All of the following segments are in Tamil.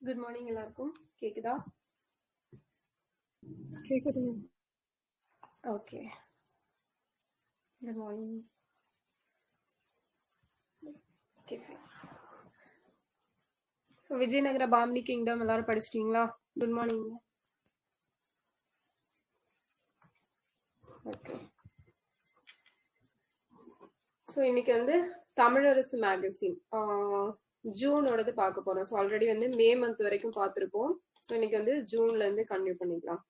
குட் மார்னிங் எல்லாருக்கும். கேக்குதா? கேக்குதுங்க. Okay. Good morning. Okay fine. So Vijayanagara Bahmani kingdom எல்லாரும் படிச்சிட்டீங்களா? Good morning. ஓகே. ஸோ இன்னைக்கு வந்து தமிழரசு மேகசின் ஜூனோடது பார்க்க போறோம். ஸோ ஆல்ரெடி வந்து மே மந்த் வரைக்கும் பார்த்துருக்கோம். ஸோ இன்னைக்கு வந்து ஜூன்ல இருந்து கன்டினியூ பண்ணிக்கலாம்.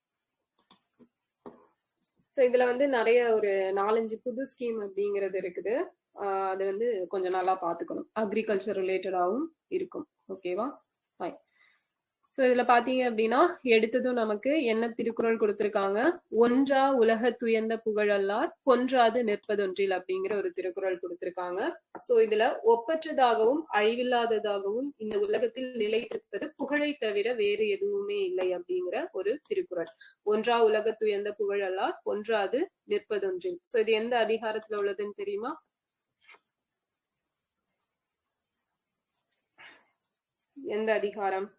ஸோ இதுல வந்து நிறைய ஒரு 4-5 புது ஸ்கீம் அப்படிங்கிறது இருக்குது. அது வந்து கொஞ்சம் நல்லா பார்த்துக்கணும். அக்ரிகல்ச்சர் ரிலேட்டடாகவும் இருக்கும். ஓகேவா? ஃபைன். ஸோ இதுல பாத்தீங்க அப்படின்னா எடுத்ததும் நமக்கு என்ன திருக்குறள் கொடுத்திருக்காங்க? ஒன்றா உலக துயர்ந்த புகழல்லார் பொன்றாது நிற்பதொன்றில் அப்படிங்கிற ஒரு திருக்குறள் கொடுத்திருக்காங்க. சோ இதுல ஒப்பற்றதாகவும் அழிவில்லாததாகவும் இந்த உலகத்தில் நிலைத்திருப்பது புகழை தவிர வேறு எதுவுமே இல்லை அப்படிங்கிற ஒரு திருக்குறள். ஒன்றா உலக துயர்ந்த புகழல்லார் பொன்றாது நிற்பதொன்றில். சோ இது எந்த அதிகாரத்துல உள்ளதுன்னு தெரியுமா? எந்த அதிகாரம்?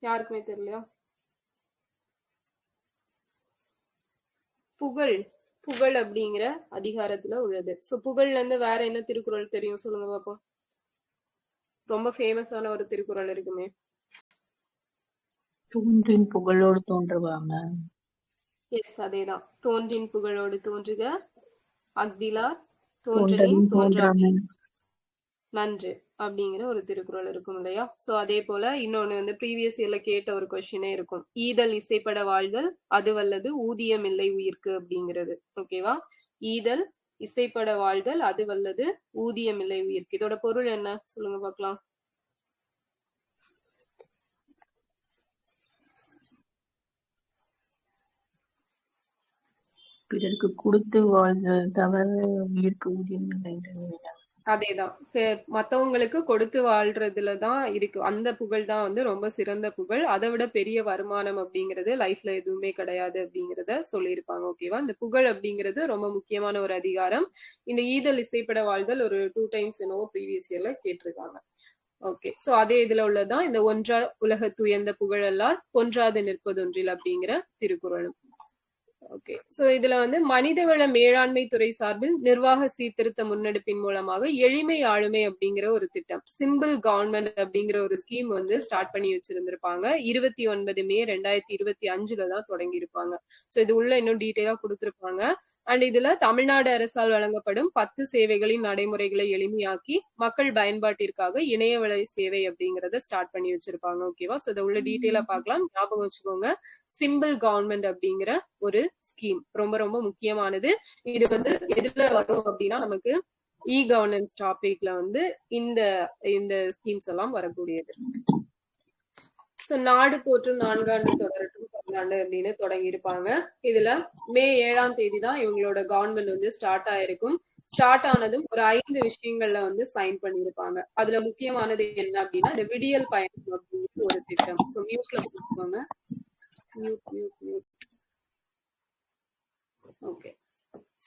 யாருக்குமே தெரியலையா? புகழ். புகழ் அப்படிங்கிற அதிகாரத்துல உள்ளது. சோ புகழ்ல இருந்து வேற என்ன திருக்குறள் தெரியும் சொல்லுங்க பாப்போம். ரொம்ப ஃபேமஸான ஒரு திருக்குறள் இருக்குமே. தோன்றின் புகழோடு தோன்றுவாங்க. எஸ், அதேதான். தோன்றின் புகழோடு தோன்றுக அஃதிலார் தோன்றலின் தோன்றலின் தோன்றாமை தோன்றாமை. நன்று அப்படிங்கிற ஒரு திருக்குறள் இருக்கும் இல்லையா? சோ அதே போல இன்னொன்னு வந்து ப்ரீவியஸ் இயர்ல கேட்ட ஒரு கொஸ்டினே இருக்கும். ஈதல் இசைப்பட வாழ்தல் அது வல்லது ஊதியம் இல்லை உயிர்க்கு அப்படிங்கிறது. ஓகேவா? ஈதல் இசைப்பட வாழ்தல் அது வல்லது ஊதியம் இல்லை உயிர்க்கு. இதோட பொருள் என்ன சொல்லுங்க பார்க்கலாம். பிறருக்கு கொடுத்து வாழ்தல் தவிர உயிருக்கு ஊதியம் இல்லை. அதேதான். மத்தவங்களுக்கு கொடுத்து வாழ்றதுலதான் இருக்கு. அந்த புகழ் தான் வந்து ரொம்ப சிறந்த புகழ். அதை விட பெரிய வருமானம் அப்படிங்கிறது லைஃப்ல எதுவுமே கிடையாது அப்படிங்கிறத சொல்லியிருப்பாங்க. ஓகேவா? இந்த புகழ் அப்படிங்கிறது ரொம்ப முக்கியமான ஒரு அதிகாரம். இந்த ஈதல் இசைப்பட வாழ்தல் ஒரு 2 times என்னவோ ப்ரீவியஸ் இயர்ல கேட்டிருக்காங்க. ஓகே. சோ அதே இதுல உள்ளதான் இந்த ஒன்றா உலக துயர்ந்த புகழெல்லாம் பொன்றாது நிற்பதொன்றில் அப்படிங்கிற திருக்குறளும். ஓகே. சோ இதுல வந்து மனிதவள மேலாண்மை துறை சார்பில் நிர்வாக சீர்திருத்த முன்னெடுப்பின் மூலமாக எளிமை ஆளுமை அப்படிங்கிற ஒரு திட்டம், சிம்பிள் கவர்மெண்ட் அப்படிங்கிற ஒரு ஸ்கீம் வந்து ஸ்டார்ட் பண்ணி வச்சிருந்திருப்பாங்க. 29 மே 2025 தான் தொடங்கி இருப்பாங்க. சோ இது உள்ள இன்னும் டீட்டெயிலா கொடுத்திருப்பாங்க. அண்ட் இதுல தமிழ்நாடு அரசால் வழங்கப்படும் 10 சேவைகளின் நடைமுறைகளை எளிமையாக்கி மக்கள் பயன்பாட்டிற்காக இணையவழி சேவை அப்படிங்கறத ஸ்டார்ட் பண்ணி வச்சிருப்பாங்க. ஓகேவா? சோ இதை உள்ள டீட்டெயிலா பார்க்கலாம். ஞாபகம் வச்சுக்கோங்க. சிம்பிள் கவர்மெண்ட் அப்படிங்கிற ஒரு ஸ்கீம் ரொம்ப ரொம்ப முக்கியமானது. இது வந்து எதுல வரும் அப்படின்னா நமக்கு இ கவர்னன்ஸ் டாபிக்ல வந்து இந்த இந்த ஸ்கீம்ஸ் எல்லாம் வரக்கூடியது. சோ நாடு போற்றும் 4 ஆண்டு தொடரட்டும் 10 ஆண்டு அப்படின்னு தொடங்கி இருப்பாங்க. இதுல மே 7ஆம் தேதி தான் இவங்களோட கவர்மெண்ட் வந்து ஸ்டார்ட் ஆயிருக்கும். ஸ்டார்ட் ஆனதும் ஒரு 5 விஷயங்கள்ல வந்து சைன் பண்ணியிருப்பாங்க. அதுல முக்கியமானது என்ன அப்படின்னா இந்த விடியல் பயணம் அப்படிங்கிற ஒரு திட்டம். சோ மியூட்ல போட்டுக்கோங்க. மியூட். ஓகே.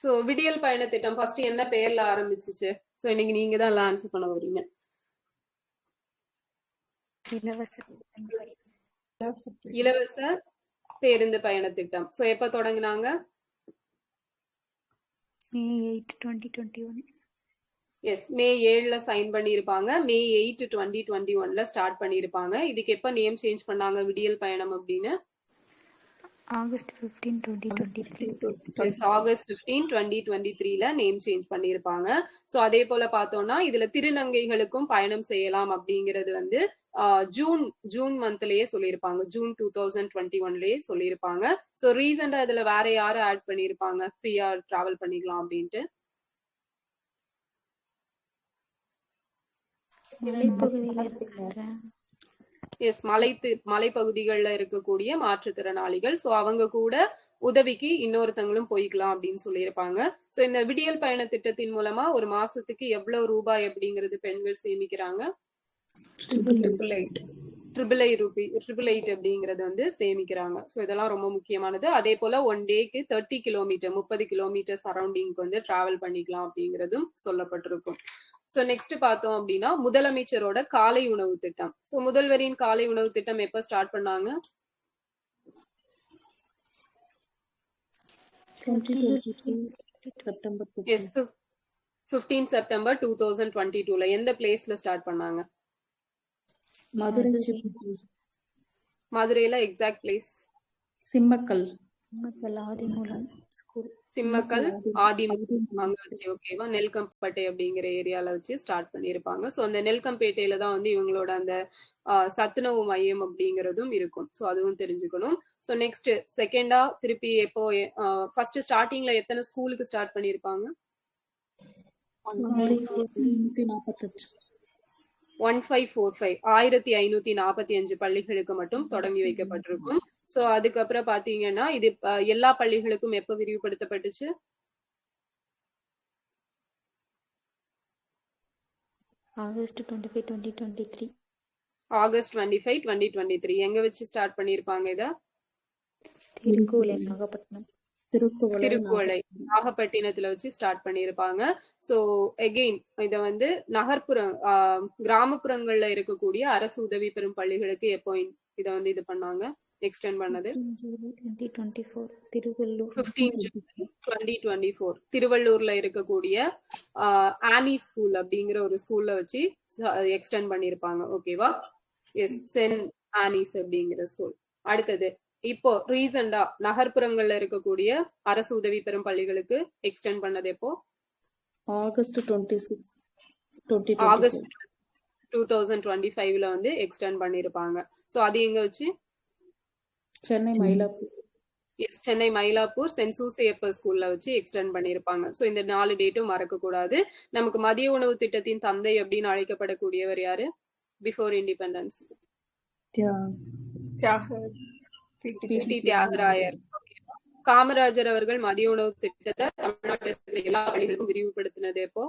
சோ விடியல் பயண திட்டம் ஃபர்ஸ்ட் என்ன பேர்ல ஆரம்பிச்சுச்சு? சோ இன்னைக்கு நீங்க தான் எல்லாம் ஆன்சர் பண்ண போறீங்க. இலவச பேருந்து பயண திட்டம். சோ எப்ப தொடங்குனாங்க? May 8, 2021. எஸ், மே 7ல சைன் பண்ணியிருப்பாங்க. மே 8, 2021ல ஸ்டார்ட் பண்ணியிருப்பாங்க. இதுக்கு எப்ப நேம் சேஞ்ச் பண்ணாங்க விடியல் பயணம் அப்படின்னு? August 15, 2023. எஸ், ஆகஸ்ட் 15, 2023ல நேம் சேஞ்ச் பண்ணியிருப்பாங்க. சோ அதே போல பார்த்தோம்னா இதுல திருநங்கைகளுக்கும் பயணம் செய்யலாம் அப்படிங்கிறது வந்து ஜூன் மந்த்லயே சொல்லியிருப்பாங்க. ஜூன் 2021லயே சொல்லியிருப்பாங்க. சோ ரீசெண்டா இதுல வேற யாரும் ஆட் பண்ணியிருப்பாங்க ஃப்ரீயா டிராவல் பண்ணிக்கலாம் அப்படின்ட்டு? எஸ், மலைப்பகுதிகளில் இருக்கக்கூடிய மாற்றுத்திறனாளிகள். சோ அவங்க கூட உதவிக்கு இன்னொருத்தங்களும் போய்க்கலாம் அப்படின்னு சொல்லியிருப்பாங்க. சோ இந்த விடியல் பயண திட்டத்தின் மூலமா ஒரு மாசத்துக்கு எவ்வளவு ரூபாய் அப்படிங்கிறது பெண்கள் சேமிக்கிறாங்க? ட்ரிபிள் எயிட் அப்படிங்கறது வந்து சேமிக்கிறாங்க. ஸோ இதெல்லாம் ரொம்ப முக்கியமானது. அதே போல 1 டேக்கு 30 கிலோமீட்டர் 30 கிலோமீட்டர் சரௌண்டிங்க்கு வந்து டிராவல் பண்ணிக்கலாம் அப்படிங்கிறதும் சொல்லப்பட்டிருக்கும். ஸோ நெக்ஸ்ட் பார்த்தோம் அப்படின்னா முதலமைச்சரோட காலை உணவு திட்டம். ஸோ முதல்வரின் காலை உணவு திட்டம் எப்ப ஸ்டார்ட் பண்ணாங்க? 15 செப்டம்பர் 2022ல எந்த பிளேஸ்ல ஸ்டார்ட் பண்ணாங்க? மதுரையில exact place? Simmakkal Adhimoolam school. Simmakkal Adhimoolam அங்க வச்சு ஓகேவா, நெல்கம்பேட்டை அப்படிங்கிற ஏரியால வச்சு ஸ்டார்ட் பண்ணிருப்பாங்க. ஸோ அந்த நெல்கம்பேட்டையில தான் வந்து இவங்களோட அந்த சத்துணவு மையம் அப்படிங்கிறதும் இருக்கும். ஸோ அதுவும் தெரிஞ்சுக்கணும். ஸோ நெக்ஸ்ட் செகண்டா திருப்பி எப்போ ஃபர்ஸ்ட் ஸ்டார்டிங்ல எத்தனை ஸ்கூலுக்கு ஸ்டார்ட் பண்ணிருப்பாங்க? 1545 1545 பள்ளிகளுக்கு மட்டும் தொடங்கி வைக்கப்பட்டிருக்கும். சோ அதுக்கப்புறம் பாத்தீங்கன்னா இது எல்லா பள்ளிகளுக்கும் எப்ப விரிவுபடுத்தப்பட்டுச்சு? ஆகஸ்ட் 25 2023. ஆகஸ்ட் 25 2023 எங்க வச்சு ஸ்டார்ட் பண்ணிருப்பாங்க இத? திருக்குவளை நாகப்பட்டினம். திருக்குவளை நாகப்பட்டினத்துல வச்சு ஸ்டார்ட் பண்ணிருப்பாங்க. சோ எகெயின் இத வந்து நகர்ப்புறம் கிராமப்புறங்கள்ல இருக்கக்கூடிய அரசு உதவி பெறும் பள்ளிகளுக்கு எப்போ இத வந்து இது பண்ணாங்க, எக்ஸ்டெண்ட் பண்ணது? 2024 திருவள்ளூர். 15 ஜூலை 2024 திருவள்ளூர்ல இருக்கக்கூடிய ஆனி ஸ்கூல் அப்படிங்கிற ஒரு ஸ்கூல்ல வச்சு எக்ஸ்டெண்ட் பண்ணிருப்பாங்க. ஓகேவா? எஸ், சென்ட் ஆனிஸ் அப்படிங்கிற ஸ்கூல். அடுத்தது இப்போ ரீசெண்டா நகர்ப்புறங்கள்ல இருக்கக்கூடிய அரசு உதவி பெறும் பள்ளிகளுக்கு எக்ஸ்டெண்ட் பண்ணது எப்போ? ஆகஸ்ட் 26 ஆகஸ்ட் 2025ல வந்து எக்ஸ்டெண்ட் பண்ணிருப்பாங்க. சோ அது எங்க வச்சு? சென்னை மயிலாப்பூர். எஸ், சென்னை மயிலாப்பூர் சென்ட் சூசையப்பர் ஸ்கூல்ல வச்சு எக்ஸ்டெண்ட் பண்ணிருப்பாங்க. சோ இந்த 4 டேட்டும் மறக்க கூடாது. நமக்கு மதிய உணவு திட்டத்தின் தந்தை அப்படின்னு அழைக்கப்படக்கூடியவர் யாரு before independence? P T. Thyagarayar. Kamarajar அவர்கள் மதிய உணவு திட்டத்தை தமிழ்நாட்டில் எல்லா பள்ளிகளுக்கும் விரிவுபடுத்தினது எப்போ?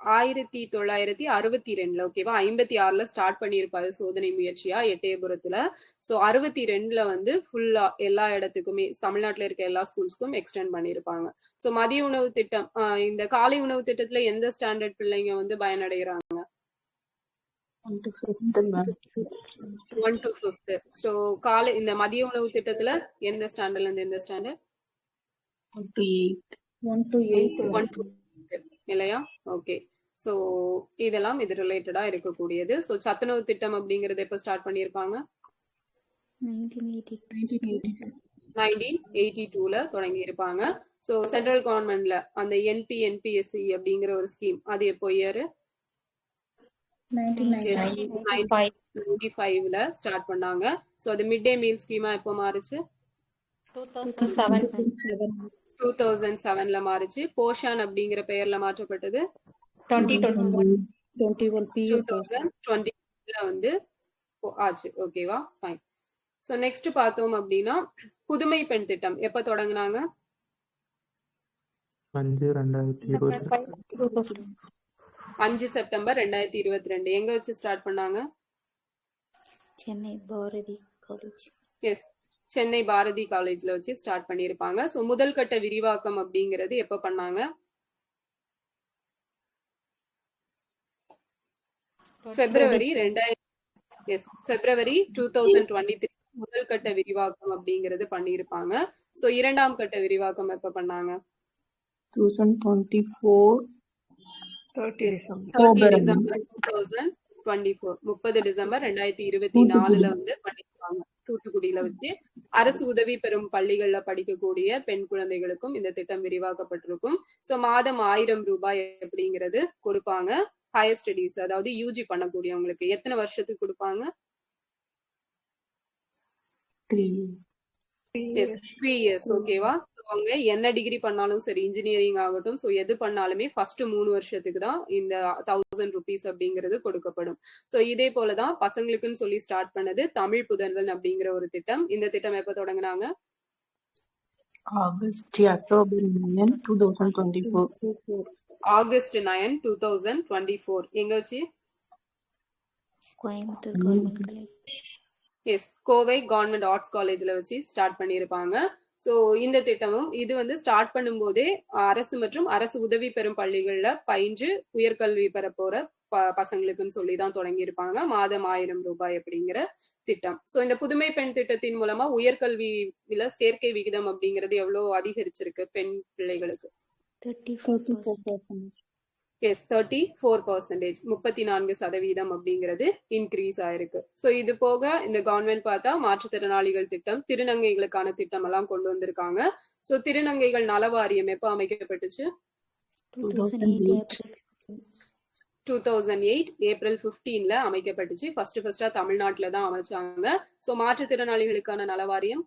ஆயிரத்தி 1962. ஓகேவா? 56ல ஸ்டார்ட் பண்ணியிருப்பாரு சோதனை முயற்சியா எட்டயபுரத்துல. சோ 62ல வந்து ஃபுல்லா எல்லா இடத்துக்குமே தமிழ்நாட்டுல இருக்க எல்லா ஸ்கூல்ஸ்க்கும் எக்ஸ்டெண்ட் பண்ணிருப்பாங்க. சோ மதிய உணவு திட்டம் இந்த காலை உணவு திட்டத்துல எந்த ஸ்டாண்டர்ட் பிள்ளைங்க வந்து பயனடைகிறாங்க? 1 to 5th. சோ காலை இந்த மதிய உணவு திட்டத்துல எந்த ஸ்டாண்டர்ட்ல இருந்து எந்த ஸ்டாண்டர்ட்? 1 to 8 இல்லையா? ஓகே. சோ இதெல்லாம் இது ரிலேட்டடா இருக்கக்கூடியது. சோ சத்துணவு திட்டம் அப்படிங்கறது எப்ப ஸ்டார்ட் பண்ணிருப்பாங்க? 1982ல தொடங்கி இருப்பாங்க. சோ சென்ட்ரல் கவர்மெண்ட்ல அந்த NPSC அப்படிங்கிற ஒரு ஸ்கீம், அது எப்போ இயர்? 1995ல ஸ்டார்ட் பண்ணாங்க. சோ அது மிட் டே மீல் ஸ்கீமா எப்போ மாறுச்சு? 2007ல மாறுச்சு. போஷான் அப்படிங்கிற பெயர்ல மாற்றப்பட்டது 2020ல வந்து ஆச்சு. ஓகேவா? ஃபைன். சோ நெக்ஸ்ட் பார்த்தோம் அப்படின்னா புதுமை பெண் திட்டம் எப்ப தொடங்குனாங்க? 5 செப்டம்பர் 2022. எங்க வச்சு ஸ்டார்ட் பண்ணாங்க? சென்னை பாரதி காலேஜ். எஸ், சென்னை பாரதி காலேஜ்ல வச்சு ஸ்டார்ட் பண்ணிருப்பாங்க. சோ முதல் கட்ட விரிவாக்கம் அப்படிங்கிறது எப்ப பண்ணாங்க? பிப்ரவரி 2023 முதல் கட்ட விரிவாக்கம் அப்படிங்கிறது பண்ணிருப்பாங்க. சோ இரண்டாம் கட்ட விரிவாக்கம் எப்ப பண்ணாங்க? 2024 30 டிசம்பர் 2024 30 டிசம்பர் 2024ல வந்து பண்ணிருப்பாங்க. தூத்துக்குடியில வச்சு அரசு உதவி பெறும் பள்ளிகள்ல படிக்கக்கூடிய பெண் குழந்தைகளுக்கும் இந்த திட்டம் விரிவாக்கப்பட்டிருக்கும். சோ மாதம் 1000 ரூபாய் அப்படிங்கிறது கொடுப்பாங்க. ஹையர் ஸ்டடீஸ் அதாவது யூஜி பண்ணக்கூடியவங்களுக்கு எத்தனை வருஷத்துக்கு கொடுப்பாங்க? 3 years. ஓகேவா? சோ அவங்க என்ன டிகிரி பண்ணாலும் சரி, இன்ஜினியரிங் ஆகட்டும், சோ எது பண்ணாலுமே ஃபர்ஸ்ட் 3 வருஷத்துக்கு தான் இந்த 1000 rupees அப்படிங்கிறது கொடுக்கப்படும். சோ இதே போலதான் பசங்களுக்குன்னு சொல்லி ஸ்டார்ட் பண்ணது தமிழ் புதல்வன் அப்படிங்கிற ஒரு திட்டம். இந்த திட்டம் எப்ப தொடங்குனாங்க? October 9, 2024. ஆகஸ்ட் 9, 2024 எங்க வச்சு? Coimbatore government college. Yes, Kovai government arts காலேஜ்ல வச்சு ஸ்டார்ட் பண்ணியிருப்பாங்க. ஸோ இந்த திட்டமும் இது வந்து ஸ்டார்ட் பண்ணும்போதே அரசு மற்றும் அரசு உதவி பெறும் பள்ளிகள்ல பயின்று உயர்கல்வி பெற போற பசங்களுக்குன்னு சொல்லி தான் தொடங்கியிருப்பாங்க. மாதம் 1000 ரூபாய் அப்படிங்கிற திட்டம். ஸோ இந்த புதுமை பெண் திட்டத்தின் மூலமா உயர்கல்வியில சேர்க்கை விகிதம் அப்படிங்கிறது எவ்வளவு அதிகரிச்சிருக்கு பெண் பிள்ளைகளுக்கு? 34%. எஸ், 34%, 34% அப்படிங்கிறது இன்க்ரீஸ் ஆயிருக்கு. ஸோ இது போக இந்த கவர்மெண்ட் பார்த்தா மாற்றுத்திறனாளிகள் திட்டம், திருநங்கைகளுக்கான திட்டம் எல்லாம் கொண்டு வந்திருக்காங்க. ஸோ திருநங்கைகள் நல வாரியம் எப்போ அமைக்கப்பட்டுச்சு? 2008 ஏப்ரல் 15ல அமைக்கப்பட்டுச்சு. ஃபர்ஸ்டா தமிழ்நாட்டுல தான் அமைச்சாங்க. ஸோ மாற்றுத்திறனாளிகளுக்கான நல வாரியம்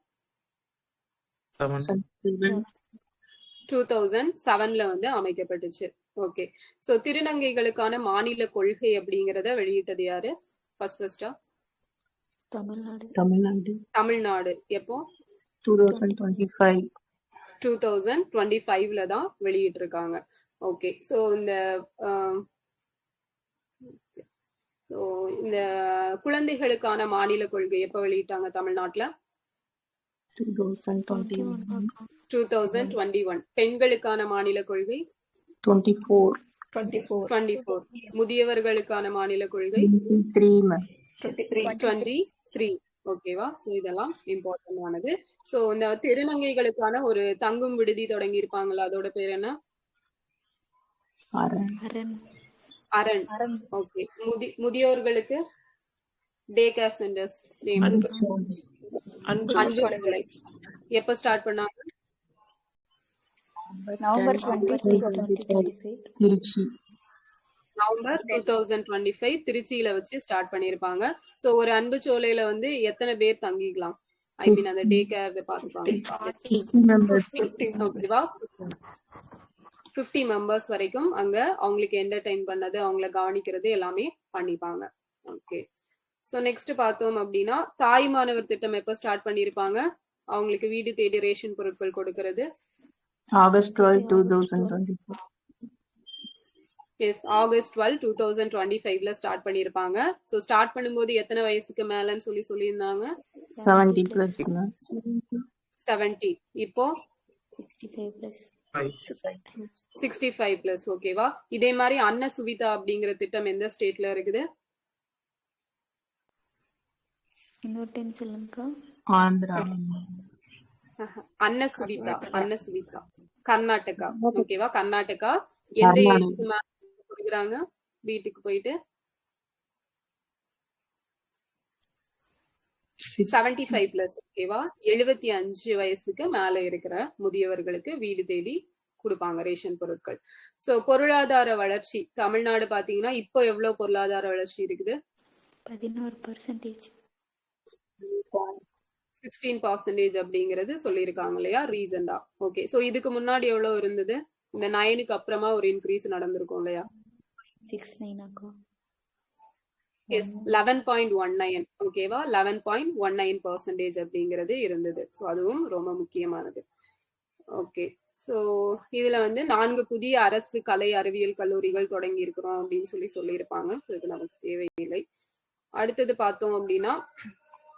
2007ல வந்து அமைக்கப்பட்டுச்சு. ஓகே. சோ திருநங்கைகளுக்கான மாநில கொள்கை அப்படிங்கறத வெளியிட்டது யாரு? ஃபர்ஸ்டா தமிழ்நாடு. எப்போ? 2025ல தான் வெளியிட்டு இருக்காங்க. ஓகே. சோ இந்த குழந்தைகளுக்கான மாநில கொள்கை எப்ப வெளியிட்டாங்க தமிழ்நாட்டுல? 2021. பெண்களுக்கான மாநில கொள்கை 24. முதியவர்களுக்கான மாநில கொள்கை 23. ஓகேவா? சோ இதெல்லாம் இம்பார்ட்டன்ட் ஆனது. சோ இந்த திருநங்கைகளுக்கான ஒரு தங்கும் விடுதி தொடங்கி இருப்பாங்களா, அதோட பேர் என்ன? அரண். ஓகே. முதியோர்களுக்கு டே கேர் சென்டர்ஸ் அன்பு சோலை. எப்ப ஸ்டார்ட் பண்ணாங்க? நவம்பர் 2025 திருச்சியில வச்சு ஸ்டார்ட் பண்ணிருப்பாங்க. சோ ஒரு அன்பு சோலையில வந்து எத்தனை பேர் தங்கிக்கலாம்? ஐ மீன் அந்த டே கேர் பாத்துப்பாங்க. ஓகேவா? 50 மெம்பர்ஸ் வரைக்கும் அங்க அவங்களுக்கு என்டர்டைன் பண்ணது, அவங்கள கவனிக்கிறது எல்லாமே பண்ணிப்பாங்க. ஓகே. சோ நெக்ஸ்ட் பார்த்தோம் அப்படின்னா தாய் மாணவர் திட்டம் எப்ப ஸ்டார்ட் பண்ணிருப்பாங்க? அவங்களுக்கு வீடு தேடி ரேஷன் பொருட்கள் கொடுக்கிறது August 12, 2024. எஸ், August 12, 2025ல ஸ்டார்ட் பண்ணிருப்பாங்க. சோ ஸ்டார்ட் பண்ணும்போது எத்தனை வயசுக்கு மேலன்னு சொல்லியிருந்தாங்க? 70 plus. 70. இப்போ 65 plus. ஓகேவா? இதே மாதிரி அன்ன சுவிதா அப்படிங்கிற திட்டம் எந்த ஸ்டேட்ல இருக்குது? இன்னொரு டைம் சொல்லுங்கக்கா. ஆந்திரா. அன்ன சுவிதா கர்நாடகா. ஓகேவா? கர்நாடகா. எந்த ஏஜ்க்கு மேல கொடுக்குறாங்க வீட்டுக்கு போயிட்டு? 75 plus. ஓகேவா? 75 வயசுக்கு மேல இருக்கிற முதியவர்களுக்கு வீடு தேடி கொடுப்பாங்க ரேஷன் பொருட்கள். சோ பொருளாதார வளர்ச்சி தமிழ்நாடு பாத்தீங்கன்னா இப்போ எவ்வளவு பொருளாதார வளர்ச்சி இருக்குது? 11%. 16% அப்படிங்கிறது சொல்லியிருக்காங்க இல்லையா ரீசெண்டா? ஓகே. சோ இதுக்கு முன்னாடி எவ்வளவு இருந்தது? இந்த 9க்கு அப்புறமா ஒரு இன்க்ரீஸ் நடந்திருக்கும் இல்லையா? 69 எஸ், 11.19. ஓகேவா? 11.19% அப்படிங்கிறது இருந்தது. ஸோ அதுவும் ரொம்ப முக்கியமானது. ஓகே. ஸோ இதுல வந்து 4 புதிய அரசு கலை அறிவியல் கல்லூரிகள் தொடங்கி இருக்கிறோம் அப்படின்னு சொல்லியிருப்பாங்க. ஸோ இது நமக்கு தேவையில்லை. அடுத்தது பார்த்தோம் அப்படின்னா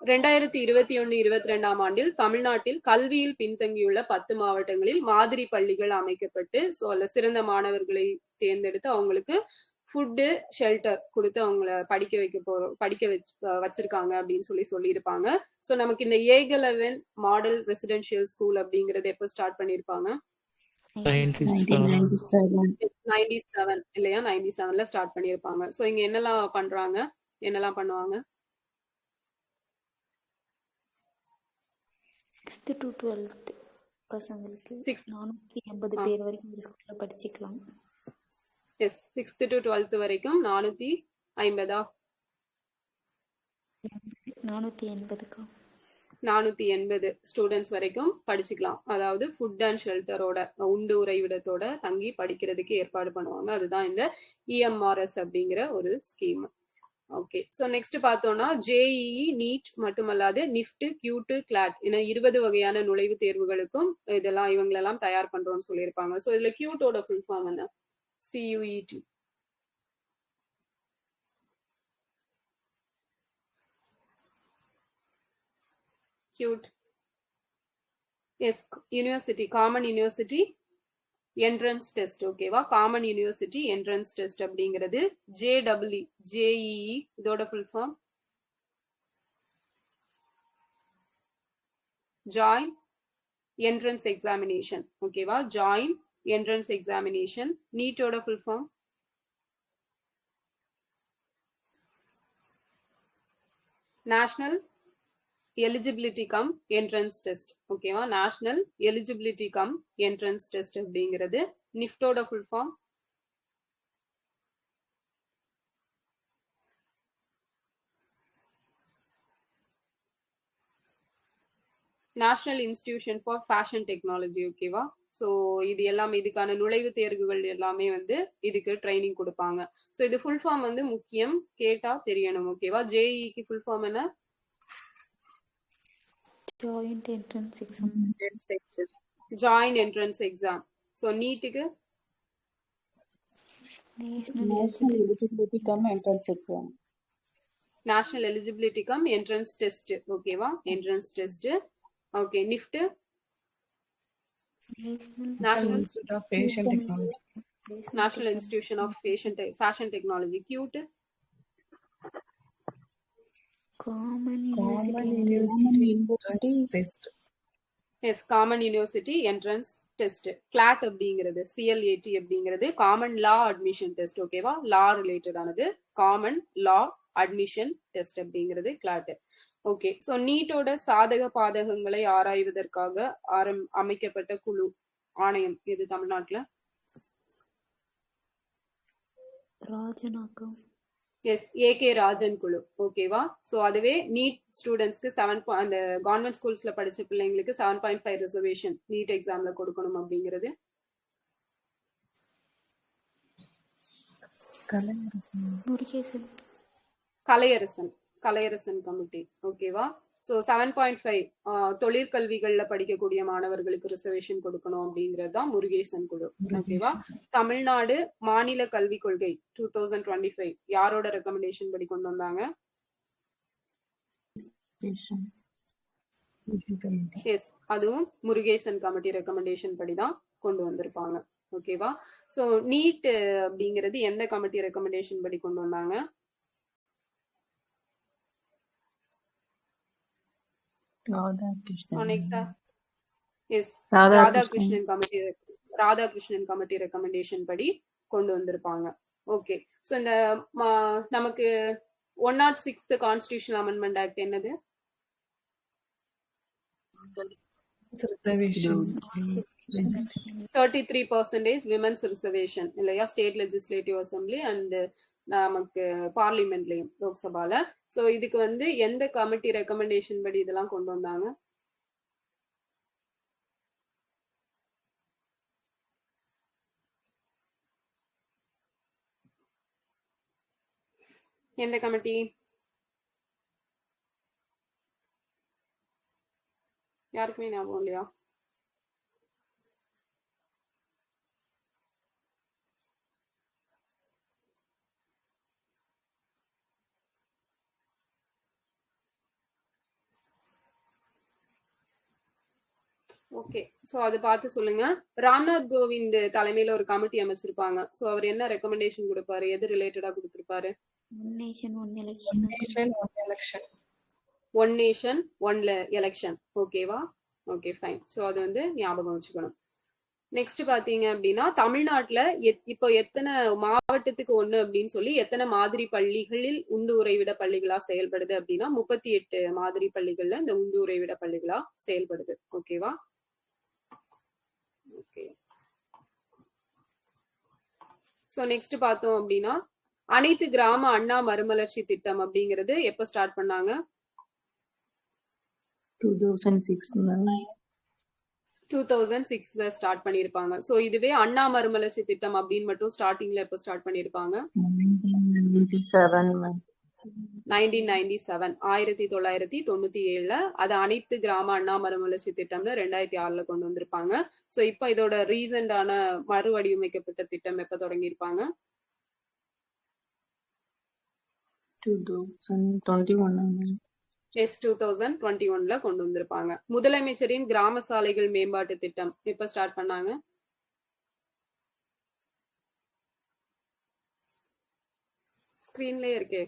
2021-22 ஆண்டில் தமிழ்நாட்டில் கல்வியில் பின்தங்கியுள்ள 10 மாவட்டங்களில் மாதிரி பள்ளிகள் அமைக்கப்பட்டு ஸோ அதுல சிறந்த மாணவர்களை தேர்ந்தெடுத்து அவங்களுக்கு ஃபுட்டு ஷெல்டர் கொடுத்து அவங்கள படிக்க வச்சிருக்காங்க அப்படின்னு சொல்லியிருப்பாங்க. ஸோ நமக்கு இந்த ஏகலவன் மாடல் ரெசிடென்ஷியல் ஸ்கூல் அப்படிங்கறது எப்போ ஸ்டார்ட் பண்ணிருப்பாங்க? 97 இல்லையா? 97ல ஸ்டார்ட் பண்ணிருப்பாங்க. ஸோ இங்க என்னெல்லாம் பண்ணுவாங்க? 6th to 12th பசங்களுக்கு 480 பேர் வரைக்கும் இந்த ஸ்கூல்ல படிச்சுக்கலாம். எஸ், 6th to 12th வரைக்கும் 450 480 ஸ்டூடெண்ட்ஸ் வரைக்கும் படிச்சுக்கலாம். அதாவது ஃபுட் அண்ட் ஷெல்டரோட, உண்டு உறைவிடத்தோட தங்கி படிக்கிறதுக்கு ஏற்பாடு பண்ணுவாங்க. அதுதான் இந்த EMRS அப்படிங்கிற ஒரு ஸ்கீம். ஓகே. ஸோ நெக்ஸ்ட் பார்த்தோம்னா ஜேஇஇ, நீட் மட்டுமல்லாது நிஃப்ட், கியூட், கிளாட் என 20 வகையான நுழைவுத் தேர்வுகளுக்கும் இதெல்லாம் இவங்களெல்லாம் தயார் பண்றோம்னு சொல்லியிருப்பாங்க. ஸோ இதுல கியூட்டோட ஃபுல் ஃபார்ம் என்ன? CUET. CUET. Yes, university, common university entrance test. ஓகேவா? காமன் யூனிவர்சிட்டி என்ட்ரன்ஸ் டெஸ்ட் அப்படிங்கிறது. JEE, JEE இதோட full form join entrance examination. ஓகேவா? Join entrance examination. நீட்டோட full form national eligibility cum entrance test. ஓகேவா? National eligibility cum entrance test அப்படிங்கிறது. நிஃப்டோட full form national institution for fashion technology. ஓகேவா? ஸோ இது எல்லாமே இதுக்கான நுழைவுத் தேர்வுகள் எல்லாமே வந்து இதுக்கு ட்ரைனிங் கொடுப்பாங்க. ஸோ இது ஃபுல் ஃபார்ம் வந்து முக்கியம், கேட்டா தெரியணும். ஓகேவா? ஜேஇக்கு ஃபுல் ஃபார்ம் என்ன? Joint entrance exam. Joint entrance exam. So நீட்டுக்கு national eligibility cum entrance exam. National eligibility cum entrance test. ஓகேவா? Entrance test. Okay. NIFT national institute of fashion technology. National institution of fashion technology. CUET common university test. Yes, common university entrance test. CLAT அப்படிங்கிறது, CLAT அப்படிங்கிறது காமன் லா அட்மிஷன் டெஸ்ட். ஓகேவா? லா ரிலேட்டட் ஆனது காமன் லா அட்மிஷன் டெஸ்ட் அப்படிங்கிறது கிளாட். ஓகே. ஸோ நீட்டோட சாதக பாதகங்களை ஆராய்வதற்காக அமைக்கப்பட்ட குழு ஆணையம் இது தமிழ்நாட்டுல? ராஜனாக்கம். எஸ், AK ராஜன் குழு. ஓகேவா? ஸோ அதுவே நீட் ஸ்டூடெண்ட்ஸ்க்கு அந்த கவர்மெண்ட் ஸ்கூல்ஸ்ல படிச்ச பிள்ளைங்களுக்கு 7.5 ரிசர்வேஷன் நீட் எக்ஸாம்ல கொடுக்கணும் அப்படிங்கிறது. முருகேசன். கலையரசன் கமிட்டி. ஓகேவா? ஸோ 7.5 தொழிற்கல்விகள்ல படிக்கக்கூடிய மாணவர்களுக்கு ரிசர்வேஷன் கொடுக்கணும் அப்படிங்கிறது தான் முருகேசன் குழு. ஓகேவா? தமிழ்நாடு மாநில கல்விக் கொள்கை 2025 யாரோட ரெக்கமெண்டேஷன் படி கொண்டு வந்தாங்க? எஸ், அதுவும் முருகேசன் கமிட்டி ரெக்கமெண்டேஷன் படி தான் கொண்டு வந்திருப்பாங்க. ஓகேவா? ஸோ நீட் அப்படிங்கிறது எந்த கமிட்டி ரெக்கமெண்டேஷன் படி கொண்டு வந்தாங்க? ராதாகிருஷ்ணன் கமிட்டி ரெக்கமெண்டேஷன் படி கொண்டு வந்திருப்பாங்க. ஓகே. ஸோ இந்த நமக்கு 106th கான்ஸ்டிடியூஷனல் அமெண்ட்மெண்ட் ஆக்ட் என்னது? 33% விமென்ஸ் ரிசர்வேஷன் இல்லையா? ஸ்டேட் லெஜிஸ்லேட்டிவ் அசம்பிளி அண்ட் நமக்கு பார்லிமெண்ட்லயும் லோக்சபால. ஸோ இதுக்கு வந்து எந்த கமிட்டி ரெக்கமெண்டேஷன் படி இதெல்லாம் கொண்டு வந்தாங்க? எந்த கமிட்டி? யாருக்குமே ஞாபகம் இல்லையா? ஓகே. ஸோ அது பார்த்து சொல்லுங்க. ராம்நாத் கோவிந்த் தலைமையில ஒரு கமிட்டி அமைச்சிருப்பாங்க. ஸோ அவர் என்ன ரெக்கமெண்டேஷன் கொடுப்பாரு? எது ரிலேட்டடா கொடுத்திருப்பாரு? One nation one election. One nation one election. ஓகேவா? Okay, fine. ஸோ அது வந்து ஞாபகம் வச்சுக்கணும். நெக்ஸ்ட் பாத்தீங்க அப்படின்னா தமிழ்நாட்டுல இப்போ எத்தனை மாவட்டத்துக்கு 1 அப்படின்னு சொல்லி எத்தனை மாதிரி பள்ளிகளில் உண்டு உறைவிட பள்ளிகளா செயல்படுது அப்படின்னா 38 மாதிரி பள்ளிகள்ல இந்த உண்டு உறைவிட பள்ளிகளா செயல்படுது. ஓகேவா? ஓகே. ஸோ நெக்ஸ்ட் பார்த்தோம் அப்படின்னா அனைத்து கிராம அண்ணா மறுமலர்ச்சி திட்டம் அப்படிங்கிறது எப்ப ஸ்டார்ட் பண்ணாங்க? 2006ல ஸ்டார்ட் பண்ணிருப்பாங்க. சோ இதுவே அண்ணா மறுமலர்ச்சி திட்டம் அப்படின்னு மட்டும் ஸ்டார்டிங்ல எப்ப ஸ்டார்ட் பண்ணிருப்பாங்க? 1997 1997 அது அனைத்து கிராம அண்ணாமரம் வளர்ச்சி திட்டம்னு 2006 கொண்டு வந்திருப்பாங்க. சோ இப்போ இதோட ரீசெண்டான மறுவடிவமைக்கப்பட்ட திட்டம் எப்ப தொடங்கியிருப்பாங்க? 2021. எஸ் 2021 கொண்டு வந்திருப்பாங்க. முதலமைச்சரின் கிராம சாலைகள் மேம்பாட்டு திட்டம் எப்ப ஸ்டார்ட் பண்ணாங்க? ஸ்கிரீன்லயே இருக்கே.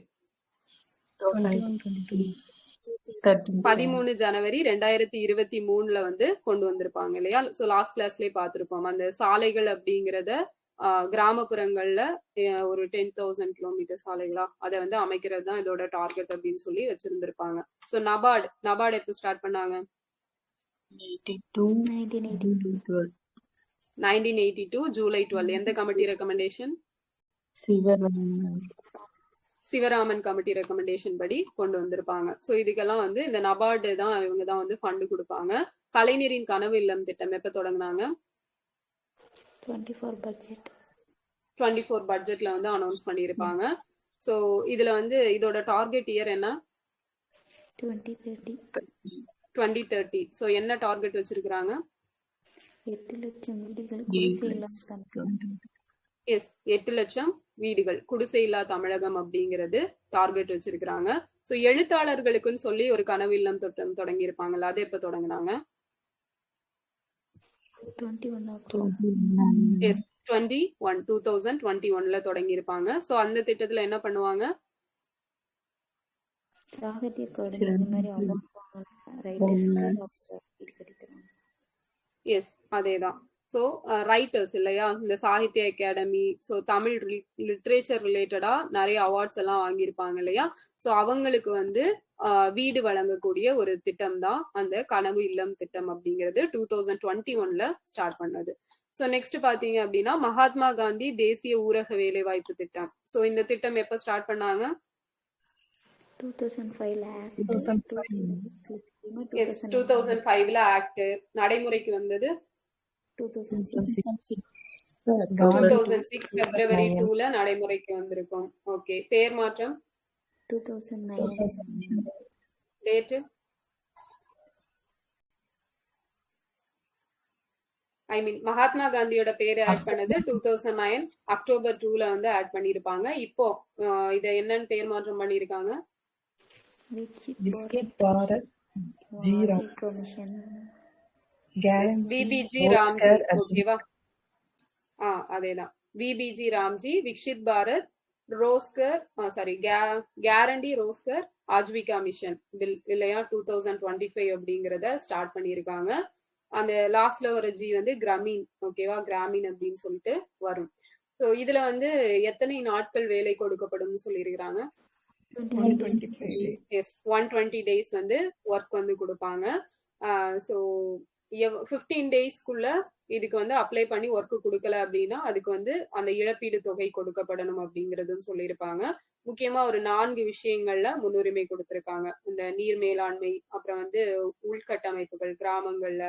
13 ஜனவரி 2023 வந்து கொண்டு வந்திருப்பாங்க இல்லையா? சோ லாஸ்ட் கிளாஸ்லயே பார்த்திருப்போம். அந்த சாலைகள் அப்படிங்கறத கிராமப்புறங்கள்ல ஒரு 10,000 கிலோமீட்டர் சாலைகளா அதை வந்து அமைக்கிறது தான் இதோட டார்கெட் அப்படின்னு சொல்லி வச்சிருந்திருப்பாங்க. சோ நபார்டு எப்போ ஸ்டார்ட் பண்ணாங்க? 1982 ஜூலை 12. எந்த committee recommendation? Sivaraman committee recommendation படி கொண்டு வந்திருப்பாங்க. சோ இதுக்கெல்லாம் வந்து இந்த நபார்டு தான் இவங்க தான் வந்து ஃபண்ட் கொடுப்பாங்க. கலைஞரின் கனவு இல்லம் திட்டம் எப்ப தொடங்கினாங்க? 24 பட்ஜெட்ல வந்து அனௌன்ஸ் பண்ணியிருப்பாங்க. சோ இதுல வந்து இதோட டார்கெட் இயர் என்ன? 2030. சோ என்ன டார்கெட் வச்சிருக்காங்க? 8 லட்சம் வீடுகள் குடிசை இல்லா எஸ் 8 லட்சம் வீடுகள் குடிசை இல்லா தமிழகம் அப்படிங்கிறது டார்கெட் வச்சிருக்காங்க. சோ எழுத்தாளர்களுக்குன்னு சொல்லி ஒரு கனவு இல்லம் திட்டம் தொடங்கி இருப்பாங்கல்ல, அது எப்ப தொடங்கினாங்க? 2021 தொடங்கி இருப்பாங்க. சோ அந்த திட்டத்துல என்ன பண்ணுவாங்க? சாகித்ய அகாடமி இந்த மாதிரி ரைட்டர்ஸ்க்கு எஸ் அதேதான். ஸோ ரைட்டர்ஸ் இல்லையா, இந்த சாகித்ய அகாடமி, ஸோ தமிழ் லிட்ரேச்சர் ரிலேட்டடா நிறைய அவார்ட்ஸ் எல்லாம் வாங்கியிருப்பாங்க இல்லையா? ஸோ அவங்களுக்கு வந்து வீடு வழங்கக்கூடிய ஒரு திட்டம் தான் அந்த கனவு இல்லம் திட்டம் அப்படிங்கிறது 2021 ஸ்டார்ட் பண்ணது. ஸோ நெக்ஸ்ட் பாத்தீங்க அப்படின்னா மகாத்மா காந்தி தேசிய ஊரக வேலைவாய்ப்பு திட்டம். ஸோ இந்த திட்டம் எப்ப ஸ்டார்ட் பண்ணாங்க? 2005 ஆக்ட் நடைமுறைக்கு வந்தது 2006 February 2 நடைமுறைக்கு வந்திருக்கும். ஓகே, பேர் மாற்றம் 2009. டேட் மகாத்மா காந்தியோட பேரு ஆட் பண்ணது 2009 அக்டோபர் 2 வந்து ஆட் பண்ணிருப்பாங்க. இப்போ இத என்னன்னு பேர் மாற்றம் பண்ணிருக்காங்க? விபிஜி ராம்ஜி. ஓகேவா? அதேதான், VBG Ramji Viksit Bharat Rozgar guarantee Rozgar Ajeevika mission bill இல்லையா 2025 அப்படிங்கறத ஸ்டார்ட் பண்ணிருக்காங்க. அந்த லாஸ்ட்ல ஒரு ஜி வந்து கிராமீன். ஓகேவா? கிராமீன் அப்படின்னு சொல்லிட்டு வரும். ஸோ இதுல வந்து எத்தனை நாட்கள் வேலை கொடுக்கப்படும் சொல்லியிருக்கிறாங்க? 120 days வந்து ஒர்க் வந்து கொடுப்பாங்க. ஸோ 15 daysக்குள்ள இதுக்கு வந்து அப்ளை பண்ணி ஒர்க் கொடுக்கல அப்படின்னா அதுக்கு வந்து அந்த இழப்பீடு தொகை கொடுக்கப்படணும் அப்படிங்கறதுன்னு சொல்லியிருப்பாங்க. முக்கியமா ஒரு 4 விஷயங்கள்ல முன்னுரிமை கொடுத்திருக்காங்க. இந்த நீர் மேலாண்மை, அப்புறம் வந்து உள்கட்டமைப்புகள் கிராமங்கள்ல,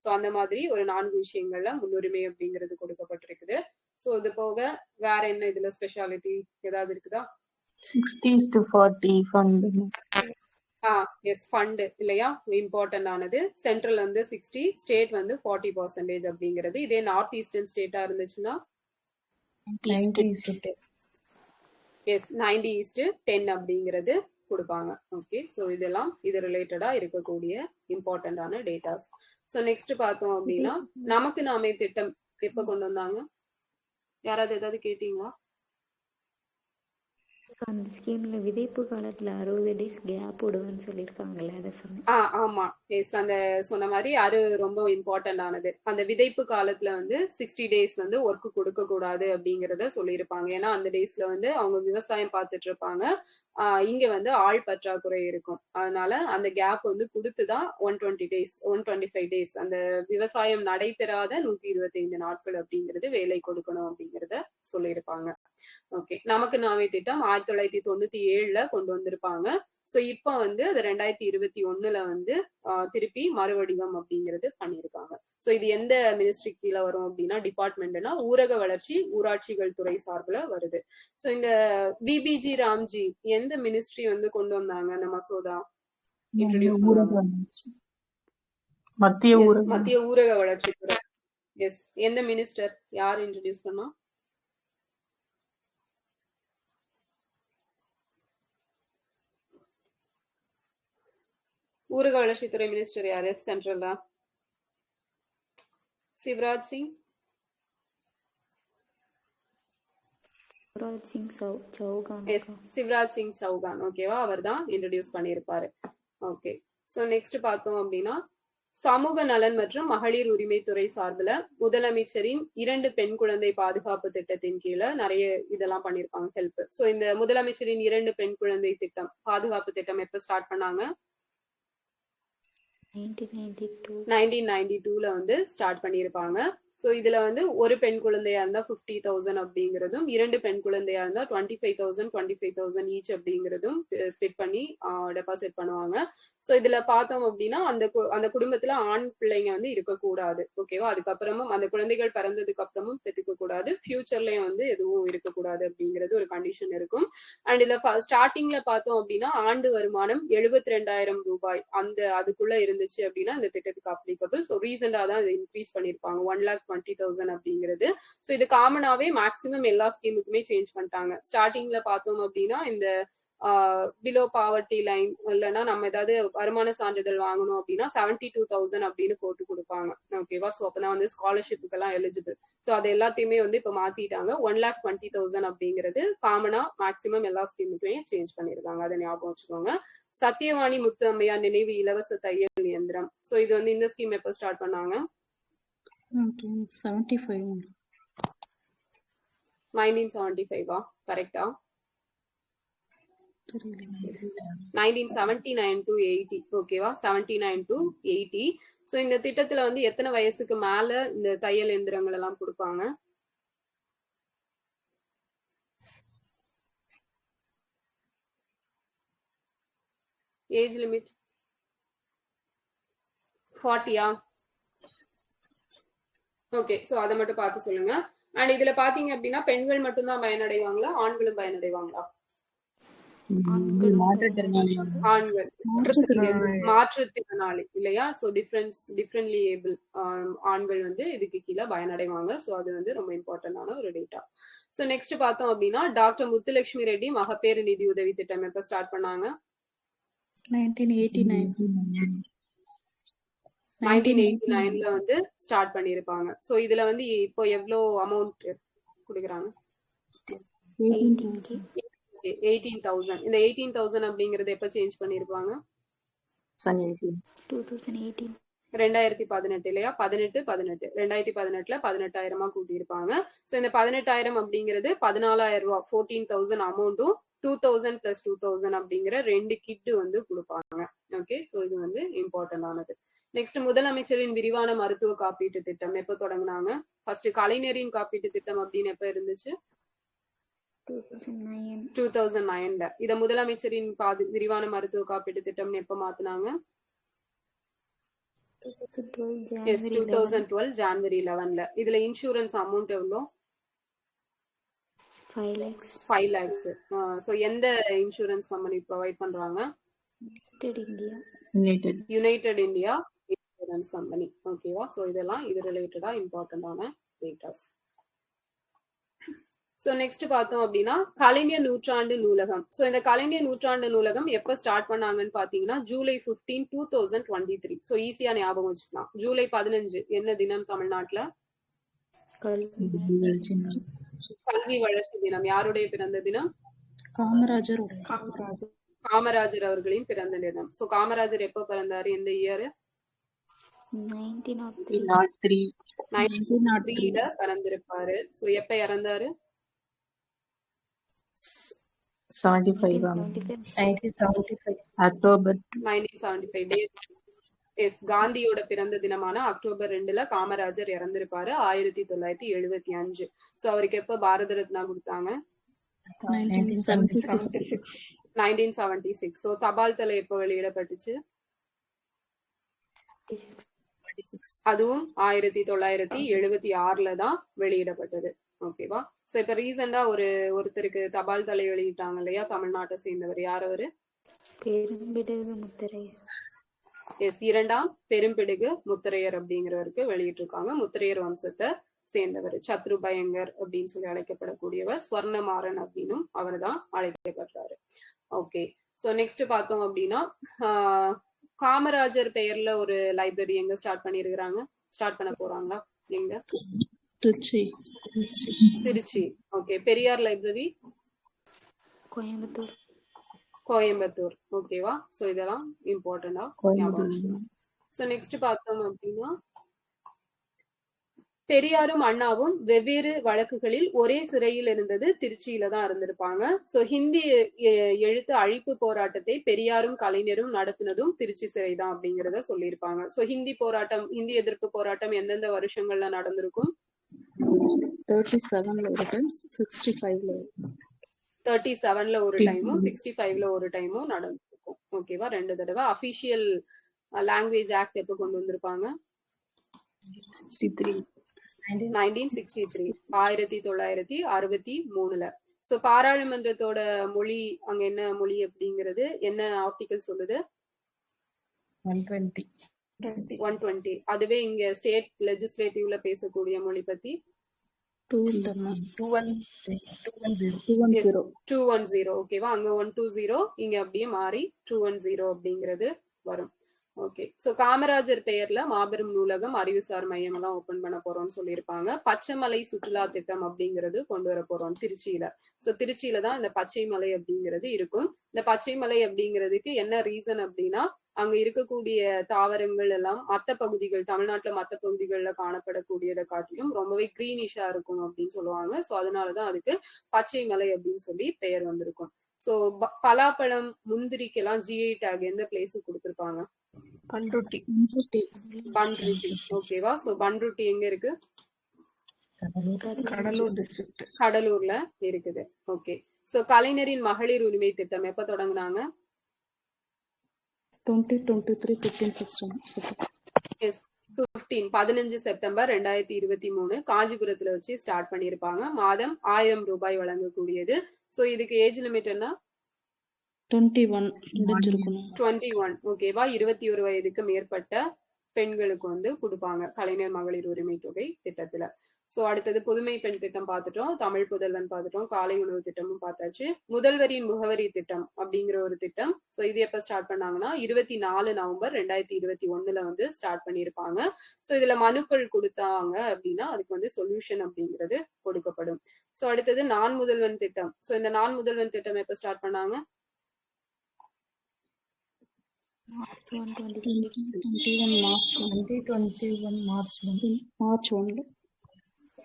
சோ அந்த மாதிரி ஒரு 4 விஷயங்கள்ல முன்னுரிமை அப்படிங்கிறது கொடுக்கப்பட்டிருக்குது. சோ இது போக வேற என்ன இதுல ஸ்பெஷாலிட்டி ஏதாவது இருக்குதா? 60:40 ஃபண்ட். எஸ் ஃபண்ட் இல்லையா இம்பார்ட்டன்ட் ஆனது. சென்ட்ரல் வந்து 60, ஸ்டேட் வந்து 40% அப்படிங்கிறது. இதே நார்த் ஈஸ்டர்ன் ஸ்டேட்டா இருந்துச்சுன்னா 90:10. எஸ் 90:10 அப்படிங்கிறது கொடுப்பாங்க. ஓகே, ஸோ இதெல்லாம் இது ரிலேட்டடா இருக்கக்கூடிய இம்பார்ட்டன்டான டேட்டாஸ். ஸோ நெக்ஸ்ட் பார்த்தோம் அப்படின்னா நமக்கு நாமே திட்டம் எப்ப கொண்டு வந்தாங்க? யாராவது ஏதாவது கேட்டீங்களா? அந்த ஸ்கீம்ல விதைப்பு காலத்துல 60 days கேப் விடுவேன்னு சொல்லியிருக்காங்கல்ல, அதை சொன்னேன். ஆமா, எஸ் அந்த சொன்ன மாதிரி அது ரொம்ப இம்பார்ட்டன்ட் ஆனது. அந்த விதைப்பு காலத்துல வந்து 60 days வந்து ஒர்க் கொடுக்க கூடாது அப்படிங்கறத சொல்லியிருப்பாங்க. ஏன்னா அந்த டேஸ்ல வந்து அவங்க விவசாயம் பார்த்துட்டு இருப்பாங்க. இங்க வந்து ஆள் பற்றாக்குறை இருக்கும். அதனால அந்த கேப் வந்து கொடுத்துதான் 125 days அந்த விவசாயம் நடைபெறாத 125 நாட்கள் அப்படிங்கிறது வேலை கொடுக்கணும் அப்படிங்கறத சொல்லியிருப்பாங்க. ஓகே, நமக்கு நாமே திட்டம் 1997 கொண்டு வந்திருப்பாங்க. ஸோ இப்போ வந்து அது 2021 வந்து திருப்பி மறுவடிவம் அப்படிங்கிறது பண்ணியிருக்காங்க. ஸோ இது எந்த மினிஸ்ட்ரி கீழே வரும் அப்படின்னா, டிபார்ட்மெண்ட்னா ஊரக வளர்ச்சி ஊராட்சிகள் துறை சார்பில் வருது. ஸோ இந்த பிபிஜி ராம்ஜி எந்த மினிஸ்ட்ரி வந்து கொண்டு வந்தாங்க அந்த மசோதா இன்ட்ரோடியூஸ் பண்ணாங்க? மத்திய ஊரக வளர்ச்சித்துறை. எஸ், எந்த மினிஸ்டர் யார் இன்ட்ரோடியூஸ் பண்ணா? ஊரக வளர்ச்சித்துறை மினிஸ்டர் யாரு சென்ட்ரல்ல? சிவராஜ் சிங். சிவராஜ் சிங் சௌகான். ஓகேவா, அவர் தான் இன்ட்ரோடியூஸ் பண்ணியிருப்பாரு. ஓகே, ஸோ நெக்ஸ்ட் பார்த்தோம் அப்படின்னா, சமூக நலன் மற்றும் மகளிர் உரிமைத்துறை சார்பில் முதலமைச்சரின் 2 பெண் குழந்தை பாதுகாப்பு திட்டத்தின் கீழே நிறைய இதெல்லாம் பண்ணிருப்பாங்க ஹெல்ப். ஸோ இந்த முதலமைச்சரின் 2 பெண் குழந்தை திட்டம் பாதுகாப்பு திட்டம் எப்ப ஸ்டார்ட் பண்ணாங்க? 1992 வந்து ஸ்டார்ட் பண்ணியிருப்பாங்க. ஸோ இதுல வந்து ஒரு பெண் குழந்தையா இருந்தா 50,000 அப்படிங்கிறதும், 2 பெண் குழந்தையா இருந்தா 25,000 ஈச் அப்படிங்கிறதும் ஸ்பிட் பண்ணி டெபாசிட் பண்ணுவாங்க. ஸோ இதுல பார்த்தோம் அப்படின்னா அந்த குடும்பத்துல ஆண் பிள்ளைங்க வந்து இருக்கக்கூடாது. ஓகேவா, அதுக்கப்புறமும் அந்த குழந்தைகள் பிறந்ததுக்கு அப்புறமும் பெற்றுக்க கூடாது, ஃபியூச்சர்லயும் வந்து எதுவும் இருக்கக்கூடாது அப்படிங்கிறது ஒரு கண்டிஷன் இருக்கும். அண்ட் இதுல ஸ்டார்டிங்ல பார்த்தோம் அப்படின்னா ஆண்டு வருமானம் 72,000 ரூபாய் அதுக்குள்ள இருந்துச்சு அப்படின்னா இந்த திட்டத்துக்கு அப்ளிகபிள். ஸோ ரீசெண்டா தான் இதை இன்க்ரீஸ் பண்ணிருப்பாங்க 1,20,000 அப்படிங்கிறது. ஸோ இது காமனாவே மேக்சிமம் எல்லா ஸ்கீமுக்குமே சேஞ்ச் பண்ணிட்டாங்க. ஸ்டார்டிங்ல பார்த்தோம் அப்படின்னா இந்த பிலோ பாவர்ட்டி லைன் இல்லைன்னா நம்ம ஏதாவது வருமான சான்றிதழ் வாங்கணும் அப்படின்னா 72,000 அப்படின்னு போட்டு கொடுப்பாங்க. ஓகேவா, ஸோ அப்பதான் வந்து ஸ்காலர்ஷிப்புக்கு எல்லாம் எலிஜிபிள். ஸோ அது எல்லாத்தையுமே வந்து இப்போ மாத்திட்டாங்க. 1,20,000 அப்படிங்கிறது காமனா மேக்சிமம் எல்லா ஸ்கீமுக்குமே சேஞ்ச் பண்ணிருக்காங்க, அதை ஞாபகம் வச்சுக்கோங்க. சத்தியவாணி முத்து அம்மையார் நினைவு இலவச தையல் இயந்திரம். ஸோ இது வந்து இந்த ஸ்கீம் எப்போ ஸ்டார்ட் பண்ணாங்க? 1975 கரெக்டா? 1979 to 80. ஓகேவா, 79 to 80. ஸோ இந்த திட்டத்துல வந்து எத்தனை வயசுக்கு மேல இந்த தையல் எந்திரங்கள் எல்லாம் கொடுப்பாங்க? ஏஜ் லிமிட் 40யா? ஓகே, ஸோ அதை மட்டும் பார்த்து சொல்லுங்க. அண்ட் இதுல பாத்தீங்க அப்படின்னா பெண்கள் மட்டும்தான் பயனடைவாங்களா, ஆண்களும் பயனடைவாங்களா? ஆண்கள். மாற்றுத்திறனாளி இல்லையா? ஸோ டிஃப்ரெண்ட்லி ஏபிள் ஆண்கள் வந்து இதுக்கு கீழே பயனடைவாங்க. ஸோ அது வந்து ரொம்ப இம்பார்ட்டன்டான ஒரு டேட்டா. ஸோ நெக்ஸ்ட் பார்த்தோம் அப்படின்னா டாக்டர் முத்துலட்சுமி ரெட்டி மகப்பேறு நிதி உதவி திட்டம் எப்ப ஸ்டார்ட் பண்ணாங்க? 1989ல வந்து ஸ்டார்ட் பண்ணிருப்பாங்க. ஸோ இதுல வந்து இப்போ எவ்வளோ அமௌண்ட் கொடுக்குறாங்க? 18,000. இந்த 18,000 அப்படிங்கறது எப்ப சேஞ்ச் பண்ணிருப்பாங்க? 2018 இல்லையா? 18 2018ல 18,000 கூட்டியிருப்பாங்க. ஸோ இந்த 18,000 அப்படிங்கிறது 14,000 ரூபாய் 14,000 அமௌண்ட்டும் 2,000 + 2,000 அப்படிங்கிற 2 கிட் வந்து கொடுப்பாங்க. ஓகே, ஸோ இது வந்து இம்பார்ட்டன்ட் ஆனது. நெக்ஸ்ட் முதலமைச்சரின் விரிவான மருத்துவ காப்பீட்டு திட்டம் எப்ப தொடங்கினாங்க? ஃபர்ஸ்ட் கலைஞரின் காப்பீட்டு திட்டம் அப்படின்னு எப்ப இருந்துச்சு? 2009ல. இத முதலமைச்சரின் விரிவான மருத்துவ காப்பீட்டு திட்டம் எப்ப மாத்தினாங்க? 2012 ஜனவரி 11ல. இதுல இன்சூரன்ஸ் அமௌண்ட் எவ்வளோ? 5 lakhs. ஸோ எந்த இன்சூரன்ஸ் கம்பெனி ப்ரொவைட் பண்றாங்க? United India insurance company. ஓகேவா, ஸோ இதெல்லாம் இது ரிலேட்டடா இம்பார்ட்டன்டான டேட்டாஸ். ஸோ நெக்ஸ்ட் பார்த்தோம் அப்படின்னா கலைஞர் நூற்றாண்டு நூலகம். ஸோ இந்த கலைஞர் நூற்றாண்டு நூலகம் எப்ப ஸ்டார்ட் பண்ணாங்கன்னு பாத்தீங்கன்னா July 15, 2023. ஸோ ஈஸியா ஞாபகம் வச்சுக்கலாம். July 15 என்ன தினம் தமிழ்நாட்டுல? கல்வி வளர்ச்சி தினம். யாருடைய பிறந்த தினம்? காமராஜர் அவர்களின் பிறந்த தினம். ஸோ காமராஜர் எப்ப பிறந்தாரு, எந்த இயர்? 1903ல பிறந்திருப்பாரு. ஸோ எப்ப இறந்தாரு? 1975 அக்டோபர் 1975. எஸ், காந்தியோட பிறந்த தினமான அக்டோபர் 2ல காமராஜர் இறந்திருப்பாரு 1975. ஸோ அவருக்கு எப்ப பாரத ரத்னா கொடுத்தாங்க? 1976. 1976. ஸோ தபால் தலை எப்போ வெளியிடப்பட்டுச்சு? அதுவும் 1976 தான் வெளியிடப்பட்டது. ஓகேவா? சோ இப்ப ரீசெண்டா ஒருத்தருக்கு தபால் தலை வெளியிட்டாங்க இல்லையா, தமிழ்நாட்டை சேர்ந்தவர். யார் அவரு? பெரும்பிடுகு முத்தரையர். எஸ், இரண்டாம் பெரும்பிடுகு முத்தரையர் அப்படிங்கிறவருக்கு வெளியிட்டிருக்காங்க. முத்தரையர் வம்சத்தை சேர்ந்தவர். சத்ரு பயங்கர் அப்படின்னு சொல்லி அழைக்கப்படக்கூடியவர். ஸ்வர்ணமாறன் அப்படின்னும் அவர் தான் அழைக்கப்படுறாரு. ஓகே, சோ நெக்ஸ்ட் பார்த்தோம் அப்படின்னா காமராஜர் பெயர்ல ஒரு லைப்ரரி எங்க ஸ்டார்ட் பண்ண போறாங்களா? எங்க? திருச்சி. ஓகே. பெரியார் லைப்ரரி கோயம்புத்தூர். ஓகேவா? சோ இதெல்லாம் இம்பார்ட்டண்டா ஞாபகம் வச்சுக்கணும். சோ நெக்ஸ்ட் பார்த்தோம் அப்படின்னா பெரியாரும் அண்ணாவும் வெவ்வேறு வழக்குகளில் ஒரே சிறையில் இருந்தது திருச்சியில தான் இருந்திருப்பாங்க. சோ ஹிந்தி எழுத்து அழிப்பு போராட்டத்தை பெரியாரும் கலைஞரும் நடத்தினதும் திருச்சி சிறை தான் அப்படிங்கிறத சொல்லியிருப்பாங்க. சோ ஹிந்தி எதிர்ப்பு போராட்டம் எந்தெந்த வருஷங்கள்ல நடந்திருக்கும்? 37ல ஒரு டைம், 65ல 37ல ஒரு டைமும் 65ல ஒரு டைமும் நடந்திருக்கும். ஓகேவா? 2 தடவை. அபிஷியல் லாங்குவேஜ் ஆக்ட் எப்ப கொண்டு வந்திருப்பாங்க? 1963, 1963ல. சோ பாராளுமன்றத்தோட மொழி அங்க என்ன மொழி அப்படிங்கிறது என்ன ஆர்டிகல் சொல்லுது? 120. அதுவே இங்க ஸ்டேட் லெஜிஸ்லேட்டிவ்ல பேசக்கூடிய மொழி பத்தி 210. ஓகேவா? அங்க 120, இங்க அப்படியே மாறி 210 அப்படிங்கிறது வரும். ஓகே, சோ காமராஜர் பெயர்ல மாபெரும் நூலகம், அறிவுசார் மையம் எல்லாம் ஓபன் பண்ண போறோம்னு சொல்லியிருப்பாங்க. பச்சைமலை சுற்றுலா திட்டம் அப்படிங்கிறது கொண்டு வர போறோம் திருச்சியில. சோ திருச்சியில தான் இந்த பச்சைமலை அப்படிங்கிறது இருக்கும். இந்த பச்சைமலை அப்படிங்கிறதுக்கு என்ன ரீசன் அப்படின்னா, அங்க இருக்கக்கூடிய தாவரங்கள் எல்லாம் தமிழ்நாட்டுல மத்த பகுதிகள்ல காணப்படக்கூடியதை காட்டிலும் ரொம்பவே கிரீனிஷா இருக்கும் அப்படின்னு சொல்லுவாங்க. சோ அதனாலதான் அதுக்கு பச்சைமலை அப்படின்னு சொல்லி பெயர் வந்திருக்கும். சோ பலாப்பழம், முந்திரிக்கெல்லாம் GI டேக் எந்த பிளேஸுக்கு கொடுத்திருப்பாங்க? பண்ருட்டி. ஓகேவா? சோ பண்ருட்டி எங்க இருக்கு? கடலூர் டிஸ்ட்ரிக்ட். கடலூர்ல இருக்குது. ஓகே, சோ கலைஞரின் மகளிர் உரிமை திட்டம் எப்ப தொடங்குனாங்க? 15 செப்டம்பர் 2023 காஞ்சிபுரத்துல வச்சு ஸ்டார்ட் பண்ணிருப்பாங்க. மாதம் 1000 ரூபாய் வழங்கக்கூடியது. சோ இதுக்கு ஏஜ் லிமிட் என்ன? 21. ஓகேவா? 21 வயதுக்கு மேற்பட்ட பெண்களுக்கு வந்து கொடுப்பாங்க கலைஞர் மகளிர் உரிமை தொகை திட்டத்துல. சோ அடுத்தது புதுமை பெண் திட்டம் பார்த்துட்டோம், தமிழ் புதல்வன் பார்த்துட்டோம், காலை உணவு திட்டமும் பார்த்தாச்சு. முதல்வரின் முகவரி திட்டம் அப்படிங்கிற ஒரு திட்டம். சோ இது எப்ப ஸ்டார்ட் பண்ணாங்கன்னா 24 நவம்பர் 2021ல வந்து ஸ்டார்ட் பண்ணியிருப்பாங்க. சோ இதுல மனுக்கள் கொடுத்தாங்க அப்படின்னா அதுக்கு வந்து சொல்யூஷன் அப்படிங்கிறது கொடுக்கப்படும். சோ அடுத்தது நான் முதல்வன் திட்டம். சோ இந்த நான் முதல்வன் திட்டம் எப்ப ஸ்டார்ட் பண்ணாங்க?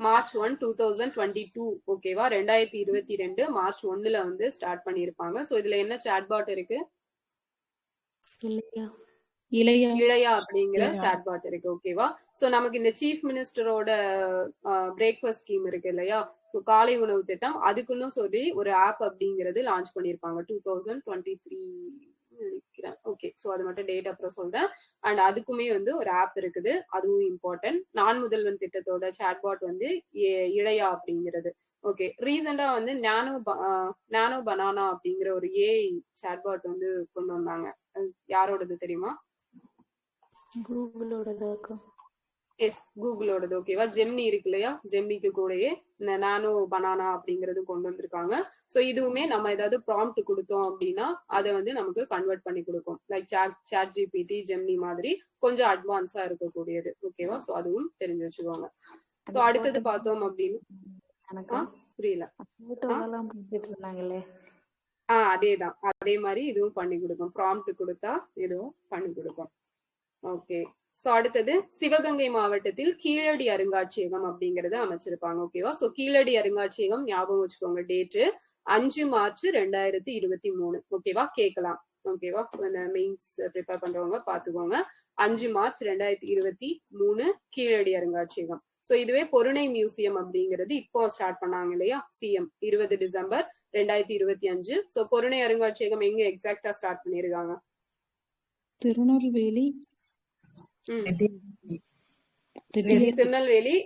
மார்ச் 1, 2022. ஓகேவா? 2022 மார்ச் 1ல வந்து ஸ்டார்ட் பண்ணிருப்பாங்க. சோ இதுல என்ன சாட்பாட் இருக்கு? இளையா அப்படிங்கிற சாட்பாட் இருக்கு. ஓகேவா? சோ நமக்கு இந்த சீஃப் மினிஸ்டரோட பிரேக்ஃபாஸ்ட் ஸ்கீம் இருக்கு இல்லையா, சோ காலை உணவு திட்டம், அதுக்குன்னு சொல்லி ஒரு ஆப் அப்படிங்கிறது லான்ச் பண்ணிருப்பாங்க 2023 நினைக்கிறேன். ஓகே, சோ அது மட்டும் டேட் அப்புறம் சொல்றேன். அண்ட் அதுக்குமே வந்து ஒரு ஆப் இருக்குது, அதுவும் இம்பார்ட்டன்ட். நான் முதல்வன் திட்டத்தோட சாட்பாட் வந்து இளையா அப்படிங்கிறது. ஓகே, ரீசெண்டா வந்து நானோ பனானா அப்படிங்கிற ஒரு AI சாட்பாட் வந்து கொண்டு வந்தாங்க. யாரோடது தெரியுமா? எஸ், கூகுளோடது. ஓகேவா? ஜெமினி இருக்கு இல்லையா, ஜெமினிக்கு கூடயே இந்த நானோ பனானா அப்படிங்கறது கொண்டு வந்திருக்காங்க. சோ இதுவுமே நம்ம ஏதாவது ப்ராம்ப்ட் கொடுத்தோம் அப்படின்னா அதை வந்து நமக்கு கன்வெர்ட் பண்ணி கொடுக்கும். லைக் சாட் GPT, ஜெமினி மாதிரி கொஞ்சம் அட்வான்ஸா இருக்கக்கூடியது. ஓகேவா? சோ அதுவும் தெரிஞ்சு வச்சுக்கோங்க. சோ அடுத்தது பார்த்தோம் அப்படின்னு புரியல. அதேதான், அதே மாதிரி இதுவும் பண்ணி கொடுக்கும். ப்ராம்ப்ட் கொடுத்தா இதுவும் பண்ணி கொடுக்கும். ஓகே, சோ அடுத்தது சிவகங்கை மாவட்டத்தில் கீழடி அருங்காட்சியகம் அப்படிங்கறத அமைச்சிருப்பாங்க. ஓகேவா? சோ கீழடி அருங்காட்சியகம் ஞாபகம் வச்சுக்கோங்க, டேட்டு 5 மார்ச் 2023. ஓகேவா? கேட்கலாம். ஓகேவா? சோ இந்த மெயின்ஸ் ப்ரிப்பேர் பண்றவங்க பாத்துக்கோங்க. 5 மார்ச் 2023 கீழடி அருங்காட்சியகம். ஸோ இதுவே பொருணை மியூசியம் அப்படிங்கிறது இப்போ ஸ்டார்ட் பண்ணாங்க இல்லையா, சிஎம் 20 டிசம்பர் 2025. ஸோ பொருணை அருங்காட்சியகம் எங்க எக்ஸாக்டா ஸ்டார்ட் பண்ணிருக்காங்க? திருநெல்வேலி திருநெல்வேலி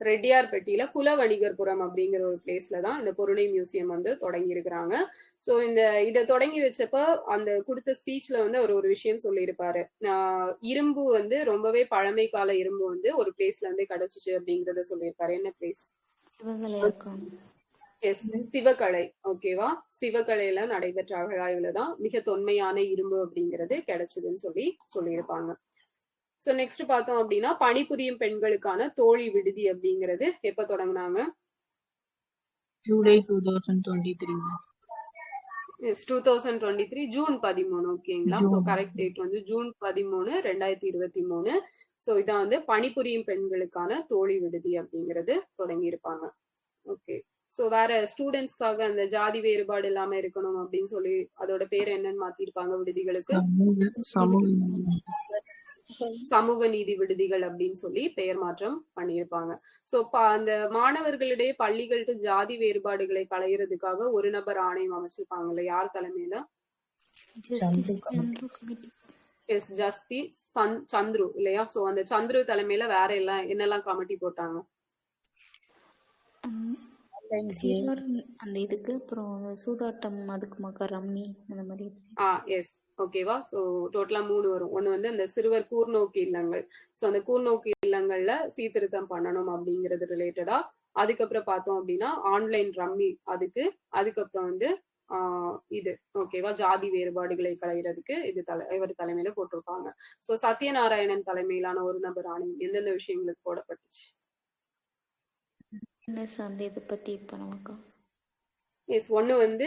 ரெட்டியார்பட்டியில குலவணிகர்புரம் அப்படிங்கிற ஒரு பிளேஸ்ல தான் இந்த பொருணை மியூசியம் வந்து தொடங்கி இருக்கிறாங்க. ஸோ இதை தொடங்கி வச்சப்ப அந்த கொடுத்த ஸ்பீச்ல வந்து அவர் ஒரு விஷயம் சொல்லியிருப்பாரு. இரும்பு வந்து ரொம்பவே பழமை கால இரும்பு வந்து ஒரு பிளேஸ்ல இருந்து கிடைச்சிச்சு அப்படிங்கறத சொல்லியிருப்பாரு. என்ன பிளேஸ்? எஸ், சிவகலை. ஓகேவா, சிவகலையில நடைபெற்ற அகழாய்வுல தான் மிக தொன்மையான இரும்பு அப்படிங்கிறது கிடைச்சதுன்னு சொல்லியிருப்பாங்க. ஸோ நெக்ஸ்ட் பார்த்தோம் அப்படின்னா பணிபுரியும் பெண்களுக்கான தோழி விடுதி அப்படிங்கிறது எப்ப தொடங்கினாங்க? ஜூலை 2023. Yes, 2023 June 13. ஓகேங்களா, ஸோ கரெக்ட் டேட் வந்து ஜூன் 13, 2023. ஸோ இதான் வந்து பணிபுரியும் பெண்களுக்கான தோழி விடுதி அப்படிங்கிறது தொடங்கி இருப்பாங்க. ஓகே, ஸோ வேற ஸ்டூடெண்ட்ஸ்க்காக அந்த ஜாதி வேறுபாடு இல்லாம இருக்கணும் அப்படின்னு சொல்லி அதோட பேர் என்னன்னு மாத்திருப்பாங்க விடுதிகளுக்கு? சமூக நீதி விடுதிகள் அப்படின்னு சொல்லி பெயர் மாற்றம் பண்ணியிருப்பாங்க. ஸோ அந்த மாணவர்களிடையே பள்ளிகளுக்கு ஜாதி வேறுபாடுகளை களையிறதுக்காக ஒரு நபர் ஆணையம் அமைச்சிருப்பாங்கல்ல, யார் தலைமையில? எஸ், ஜஸ்டிஸ் சந்துரு இல்லையா? ஸோ அந்த சந்துரு தலைமையில வேற என்னெல்லாம் கமிட்டி போட்டாங்க? அந்த இதுக்கு அப்புறம் சூதாட்டம், அதுக்கு ரம்மி, அந்த மாதிரி. எஸ், ஓகேவா. ஸோ டோட்டலா 3 வரும். ஒண்ணு வந்து அந்த சிறுவர் கூர்நோக்கு இல்லங்கள். ஸோ அந்த கூர்நோக்கு இல்லங்கள்ல சீர்திருத்தம் பண்ணணும் அப்படிங்கிறது ரிலேட்டடா. அதுக்கப்புறம் பார்த்தோம் அப்படின்னா ஆன்லைன் ரம்மி அதுக்கப்புறம் வந்து இது ஓகேவா, ஜாதி வேறுபாடுகளை களைகிறதுக்கு இவர் தலைமையில போட்டிருப்பாங்க. ஸோ சத்யநாராயணன் தலைமையிலான ஒரு நபர் ஆணையம் எந்தெந்த விஷயங்களுக்கு போடப்பட்டுச்சு? எஸ், ஒண்ணு வந்து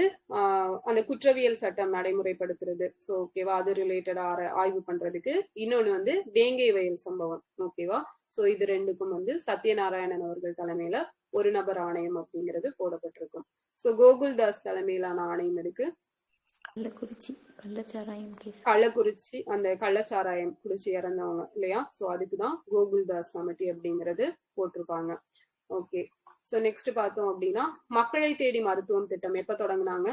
அந்த குற்றவியல் சட்டம் நடைமுறைப்படுத்துறது. ஸோ ஓகேவா, அது ரிலேட்டடா ஆய்வு பண்றதுக்கு. இன்னொன்னு வந்து வேங்கை வயல் சம்பவம். ஓகேவா, ஸோ இது ரெண்டுக்கும் வந்து சத்யநாராயணன் அவர்கள் தலைமையில ஒரு நபர் ஆணையம் அப்படிங்கிறது போடப்பட்டிருக்கும். ஸோ கோகுல்தாஸ் தலைமையிலான ஆணையம் இருக்கு. கள்ளக்குறிச்சி அந்த கள்ளச்சாராயம் குடிச்சு இறந்தவங்க இல்லையா, ஸோ அதுக்குதான் கோகுல்தாஸ் கமிட்டி அப்படிங்கிறது போட்டிருப்பாங்க. ஓகே, சோ நெக்ஸ்ட் பார்த்தோம் அப்படின்னா மக்களை தேடி மருத்துவம் திட்டம் எப்ப தொடங்கினாங்க?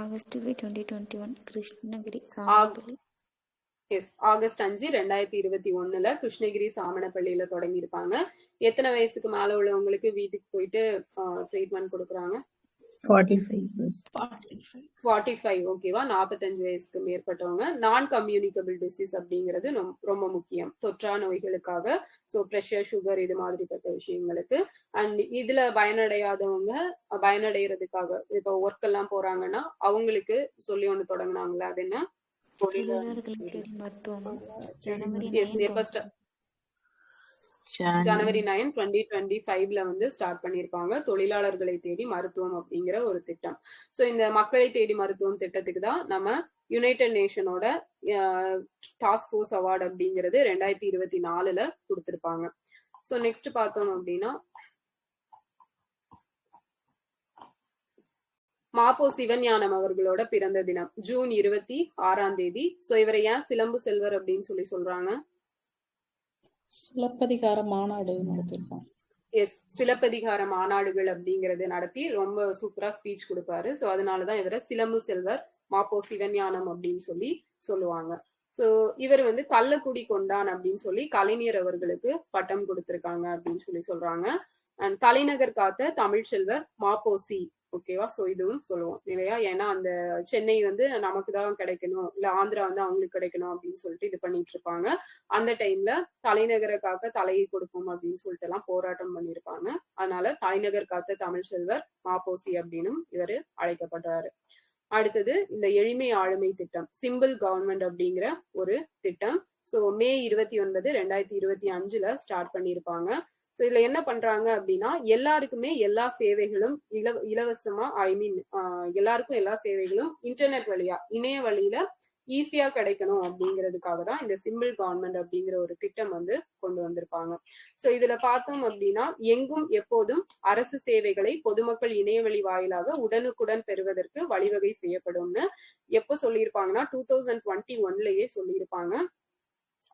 August 2021 Krishnagiri yes, August 5, 2021 Krishnagiri சாமணப்பள்ளியில தொடங்கி இருப்பாங்க. எத்தனை வயசுக்கு மேல உள்ளவங்களுக்கு வீட்டுக்கு போயிட்டு ட்ரீட்மெண்ட் கொடுக்குறாங்க? 45. ஓகேவா, 45 வயசுக்கு மேற்பட்டவங்க. நான் கம்யூனிகபிள் டிசீஸ் அப்படிங்கிறது ரொம்ப முக்கியம், தொற்றா நோய்களுக்காக. ஸோ ப்ரெஷர், சுகர், இது மாதிரிப்பட்ட விஷயங்களுக்கு. அண்ட் இதுல பயனடையாதவங்க பயனடைகிறதுக்காக இப்போ ஒர்க் எல்லாம் போறாங்கன்னா அவங்களுக்கு சொல்லி ஒண்ணு தொடங்கினாங்களே, அது என்ன? ஜனவரி 9, 2025 வந்து ஸ்டார்ட் பண்ணிருப்பாங்க, தொழிலாளர்களை தேடி மருத்துவம் அப்படிங்கிற ஒரு திட்டம். ஸோ இந்த மக்களை தேடி மருத்துவம் திட்டத்துக்கு தான் நம்ம யுனைடெட் நேஷனோட டாஸ்க் ஃபோர்ஸ் அவார்டு அப்படிங்கிறது 2024 கொடுத்திருப்பாங்க. ஸோ நெக்ஸ்ட் பார்த்தோம் அப்படின்னா மாப்போ சிவஞானம் அவர்களோட பிறந்த தினம் ஜூன் 26. ஸோ இவரை ஏன் சிலம்பு செல்வர் அப்படின்னு சொல்றாங்க? சிலப்பதிகார மாநாடு நடத்திருப்பாங்க. எஸ், சிலப்பதிகார மாநாடுகள் அப்படிங்கறது நடத்தி ரொம்ப சூப்பரா ஸ்பீச் கொடுப்பாரு. ஸோ அதனாலதான் இவரை சிலம்பு செல்வர் மாப்போ சிவஞானம் அப்படின்னு சொல்லுவாங்க. ஸோ இவர் வந்து கள்ளக்குடி கொண்டான் அப்படின்னு சொல்லி கலைஞர் அவர்களுக்கு பட்டம் கொடுத்திருக்காங்க அப்படின்னு சொல்றாங்க. அண்ட் தலைநகர் காத்த தமிழ் செல்வர் மாப்போசி. ஓகேவா, ஸோ இதுவும் சொல்லுவோம் இல்லையா, ஏன்னா அந்த சென்னை வந்து நமக்கு தான் கிடைக்கணும், இல்ல ஆந்திரா வந்து அவங்களுக்கு கிடைக்கணும் அப்படின்னு சொல்லிட்டு இது பண்ணிட்டு இருப்பாங்க. அந்த டைம்ல தலைநகரை காக்க தலையை கொடுப்போம் அப்படின்னு சொல்லிட்டு எல்லாம் போராட்டம் பண்ணியிருப்பாங்க. அதனால தலைநகர் காத்த தமிழ் செல்வர் மாப்போசி அப்படின்னு இவரு அழைக்கப்படுறாரு. அடுத்தது இந்த எளிமை ஆளுமை திட்டம், சிம்பிள் கவர்மெண்ட் அப்படிங்கிற ஒரு திட்டம். ஸோ மே 29, 2025 ஸ்டார்ட் பண்ணியிருப்பாங்க. ஸோ இதுல என்ன பண்றாங்க அப்படின்னா எல்லாருக்குமே எல்லா சேவைகளும் இலவசமா, எல்லாருக்கும் எல்லா சேவைகளும் இன்டர்நெட் வழியா, இணைய வழியில ஈஸியா கிடைக்கணும் அப்படிங்கிறதுக்காக தான் இந்த சிம்பிள் கவர்மெண்ட் அப்படிங்கிற ஒரு திட்டம் வந்து கொண்டு வந்திருப்பாங்க. ஸோ இதுல பார்த்தோம் அப்படின்னா எங்கும் எப்போதும் அரசு சேவைகளை பொதுமக்கள் இணையவழி வாயிலாக உடனுக்குடன் பெறுவதற்கு வழிவகை செய்யப்படும்னு எப்போ சொல்லியிருப்பாங்கன்னா 2021 சொல்லியிருப்பாங்க.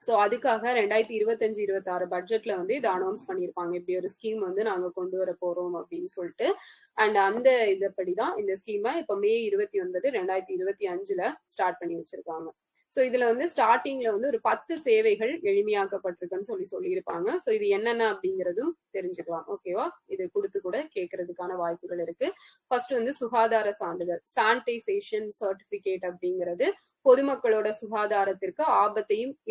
ஸோ அதுக்காக 2025-26 பட்ஜெட்ல வந்து இதை அனௌன்ஸ் பண்ணியிருப்பாங்க, இப்படி ஒரு ஸ்கீம் வந்து நாங்க கொண்டு வர போறோம் அப்படின்னு சொல்லிட்டு. அண்ட் அந்த இதப்படிதான் இந்த ஸ்கீமை இப்போ May 29, 2025 ஸ்டார்ட் பண்ணி வச்சிருக்காங்க. ஸோ இதுல வந்து ஸ்டார்டிங்ல வந்து ஒரு 10 சேவைகள் எளிமையாக்கப்பட்டிருக்குன்னு சொல்லியிருப்பாங்க. ஸோ இது என்னென்ன அப்படிங்கிறதும் தெரிஞ்சுக்கலாம். ஓகேவா, இது கொடுத்து கூட கேட்கறதுக்கான வாய்ப்புகள் இருக்கு. ஃபர்ஸ்ட் வந்து சுகாதார சான்றிதழ், சானிடைசேஷன் சர்டிபிகேட் அப்படிங்கிறது பொதுமக்களோட சுகாதாரத்திற்கு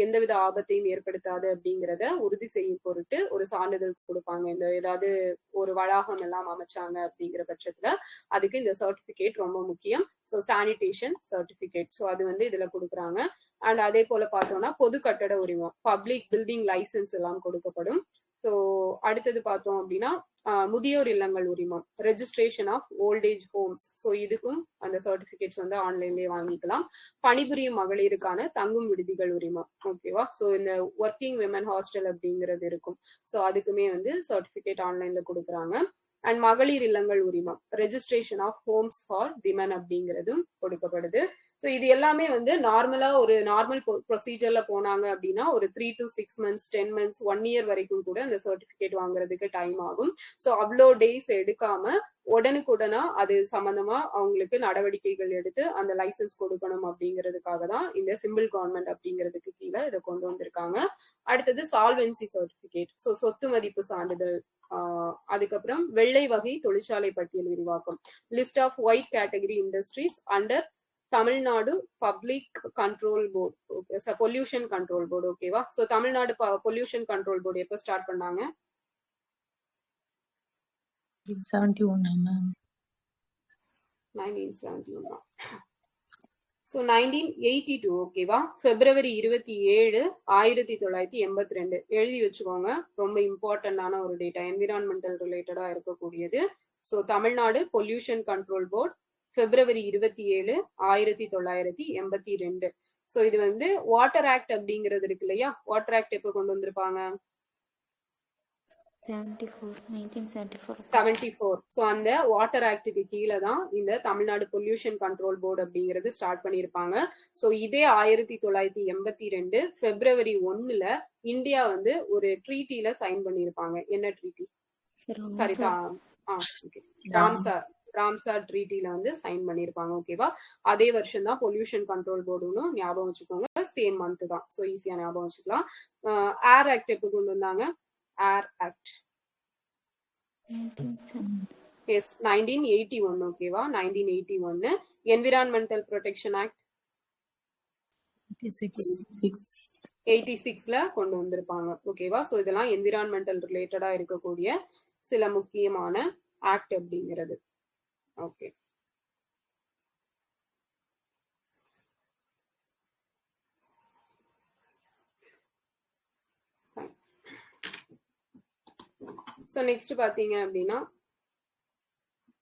எந்தவித ஆபத்தையும் ஏற்படுத்தாது அப்படிங்கிறத உறுதி செய்யும் பொருட்டு ஒரு சான்றிதழ் கொடுப்பாங்க. இந்த ஏதாவது ஒரு வளாகம் எல்லாம் அமைச்சாங்க அப்படிங்கிற பட்சத்துல அதுக்கு இந்த சர்டிபிகேட் ரொம்ப முக்கியம். ஸோ சானிடேஷன் சர்டிபிகேட், ஸோ அது வந்து இதுல கொடுக்குறாங்க. அண்ட் அதே போல பார்த்தோம்னா பொது கட்டட உரிமம், பப்ளிக் பில்டிங் லைசன்ஸ் எல்லாம் கொடுக்கப்படும். ஸோ அடுத்தது பார்த்தோம் அப்படின்னா முதியோர் இல்லங்கள் உரிமம், registration of old age homes, so இதுக்கும் அந்த சர்டிபிகேட்ஸ் வந்து ஆன்லைன்லேயே வாங்கிக்கலாம். பணிபுரியும் மகளிருக்கான தங்கும் விடுதிகள் உரிமம். ஓகேவா, ஸோ இந்த ஒர்க்கிங் விமன் ஹாஸ்டல் அப்படிங்கிறது இருக்கும். ஸோ அதுக்குமே வந்து சர்டிபிகேட் ஆன்லைன்ல கொடுக்குறாங்க. அண்ட் மகளிர் இல்லங்கள் உரிமம், registration of homes for women அப்படிங்கிறதும் கொடுக்கப்படுது. ஸோ இது எல்லாமே வந்து நார்மலா ஒரு நார்மல் ப்ரொசீஜர்ல போனாங்க அப்படின்னா ஒரு 3 to 6 months 10 months 1 year வரைக்கும் கூட அந்த சர்டிபிகேட் வாங்குறதுக்கு டைம் ஆகும். ஸோ அவ்வளோ டேஸ் எடுக்காம உடனுக்குடனா அது சம்பந்தமா அவங்களுக்கு நடவடிக்கைகள் எடுத்து அந்த லைசன்ஸ் கொடுக்கணும் அப்படிங்கிறதுக்காக தான் இந்த சிம்பிள் கவர்மெண்ட் அப்படிங்கிறதுக்கு கீழே இதை கொண்டு வந்திருக்காங்க. அடுத்தது சால்வென்சி சர்டிபிகேட், ஸோ சொத்து மதிப்பு சான்றிதழ். அதுக்கப்புறம் வெள்ளை வகை தொழிற்சாலை பட்டியல் விரிவாக்கம், list of white category industries under Tamil Nadu public control board, okay, pollution control board. ஓகேவா, so Tamil Nadu pollution control board எப்போ ஸ்டார்ட் பண்ணாங்க? 1971. ஸோ 1982. ஓகேவா, February 27, 1982. எழுதி வச்சுக்கோங்க, ரொம்ப இம்பார்ட்டன்டான ஒரு டேட்டா, என்விரான்மெண்டல் ரிலேட்டடா இருக்கக்கூடியது. So Tamil Nadu pollution control board February 27, 1982. So இது வந்து வாட்டர் ஆக்ட் அப்படிங்கிறது இருக்கு இல்லையா, வாட்டர் ஆக்ட் எப்போ கொண்டு வந்திருப்பாங்க? 1974. ஸோ அந்த வாட்டர் ஆக்டுக்கு கீழே தான் இந்த தமிழ்நாடு பொல்யூஷன் கண்ட்ரோல் போர்டு அப்படிங்கிறது ஸ்டார்ட் பண்ணியிருப்பாங்க. ஸோ இதே 1982 February 1 இந்தியா வந்து ஒரு ட்ரீட்டில சைன் பண்ணியிருப்பாங்க. என்ன ட்ரீட்டி? சாரி, ராம்சார் ட்ரீட்டில வந்து சைன் பண்ணியிருப்பாங்க. ஓகேவா, அதே வருஷம் தான் பொல்யூஷன் கண்ட்ரோல் போர்டுன்னு ஞாபகம் வச்சுக்கோங்க, சேம் மந்த் தான். ஸோ ஈஸியா ஞாபகம் வச்சுக்கலாம். ஏர் ஆக்ட் எப்போ கொண்டு வந்தாங்க? ஏர் ஆக்ட் 1981. ஓகேவா, 1981. என்விரான்மெண்டல் ப்ரொடெக்ஷன் ஆக்ட் 86ல கொண்டு வந்திருப்பாங்க. ஓகேவா, ஸோ இதெல்லாம் என்விரான்மெண்டல் ரிலேட்டடா இருக்கக்கூடிய சில முக்கியமான ஆக்ட் அப்படிங்கிறது. ஓகே, ஸோ நெக்ஸ்ட் பாத்தீங்க அப்படின்னா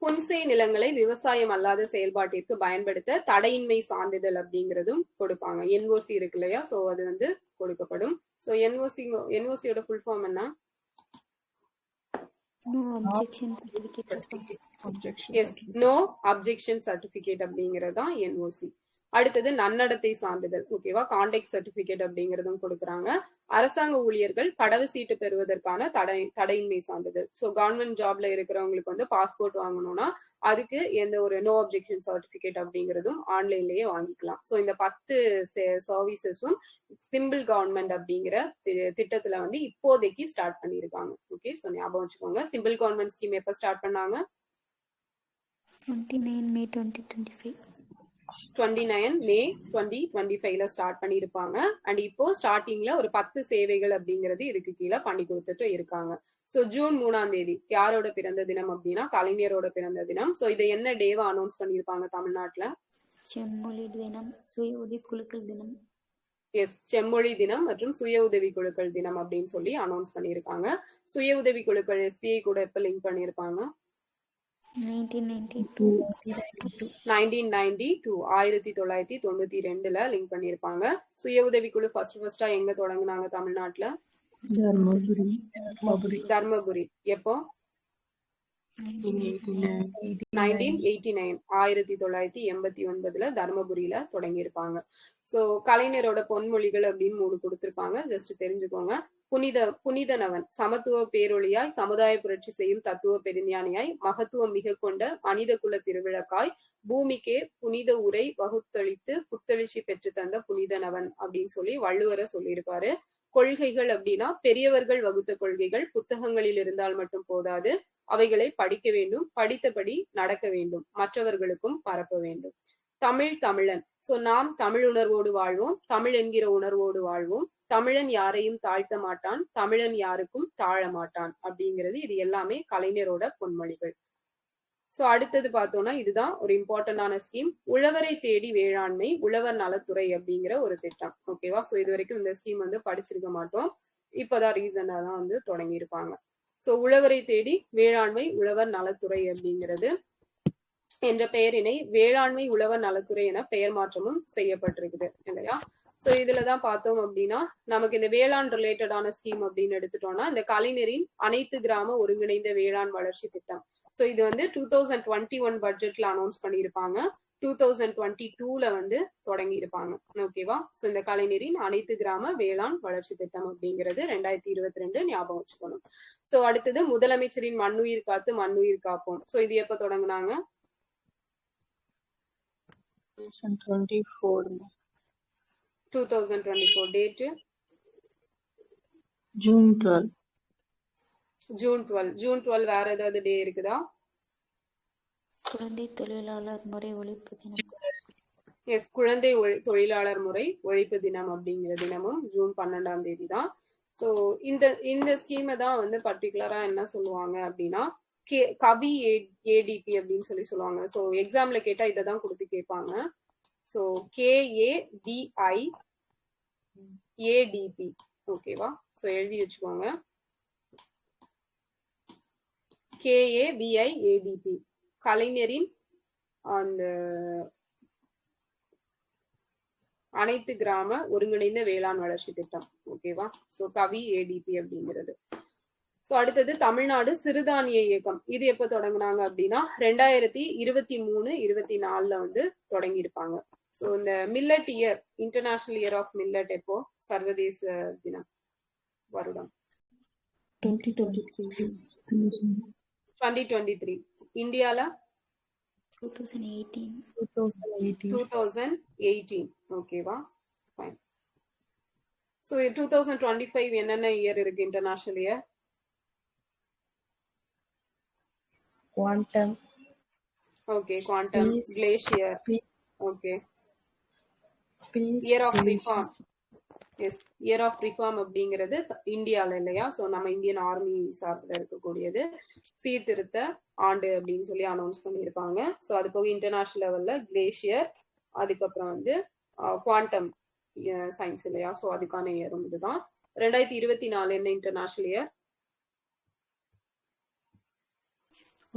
புன்சை நிலங்களை விவசாயம் அல்லாத செயல்பாட்டிற்கு பயன்படுத்த தடையின்மை சான்றிதழ் அப்படிங்கிறதும் கொடுப்பாங்க. என்ஓசி இருக்கு இல்லையா, ஸோ அது வந்து கொடுக்கப்படும். ஸோ என்ஓசியோட ஃபுல் ஃபார்ம் என்ன? No objection certificate. Yes, no objection certificate அப்படிங்கிறது தான் என்ஓசி. அடுத்தது நன்னடத்தை சான்றிதழ். ஓகேவா, கான்டாக்ட் சர்டிபிகேட் அப்படிங்கிறதும் கொடுக்குறாங்க. அரசாங்க ஊழியர்கள் கடவு சீட்டு பெறுவதற்கான தடையின்மை சான்றிதழ். ஸோ கவர்மெண்ட் ஜாப்ல இருக்கிறவங்களுக்கு வந்து பாஸ்போர்ட் வாங்கணும்னா அதுக்கு எந்த ஒரு நோ அப்ஜெக்ஷன் சர்டிபிகேட் அப்படிங்கிறதும் ஆன்லைன்லயே வாங்கிக்கலாம். ஸோ இந்த 10 சர்வீசஸும் சிம்பிள் கவர்மெண்ட் அப்படிங்கிற திட்டத்துல வந்து இப்போதைக்கு ஸ்டார்ட் பண்ணியிருக்காங்க. ஓகே, ஸோ ஞாபகம் வச்சுக்கோங்க, சிம்பிள் கவர்மெண்ட் ஸ்கீம் எப்போ ஸ்டார்ட் பண்ணாங்க? 29 May 2025. 29 May 2025 ஸ்டார்ட் பண்ணியிருப்பாங்க. அண்ட் இப்போ ஸ்டார்டிங்ல ஒரு 10 சேவைகள் அப்படிங்கிறது இதுக்கு கீழே பண்ணி கொடுத்துட்டு இருக்காங்க. ஸோ June 3 யாரோட பிறந்த தினம் அப்படின்னா கலைஞரோட பிறந்த தினம். ஸோ இதை என்ன டேவா அனௌன்ஸ் பண்ணியிருப்பாங்க தமிழ்நாட்டுல? செம்மொழி தினம், சுய உதவி குழுக்கள் தினம். எஸ், செம்மொழி தினம் மற்றும் சுய உதவி குழுக்கள் தினம் அப்படின்னு சொல்லி அனௌன்ஸ் பண்ணியிருக்காங்க. சுய உதவி குழுக்கள் SBI கூட எப்ப லிங்க் பண்ணியிருப்பாங்க? 1992. 1992 லிங்க் பண்ணியிருப்பாங்க. சுய உதவி குழு ஃபர்ஸ்டா எங்க தொடங்குனாங்க தமிழ்நாட்டுல? தர்மபுரி. தர்மபுரி. எப்போ? 1989 தர்மபுரியில தொடங்கியிருப்பாங்க. சோ கலைஞரோட பொன்மொழிகள் அப்படின்னு 3 கொடுத்திருப்பாங்க. ஜஸ்ட் தெரிஞ்சுக்கோங்க. புனிதனவன் சமத்துவ பேரொழியாய் சமுதாய புரட்சி செய்யும் தத்துவ பெருஞானியாய் மகத்துவம் மிக கொண்ட மனித குல திருவிளக்காய் பூமிக்கே புனித உரை வகுத்தளித்து புத்தெழுச்சி பெற்று தந்த புனிதனவன் அப்படின்னு சொல்லி வள்ளுவரை சொல்லியிருப்பாரு. கொள்கைகள் அப்படின்னா பெரியவர்கள் வகுத்த கொள்கைகள் புத்தகங்களில் இருந்தால் மட்டும் போதாது, அவைகளை படிக்க வேண்டும், படித்தபடி நடக்க வேண்டும், மற்றவர்களுக்கும் பரப்ப வேண்டும். தமிழன். சோ நாம் தமிழ் உணர்வோடு வாழ்வோம், தமிழ் என்கிற உணர்வோடு வாழ்வோம். தமிழன் யாரையும் தாழ்த்த மாட்டான், தமிழன் யாருக்கும் தாழ மாட்டான் அப்படிங்கிறது இது எல்லாமே கலைஞரோட பொன்மொழிகள். சோ அடுத்தது பார்த்தோம்னா இதுதான் ஒரு இம்பார்ட்டன்டான ஸ்கீம், உழவரை தேடி வேளாண்மை உழவர் நலத்துறை அப்படிங்கிற ஒரு திட்டம். ஓகேவா? சோ இது வரைக்கும் இந்த ஸ்கீம் வந்து படிச்சிருக்க மாட்டோம், இப்பதான் ரீசெண்டா தான் வந்து தொடங்கி இருப்பாங்க. சோ உழவரை தேடி வேளாண்மை உழவர் நலத்துறை அப்படிங்கிறது என்ற பெயரினை வேளாண்மை உழவர் நலத்துறை என பெயர் மாற்றமும் செய்யப்பட்டிருக்குது இல்லையா? சோ இதுலதான் பார்த்தோம் அப்படின்னா நமக்கு இந்த வேளாண் ரிலேட்டடான ஸ்கீம் அப்படின்னு எடுத்துட்டோம்னா இந்த கலைஞரின் அனைத்து கிராம ஒருங்கிணைந்த வேளாண் வளர்ச்சி திட்டம். சோ இது வந்து 2021 பட்ஜெட்ல அனௌன்ஸ் பண்ணியிருப்பாங்க, 2022ல வந்து தொடங்கி இருப்பாங்க. ஓகேவா? சோ இந்த கலைஞரின் அனைத்து கிராம வேளாண் வளர்ச்சி திட்டம் அப்படிங்கிறது 2022 ஞாபகம் வச்சுக்கணும். சோ அடுத்தது முதலமைச்சரின் மண்ணுயிர் காத்து மண்ணுயிர் காப்போம். சோ இது எப்ப தொடங்குனாங்க? 2024 டேட் ஜூன் 12. ஜூன் 12 வேற ஏதாவது டே இருக்குதா? குழந்தை தொழிலாளர் முறை ஒழிப்பு தினம். எஸ், குழந்தை தொழிலாளர் முறை ஒழிப்பு தினம் அப்படிங்கிற தினமும் ஜூன் 12ஆம் தேதி தான். ஸோ இந்த ஸ்கீமை தான் வந்து பர்டிகுலரா என்ன சொல்லுவாங்க அப்படின்னா கவி ஏடிபி அப்படின்னு சொல்லுவாங்க. ஸோ எக்ஸாம்ல கேட்டா இதை தான் கொடுத்து கேட்பாங்க. So KAVIADP. ஓகேவா? ஸோ எழுதி வச்சுக்கோங்க, KAVIADP கலைஞரின் அந்த அனைத்து கிராம ஒருங்கிணைந்த வேளாண் வளர்ச்சி திட்டம். ஓகேவா? சோ கவி ஏடிபி அப்படிங்கிறது. சோ அடுத்தது தமிழ்நாடு சிறுதானிய இயக்கம். இது எப்ப தொடங்குனாங்க அப்படின்னா 2023-24 வந்து தொடங்கி இருப்பாங்க. சோ இந்த millet year, international year of millet எப்போ? சர்வதேச தினம் வருடம் 2023. இந்தியால 2018. ஓகேவா? ஃபைன். சோ 2025 என்னென்ன இயர் இருக்கு international year? Quantum. Okay, quantum, glacier. Okay, year of reform. Yes, year of reform அப்படிங்கிறது இந்தியால இல்லையா? சோ நம்ம இந்தியன் ஆர்மி சார்பில் இருக்கக்கூடியது சீர்திருத்த ஆண்டு அப்படின்னு சொல்லி அனௌன்ஸ் பண்ணியிருப்பாங்க. ஸோ அது போக இன்டர்நேஷனல் லெவல்ல கிளேஷியர், அதுக்கப்புறம் வந்து குவாண்டம் சயின்ஸ் இல்லையா? ஸோ அதுக்கான இயரும் இதுதான். 2024 என்ன இன்டர்நேஷனல் இயர்?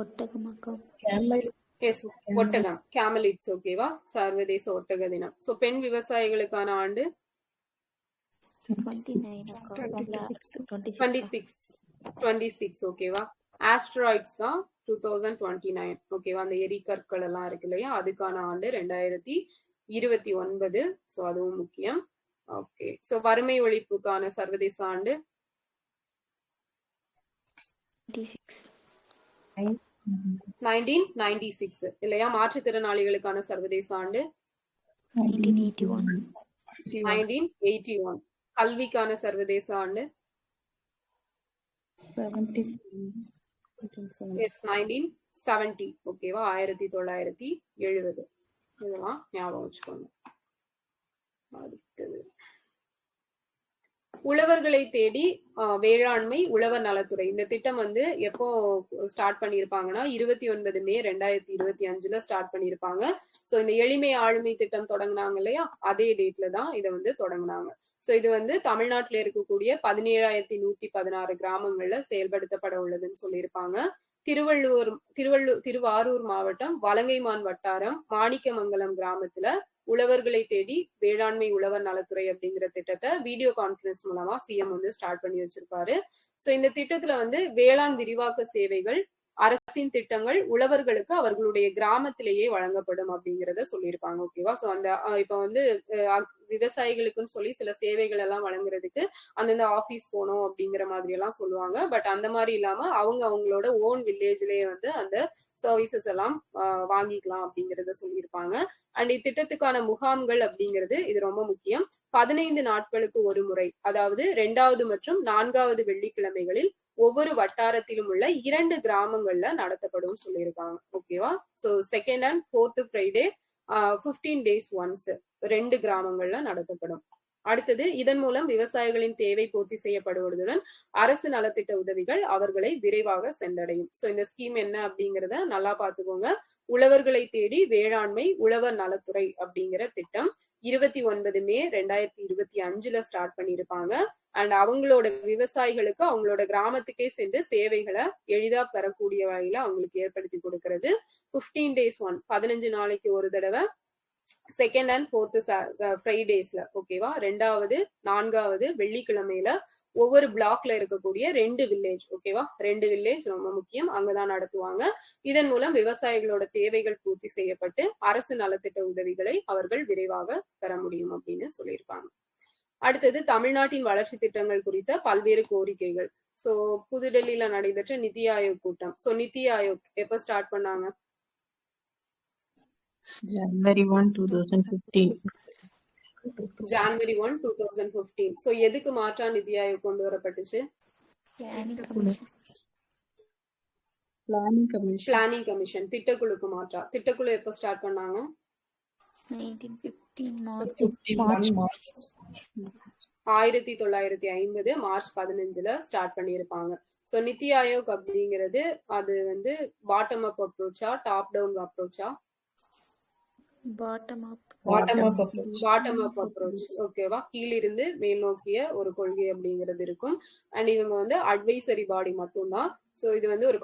ஒட்டகம், கேமலிட்ஸ். ஓகேவா? சர்வதேச ஒட்டக தினம். ஸோ பெண் விவசாயிகளுக்கான ஆண்டு 26. ஓகேவா? ஆஸ்ட்ராய்ட்ஸ் தான் 2029. ஓகேவா? அந்த எரிகற்கள் எல்லாம் இருக்கு இல்லையா? அதுக்கான ஆண்டு 2029. ஸோ அதுவும் முக்கியம். ஓகே, ஸோ வறுமை ஒழிப்புக்கான சர்வதேச ஆண்டு 1996 இல்லையா? மாற்றுத்திறனாளிகளுக்கான சர்வதேச ஆண்டு 1981. கல்விக்கான சர்வதேச ஆண்டு 1970. ஓகேவா? 1970. இதெல்லாம் ஞாபகம் வச்சுக்கோங்க. அடுத்தது உழவர்களை தேடி வேளாண்மை உழவர் நலத்துறை. இந்த திட்டம் வந்து எப்போ ஸ்டார்ட் பண்ணியிருப்பாங்கன்னா 29 மே 2025 ஸ்டார்ட் பண்ணியிருப்பாங்க. ஸோ இந்த எளிமை ஆளுமை திட்டம் தொடங்கினாங்க இல்லையா? அதே டேட்ல தான் இதை வந்து தொடங்கினாங்க. ஸோ இது வந்து தமிழ்நாட்டில் இருக்கக்கூடிய 17,116 கிராமங்கள்ல செயல்படுத்தப்பட உள்ளதுன்னு சொல்லியிருப்பாங்க. திருவாரூர் மாவட்டம் வலங்கைமான் வட்டாரம் மாணிக்கமங்கலம் கிராமத்துல உழவர்களை தேடி வேளாண்மை உழவர் நலத்துறை அப்படிங்கிற திட்டத்தை வீடியோ கான்பரன்ஸ் மூலமா சிஎம் வந்து ஸ்டார்ட் பண்ணி வச்சிருப்பாரு. சோ இந்த திட்டத்துல வந்து வேளாண் விரிவாக்க சேவைகள் அரசின் திட்டங்கள் உழவர்களுக்கு அவர்களுடைய கிராமத்திலேயே வழங்கப்படும் அப்படிங்கிறத சொல்லியிருப்பாங்க. ஓகேவா? சோ அந்த இப்ப வந்து விவசாயிகளுக்குன்னு சொல்லி சில சேவைகள் எல்லாம் வழங்குறதுக்கு அந்தந்த ஆபீஸ் போகணும் அப்படிங்கிற மாதிரி எல்லாம் சொல்லுவாங்க. பட் அந்த மாதிரி இல்லாம அவங்களோட ஓன் வில்லேஜ்லயே வந்து அந்த சர்வீசஸ் எல்லாம் வாங்கிக்கலாம் அப்படிங்கறத சொல்லியிருப்பாங்க. அண்ட் இத்திட்டத்துக்கான முகாம்கள் அப்படிங்கிறது இது ரொம்ப முக்கியம். 15 நாட்களுக்கு ஒரு முறை, அதாவது 2வது மற்றும் 4வது வெள்ளிக்கிழமைகளில் ஒவ்வொரு வட்டாரத்திலும் உள்ள 2 கிராமங்கள்ல நடத்தப்படும் சொல்லியிருக்காங்க. ஓகேவா? So 2nd and 4th Friday 15 days once 2 கிராமங்கள்ல நடத்தப்படும். அடுத்தது, இதன் மூலம் விவசாயிகளின் தேவை பூர்த்தி செய்யப்படுவதுடன் அரசு நலத்திட்ட உதவிகள் அவர்களை விரைவாக சென்றடையும். சோ இந்த ஸ்கீம் என்ன அப்படிங்கிறத நல்லா பாத்துக்கோங்க. உழவர்களை தேடி வேளாண்மை உழவர் நலத்துறை அப்படிங்கிற திட்டம் 29 மே 2025 ஸ்டார்ட் பண்ணியிருப்பாங்க. அண்ட் அவங்களோட விவசாயிகளுக்கு அவங்களோட கிராமத்துக்கே சென்று சேவைகளை எளிதா பெறக்கூடிய வகையில அவங்களுக்கு ஏற்படுத்தி கொடுக்கிறது. 15 days 15 நாளைக்கு ஒரு தடவை 2nd and 4th ஃப்ரைடேஸ்ல, ஓகேவா? 2வது 4வது வெள்ளிக்கிழமையில ஒவ்வொரு பிளாக்ல இருக்கக்கூடிய 2 வில்லேஜ், ஓகேவா? 2 வில்லேஜ் ரொம்ப முக்கியம், அங்கதான் நடத்துவாங்க. இதன் மூலம் விவசாயிகளோட தேவைகள் பூர்த்தி செய்யப்பட்டு அரசு நலத்திட்ட உதவிகளை அவர்கள் விரைவாக பெற முடியும் அப்படின்னு சொல்லியிருப்பாங்க. அடுத்தது, தமிழ்நாட்டின் வளர்ச்சி திட்டங்கள் குறித்த பல்வேறு கோரிக்கைகள். சோ புதுடெல்லியில நடைபெற்ற நிதி ஆயோக் கூட்டம். சோ நிதி ஆயோக் எப்ப ஸ்டார்ட் பண்ணாங்க? January 1, 2015. January 1, 2015. சோ எதுக்கு மாற்றா நிதி ஆயோக் கொண்டு வரப்பட்டுச்சு? பிளானிங் கமிஷன், திட்டக்குழுக்கு மாற்றா. திட்டக்குழு எப்ப ஸ்டார்ட் பண்ணாங்க? 1950 மார்ச் 15 ஸ்டார்ட் பண்ணியிருப்பாங்க. சோ நிதி ஆயோக் அப்படிங்கிறது அது வந்து பாட்டம் அப் அப்ரோச்சா டாப் டவுன் அப்ரோச்சா? பாட்டம் அப் அப்ரோச், ஓகேவா? கீழிருந்து மேல் நோக்கிய ஒரு கொள்கை அப்படிங்கிறது இருக்கும். அண்ட் இவங்க வந்து அட்வைசரி பாடி மட்டும்தான். சோ இது வந்து ஒரு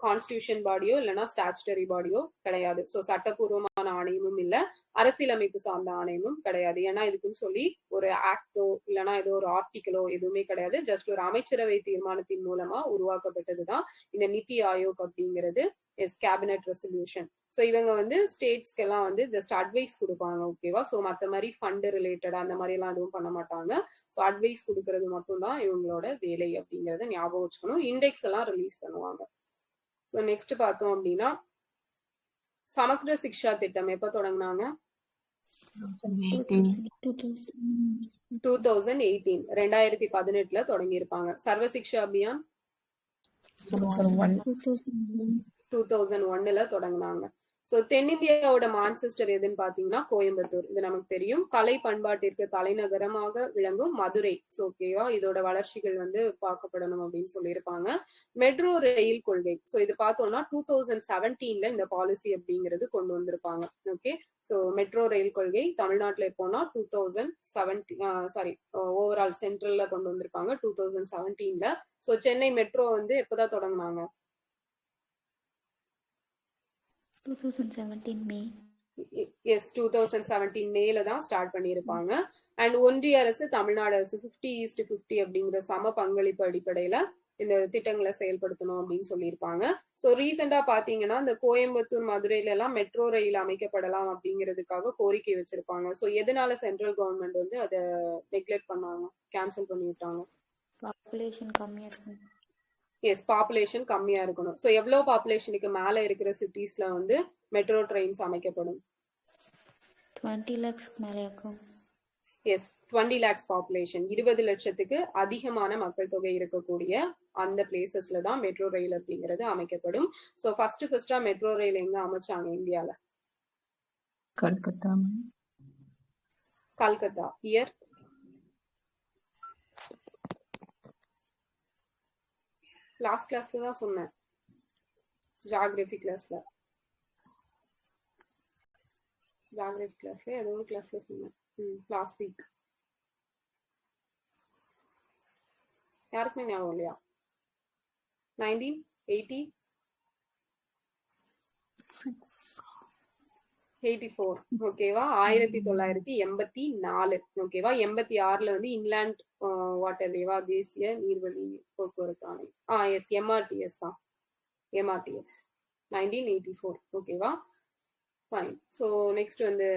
கான்ஸ்டிடியூஷன் பாடியோ இல்லைன்னா ஸ்டாச்சுட்டரி பாடியோ கிடையாது. சோ சட்டப்பூர்வமான ஆணையமும் இல்ல, அரசியலமைப்பு சார்ந்த ஆணையமும் கிடையாது. ஏன்னா இதுக்குன்னு சொல்லி ஒரு ஆக்டோ இல்லைன்னா ஏதோ ஒரு ஆர்டிக்கலோ எதுவுமே கிடையாது. ஜஸ்ட் ஒரு அமைச்சரவை தீர்மானத்தின் மூலமா உருவாக்கப்பட்டதுதான் இந்த நிதி ஆயோக் அப்படிங்கிறது. Cabinet resolution. சோ இவங்க வந்து ஸ்டேட்ஸ்க்கு எல்லாம் வந்து ஜஸ்ட் அட்வைஸ் கொடுப்பாங்க. ஓகேவா? சோ மத்த மாதிரி ஃபண்ட் ரிலேட்டடா அந்த மாதிரி எல்லாம் எதுவும் பண்ண மாட்டாங்க. சோ அட்வைஸ் கொடுக்கறது மட்டும்தான் இவங்களோட வேலை அப்படிங்கறத ஞாபகம் வச்சுக்கணும். இண்டெக்ஸ் எல்லாம் ரிலீஸ் பண்ணுவாங்க. சோ நெக்ஸ்ட் பார்த்தோம் அப்படின்னா, சமக்ர சிக்ஷா திட்டம் எப்ப தொடங்கினாங்க? 2018 2018 தொடங்கி இருப்பாங்க. சர்வ சிக்ஷா அபியான் 2001 தொடங்கினாங்க. சோ தென்னிந்தியாவோட மான்செஸ்டர் எதுன்னு பாத்தீங்கன்னா கோயம்புத்தூர். இது நமக்கு தெரியும். கலை பண்பாட்டிற்கு தலைநகரமாக விளங்கும் மதுரை. சோ ஓகேவா? இதோட வளர்ச்சிகள் வந்து பார்க்கப்படணும் அப்படின்னு சொல்லியிருப்பாங்க. மெட்ரோ ரயில் கொள்கை. சோ இது பார்த்தோம்னா 2017 இந்த பாலிசி அப்படிங்கிறது கொண்டு வந்திருப்பாங்க. ஓகே. சோ மெட்ரோ ரயில் கொள்கை தமிழ்நாட்டுல எப்போனா 2017 ஓவரால் சென்ட்ரல்ல கொண்டு வந்திருப்பாங்க 2017. சோ சென்னை மெட்ரோ வந்து எப்பதான் தொடங்கினாங்க? 2017 மே. எஸ், 2017 மேல தான் ஸ்டார்ட் பண்ணியிருப்பாங்க. அண்ட் ஒன்றிய அரசு தமிழ்நாடு அரசு 50:50 அப்படிங்கிற சம பங்களிப்பு அடிப்படையில இந்த திட்டங்களை செயல்படுத்தணும் அப்படின்னு சொல்லியிருப்பாங்க. ஸோ ரீசெண்டா பாத்தீங்கன்னா இந்த கோயம்புத்தூர் மதுரையில எல்லாம் மெட்ரோ ரயில் அமைக்கப்படலாம் அப்படிங்கிறதுக்காக கோரிக்கை வச்சிருப்பாங்க. ஸோ எதனால சென்ட்ரல் கவர்மெண்ட் வந்து அதை நெக்லெக்ட் பண்ணாங்க, கேன்சல் பண்ணி விட்டாங்க? பாப்புலேஷன் கம்மியா இருக்கும். எஸ், பாப்புலேஷன் கம்மியா இருக்கணும். ஸோ எவ்வளவு பாப்புலேஷனுக்கு மேல இருக்கிற சிட்டிஸ்ல வந்து மெட்ரோ ட்ரெயின்ஸ் அமைக்கப்படும்? 20 lakhs மேல இருக்கும். எஸ், 20 lakhs பாப்புலேஷன், 20 லட்சத்துக்கு அதிகமான மக்கள் தொகை இருக்கக்கூடிய அந்த பிளேசஸ்ல தான் மெட்ரோ ரயில் அப்படிங்கிறது அமைக்கப்படும். ஸோ ஃபர்ஸ்டா மெட்ரோ ரயில் எங்க அமைச்சாங்க இந்தியால? கல்கத்தா. இயர்? லாஸ்ட் கிளாஸ்ல தான் சொன்னேன், ஜியோகிராஃபி கிளாஸ்ல ஏதோ ஒரு கிளாஸ்ல சொன்னேன் லாஸ்ட் வீக். யாருக்குமே ஞாபகம் இல்லையா? 1984. ஓகேவா? 1984. ஓகேவா? 86 வந்து இன்லாண்ட் வாட்டர் வேவா, தேசிய நீர்வழி போக்குவரத்து ஆணையம். எஸ், MRTS தான். MRTS 1984. ஓகேவா? ஃபைன். ஸோ நெக்ஸ்ட் வந்து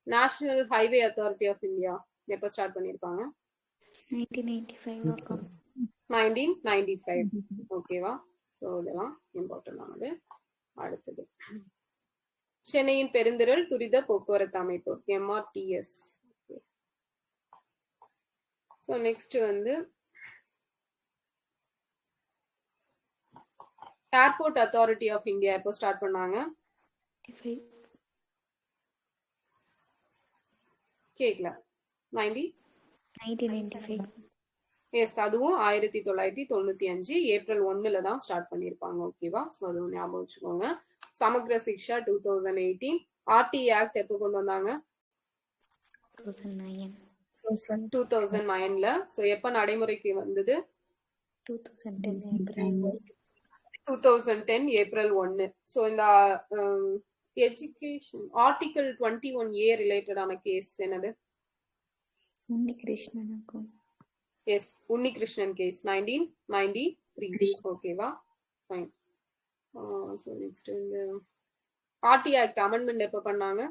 national highway authority of India எப்போ ஸ்டார்ட் பண்ணியிருப்பாங்க? 1995 அக்கா. 1995. ஓகேவா? ஸோ இதெல்லாம் இம்பார்ட்டன்ட் ஆனது. அடுத்தது சென்னையின் பெருந்திரள் துரித போக்குவரத்து அமைப்பு MRTS. ஸோ நெக்ஸ்ட் வந்து ஏர்போர்ட் அத்தாரிட்டி ஆஃப் இந்தியா எப்போ ஸ்டார்ட் பண்ணாங்க? 95. கேட்கல. 1995. எஸ், அதுவும் 1995 ஏப்ரல் 1 தான் ஸ்டார்ட் பண்ணியிருப்பாங்க. ஓகேவா? ஸோ அதுவும் ஞாபகம் வச்சுக்கோங்க. சமக்ர சிக்ஷா 2018. RTE ஆக்ட் எப்போ கொண்டு வந்தாங்க? 2009ல. ஸோ எப்போ நடைமுறைக்கு வந்தது? 2010 ஏப்ரல் 1. ஸோ இந்த எஜுகேஷன் ஆர்டிகல் 21A ரிலேட்டடான கேஸ் என்னது? உன்னிகிருஷ்ணன் அக்கா. Yes, Unnikrishnan case 1993. ஓகேவா? ஃபைன். ஸோ நெக்ஸ்ட் இந்த RTE ஆக்ட் அமெண்ட்மெண்ட் எப்போ பண்ணாங்க?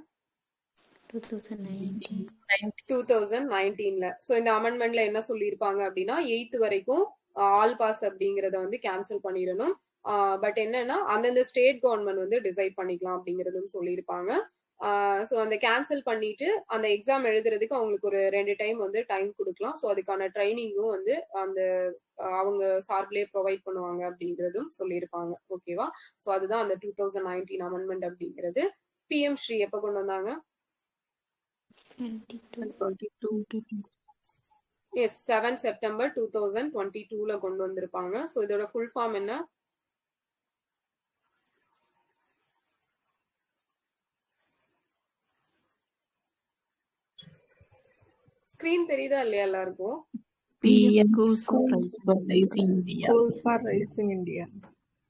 2019ல. ஸோ இந்த அமெண்ட்மெண்ட்ல என்ன சொல்லியிருப்பாங்க அப்படின்னா 8th வரைக்கும் ஆல் பாஸ் அப்படிங்கறத வந்து கேன்சல் பண்ணிடணும். பட் என்னன்னா அந்தந்த ஸ்டேட் கவர்மெண்ட் வந்து டிசைட் பண்ணிக்கலாம் அப்படிங்கறதும் சொல்லியிருப்பாங்க. ஸோ அந்த கேன்சல் பண்ணிட்டு அந்த எக்ஸாம் எழுதுறதுக்கு அவங்களுக்கு ஒரு 2 டைம் வந்து டைம் கொடுக்கலாம். ஸோ அதுக்கான ட்ரைனிங்கும் வந்து அந்த அவங்க சார்பிலே ப்ரொவைட் பண்ணுவாங்க அப்படிங்கிறதும் சொல்லியிருப்பாங்க. ஓகேவா? ஸோ அதுதான் அந்த 2019 அமெண்ட்மெண்ட் அப்படிங்கிறது. PM ஸ்ரீ எப்போ கொண்டு வந்தாங்க? 22. எஸ், 7 செப்டம்பர் 2022ல கொண்டு வந்திருப்பாங்க. ஸோ இதோட ஃபுல் ஃபார்ம் என்ன? ஸ்கிரீன் தெரியுதா இல்லையா எல்லாருக்கும்? PM Schools for Rising India.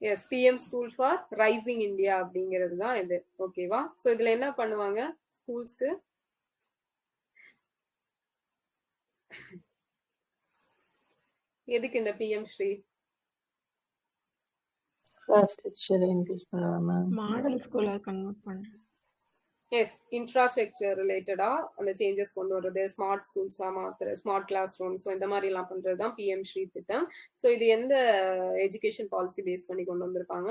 Yes, PM school for rising India அப்படிங்கிறது தான் இது. ஓகேவா? ஸோ இதுல என்ன பண்ணுவாங்க ஸ்கூல்ஸ்க்கு? எதுக்கு இந்த PM ஸ்ரீ? Infrastructure increase பண்ணலாமா? மாடல் ஸ்கூலா கன்வெர்ட் பண்றேன். எஸ், இன்ஃப்ராஸ்ட்ரக்சர் ரிலேட்டடா அந்த சேஞ்சஸ் கொண்டு வர்றது, ஸ்மார்ட் ஸ்கூல்ஸா மாத்துறது, ஸ்மார்ட் கிளாஸ் ரூம், ஸோ இந்த மாதிரி எல்லாம் பண்றது தான் PM ஸ்ரீ திட்டம். ஸோ இது எந்த எஜுகேஷன் பாலிசி பேஸ் பண்ணி கொண்டு வந்திருப்பாங்க?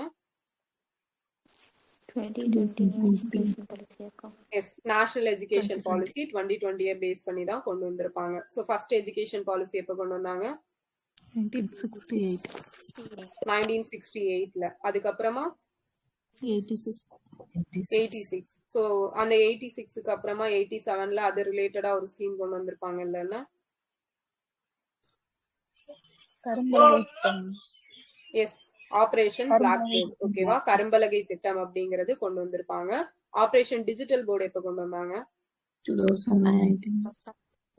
2020 எஜுகேஷன் பாலிசி அக்கா. Yes, national education policy 2020 base பண்ணி தான் கொண்டு வந்திருப்பாங்க. ஸோ ஃபர்ஸ்ட் எஜுகேஷன் பாலிசி எப்போ கொண்டு வந்தாங்க? 1968ல. அதுக்கப்புறமா 86. ஸோ அந்த 86க்கு அப்புறமா 87ல அது ரிலேட்டடா ஒரு ஸ்கீம் கொண்டு வந்திருப்பாங்க இல்லைன்னா? Yes, operation blackboard. ஓகேவா? கரும்பலகை திட்டம் அப்படிங்கிறது கொண்டு வந்திருப்பாங்க. ஆபரேஷன் டிஜிட்டல் போர்டு எப்போ கொண்டு வந்தாங்க?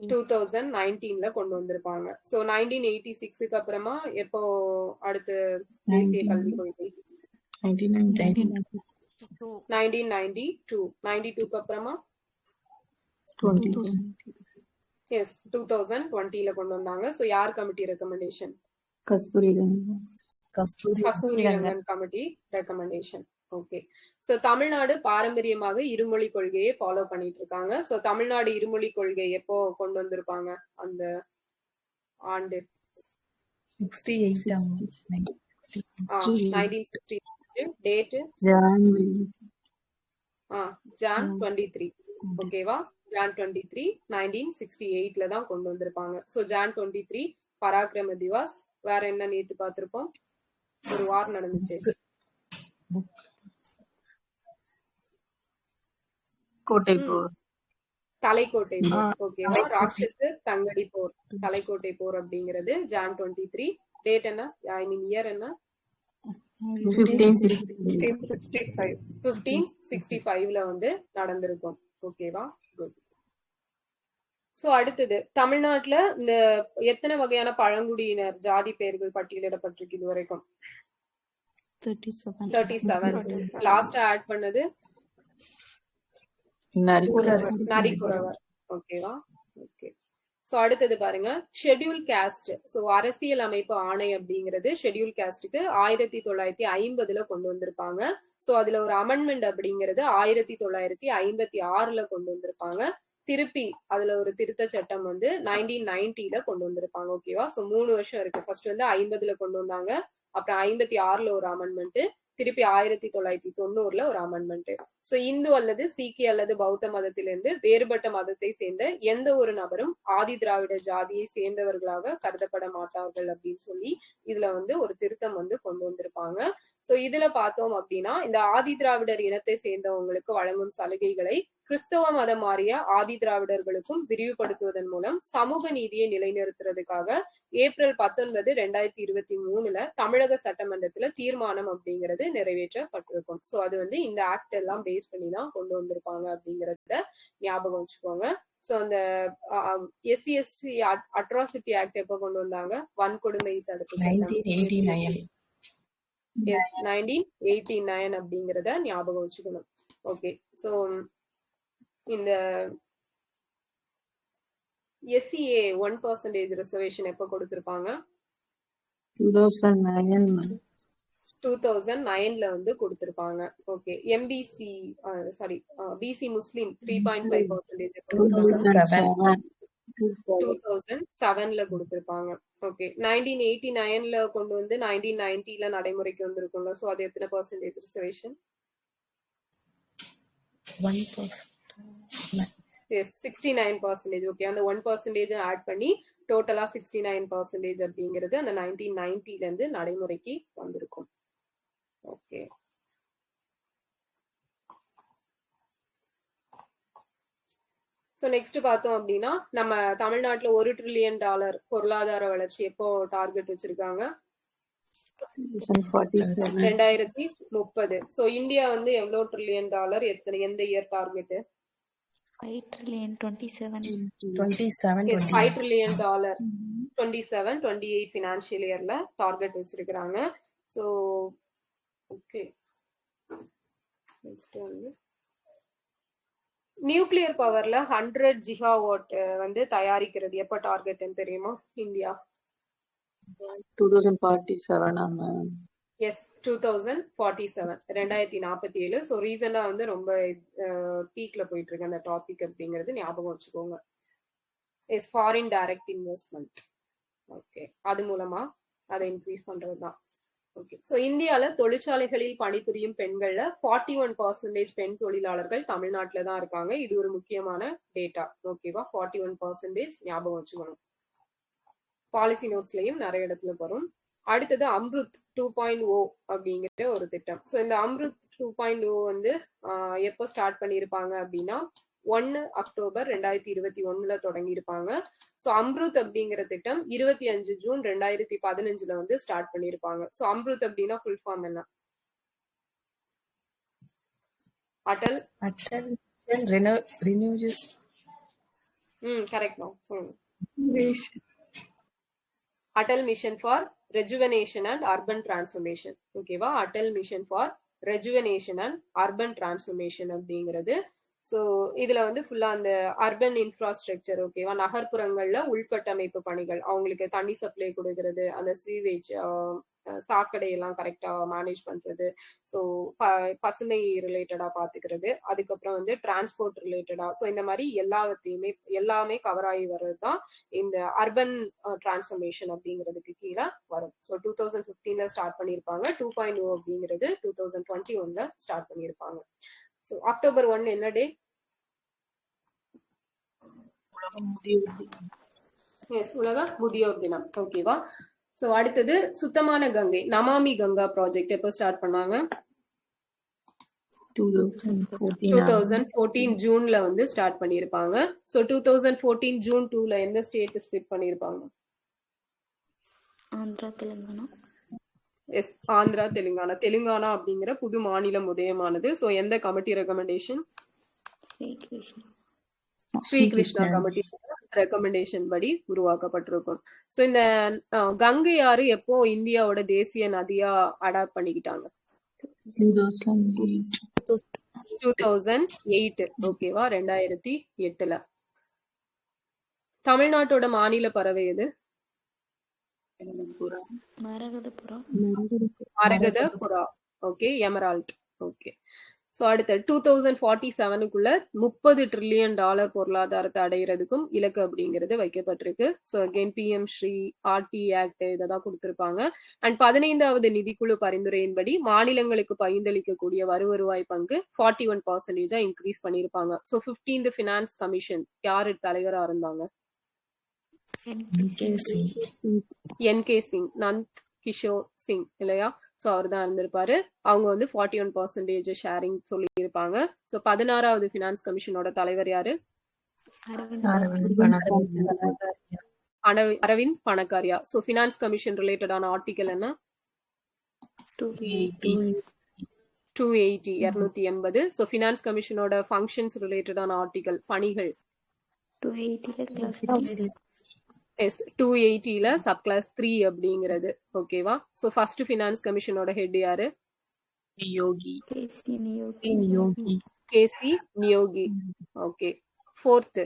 2019ல கொண்டு வந்திருப்பாங்க. ஸோ 1986க்கு அப்புறமா எப்போ அடுத்து தேசிய கல்விக் கொள்கை? 1992க்கு அப்புறமா எஸ் 2020ல கொண்டு வந்தாங்க. ஸோ யார் committee recommendation? Kasturirangan committee recommendation. Okay. So Tamil Nadu பாரம்பரியமாக இருமொழி கொள்கையை ஃபாலோ பண்ணிட்டு இருக்காங்க. ஸோ தமிழ்நாடு இருமொழி கொள்கை எப்போ கொண்டு வந்திருப்பாங்க அந்த ஆண்டு? 1960. Date Jan 23. ஓகேவா? Jan 23 1968ல தான் கொண்டு வந்திருப்பாங்க. ஸோ Jan 23 பராக்கிரம திவாஸ். வேற என்ன நேத்து பார்த்திருப்போம்? ஒரு வார் நடந்துச்சு. தலைக்கோட்டை போர். ஓகேவா? ராட்சச தங்கடி போர், தலைக்கோட்டை போர் அப்படிங்கிறது Jan 23. டேட் என்ன? ஐ மீன் இயர் என்ன? 1565ல வந்து நடந்திருக்கும். ஓகேவா? குட். சோ அடுத்தது தமிழ்நாட்டுல இந்த எத்தனை வகையான பழங்குடியினர் ஜாதி பெயர்கள் பட்டியலிடப்பட்டிருக்கு இது வரைக்கும்? 37. லாஸ்ட் ஆட் பண்ணது நரிக்குறவர். ஓகேவா? ஓகே. ஸோ அடுத்தது பாருங்க ஷெட்யூல் காஸ்ட். ஸோ அரசியல் அமைப்பு ஆணை அப்படிங்கிறது ஷெட்யூல் காஸ்டுக்கு 1950 கொண்டு வந்திருப்பாங்க. ஸோ அதுல ஒரு அமெண்ட்மெண்ட் அப்படிங்கிறது 1956 கொண்டு வந்திருப்பாங்க. திருப்பி அதுல ஒரு திருத்த சட்டம் வந்து 1990 கொண்டு வந்திருப்பாங்க. ஓகேவா? ஸோ 3 வருஷம் இருக்கு. ஃபர்ஸ்ட் வந்து 50 கொண்டு வந்தாங்க, அப்புறம் 56 ஒரு அமெண்ட்மெண்ட், திருப்பி 1990 ஒரு அமெண்ட்மெண்ட். சோ இந்து அல்லது சீக்கிய அல்லது பௌத்த மதத்திலிருந்து வேறுபட்ட மதத்தை சேர்ந்த எந்த ஒரு நபரும் ஆதி திராவிட ஜாதியை சேர்ந்தவர்களாக கருதப்பட மாட்டார்கள் அப்படின்னு சொல்லி இதுல வந்து ஒரு திருத்தம் வந்து கொண்டு வந்திருப்பாங்க. சோ இதுல பார்த்தோம் அப்படின்னா இந்த ஆதி திராவிடர் இனத்தை சேர்ந்தவங்களுக்கு வழங்கும் சலுகைகளை கிறிஸ்தவ மதம் மாறிய ஆதி திராவிடர்களுக்கும் விரிவுபடுத்துவதன் மூலம் சமூக நீதியை நிலைநிறுத்துறதுக்காக ஏப்ரல் 19, 2023 தமிழக சட்டமன்றத்துல தீர்மானம் அப்படிங்கிறது நிறைவேற்றப்பட்டிருக்கும். சோ அது வந்து இந்த ஆக்ட் எல்லாம் பேஸ் பண்ணி தான் கொண்டு வந்திருப்பாங்க அப்படிங்கறத ஞாபகம் வச்சுக்கோங்க. சோ அந்த SC/ST அட்ராசிட்டி ஆக்ட் எப்ப கொண்டு வந்தாங்க? வன்கொடுமை தடுப்பு சட்டம் 1989 அப்படிங்கறத ஞாபகம் வச்சுக்கணும். ஓகே, சோ இந்த SCA 1% ரிசர்வேஷன் எப்ப கொடுத்திருப்பாங்க? 2009 வந்து கொடுத்திருப்பாங்க. ஓகே, MBC சாரி BC முஸ்லிம் 3.5% 2007 கொடுத்திருப்பாங்க. ஓகே, 1989 கொண்டு வந்து 1990 நடைமுறைக்கு வந்திருக்கும்ல. சோ அது எத்தனை பர்சன்டேஜ் ரிசர்வேஷன்? 69%. ஓகே, அந்த 1% ஆட் பண்ணி டோட்டலா 69% அப்படிங்கிறது அந்த 1990 நடைமுறைக்கு வந்திருக்கும். ஓகே, ஸோ நெக்ஸ்ட் பார்த்தோம் அப்படின்னா நம்ம தமிழ்நாட்டுல $1 trillion பொருளாதார வளர்ச்சி எப்போ டார்கெட் வச்சிருக்காங்க? 2030. ஸோ இந்தியா வந்து எவ்வளவு $1 trillion எந்த year target? $5 trillion 27. Yes, $5 trillion 27-28 financial இயர்ல டார்கெட் வச்சிருக்காங்க. ஸோ ஓகே, நெக்ஸ்ட் வந்து நியூக்ளியர் பவர்ல 100 ஜிகாவாட் வந்து தயாரிக்கிறது எப்ப டார்கெட்னு தெரியுமா? இந்தியா 2047. எஸ், 2047, 2047. ஸோ ரீசெண்டா வந்து ரொம்ப பீக்ல போயிட்டு இருக்கு அந்த டாபிக் அப்படிங்கிறது ஞாபகம் வச்சுக்கோங்க. Is foreign direct investment. Okay, அது மூலமா அதை இன்க்ரீஸ் பண்றதுதான். ஓகே, ஸோ இந்தியால தொழிற்சாலைகளில் பணிபுரியும் பெண்கள்ல 41% பெண் தொழிலாளர்கள் தமிழ்நாட்டில தான் இருக்காங்க. இது ஒரு முக்கியமான டேட்டா. ஓகேவா? 41% ஞாபகம் வச்சுக்கணும். பாலிசி நோட்ஸ்லயும் நிறைய இடத்துல வரும். அடுத்தது அம்ருத் 2.0 அப்படிங்கிற ஒரு திட்டம். ஸோ இந்த அம்ருத் 2.0 வந்து எப்போ ஸ்டார்ட் பண்ணியிருப்பாங்க அப்படின்னா 1 அக்டோபர் 2021 தொடங்கி இருப்பாங்க. ஸோ அம்ருத் அப்படிங்கிற திட்டம் 25 ஜூன் 2015 வந்து ஸ்டார்ட் பண்ணியிருப்பாங்க. ஸோ அம்ருத் அப்படின்னா ஃபுல் ஃபார்ம் என்ன? அடல் கரெக்ட் தான் சொல்லுங்க. Atal mission for rejuvenation and urban transformation. ஓகேவா? Atal mission for rejuvenation and urban transformation அப்படிங்கிறது. ஸோ இதுல வந்து ஃபுல்லா அந்த அர்பன் இன்ஃப்ராஸ்ட்ரக்சர், ஓகேவா, நகர்ப்புறங்கள்ல உள்கட்டமைப்பு பணிகள், அவங்களுக்கு தண்ணி சப்ளை கொடுக்கறது, அந்த சீவேஜ் சாக்கடை எல்லாம் கரெக்டா மேனேஜ் பண்றது, ஸோ பசுமை ரிலேட்டடா பாத்துக்கிறது, அதுக்கப்புறம் வந்து டிரான்ஸ்போர்ட் ரிலேட்டடா, ஸோ இந்த மாதிரி எல்லாமே கவர் ஆகி வர்றது தான் இந்த அர்பன் டிரான்ஸ்ஃபர்மேஷன் அப்படிங்கிறதுக்கு கீழே வரும். ஸோ 2015 ஸ்டார்ட் பண்ணியிருப்பாங்க. 2.0 அப்படிங்கிறது 2021 ஸ்டார்ட் பண்ணியிருப்பாங்க. ஸோ அக்டோபர் 1 என்ன டே? எஸ், உலக முதியோர் தினம். ஓகேவா? ஸோ அடுத்தது சுத்தமான கங்கை நமாமி கங்கா ப்ராஜெக்ட் எப்போ ஸ்டார்ட் பண்ணாங்க? 2014 ஜூன்ல வந்து ஸ்டார்ட் பண்ணியிருப்பாங்க. ஸோ 2014 ஜூன் 2ல எந்த ஸ்டேட் ஸ்பிளிட் பண்ணியிருப்பாங்க? ஆந்திரா, தெலுங்கானா. எஸ், ஆந்திரா, தெலுங்கானா. தெலுங்கானா அப்படிங்கிற புது மாநிலம் உதயமானது. ஸோ எந்த committee recommendation? Sri Krishna committee recommendation படி உருவாக்கப்பட்டிருக்கும். ஸோ இந்த கங்கை ஆறு எப்போ இந்தியாவோட தேசிய நதியா அடாப்ட் பண்ணிக்கிட்டாங்க? 2008. ஓகேவா? 2008. தமிழ்நாட்டோட மாநில பறவை எது? மரகத புறா. மரகத புறா. Okay, emerald. ஓகே. ஸோ அடுத்த 2047க்குள்ள $30 trillion பொருளாதாரத்தை அடையிறதுக்கும் இலக்கு அப்படிங்கிறது வைக்கப்பட்டிருக்கு. So again PM Shri RT act இதை தான் கொடுத்துருப்பாங்க. அண்ட் 15வது நிதிக்குழு பரிந்துரையின்படி மாநிலங்களுக்கு பகிர்ந்தளிக்கக்கூடிய வருவாய் பங்கு 41% இன்க்ரீஸ் பண்ணியிருப்பாங்க. ஸோ 15th ஃபினான்ஸ் கமிஷன் யாரு தலைவரா இருந்தாங்க? என்கே சிங், நந்த் கிஷோர் சிங் இல்லையா? ஸோ அவர் தான் இருந்திருப்பாரு. அவங்க வந்து 41% ஷேரிங் சொல்லியிருப்பாங்க. ஸோ 16வது ஃபினான்ஸ் கமிஷனோட தலைவர் யாரு? Arvind Panagariya. So finance commission ரிலேட்டடான ஆர்டிகல் என்ன? 280 280. ஸோ ஃபினான்ஸ் கமிஷனோட ஃபங்க்ஷன்ஸ் ரிலேட்டடான ஆர்டிகல் பணிகள் 280ல சப் கிளாஸ் 3 அப்படிங்கிறது. ஓகேவா? ஸோ ஃபர்ஸ்ட் ஃபினான்ஸ் கமிஷனோட ஹெட் யாரு? KC Neogi. Okay. Fourth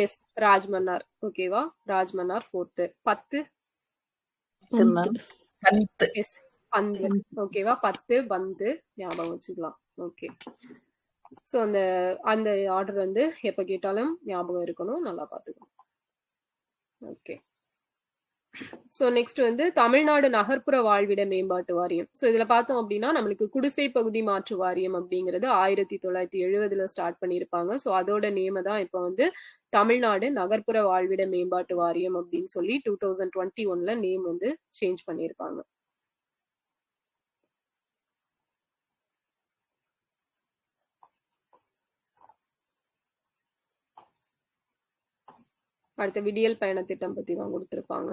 S Rajamannar. ஓகேவா? ராஜ்மன்னார் ஃபோர்த். 10 எஸ் பந்து. ஓகேவா? 10 பந்து ஞாபகம் வச்சுக்கலாம். ஓகே. ஸோ அந்த அந்த ஆர்டர் வந்து எப்ப கேட்டாலும் ஞாபகம் இருக்கணும், நல்லா பார்த்துக்கணும். ஓகே. ஸோ நெக்ஸ்ட் வந்து தமிழ்நாடு நகர்ப்புற வாழ்விட மேம்பாட்டு வாரியம். ஸோ இதுல பார்த்தோம் அப்படின்னா நம்மளுக்கு குடிசை பகுதி மாற்று வாரியம் அப்படிங்கிறது 1970 ஸ்டார்ட் பண்ணியிருப்பாங்க. ஸோ அதோட நேம தான் இப்போ வந்து தமிழ்நாடு நகர்ப்புற வாழ்விட மேம்பாட்டு வாரியம் அப்படின்னு சொல்லி 2021ல நேம் வந்து சேஞ்ச் பண்ணியிருப்பாங்க. அடுத்த விடியல் பயண திட்டம் பத்தி தான் கொடுத்திருப்பாங்க.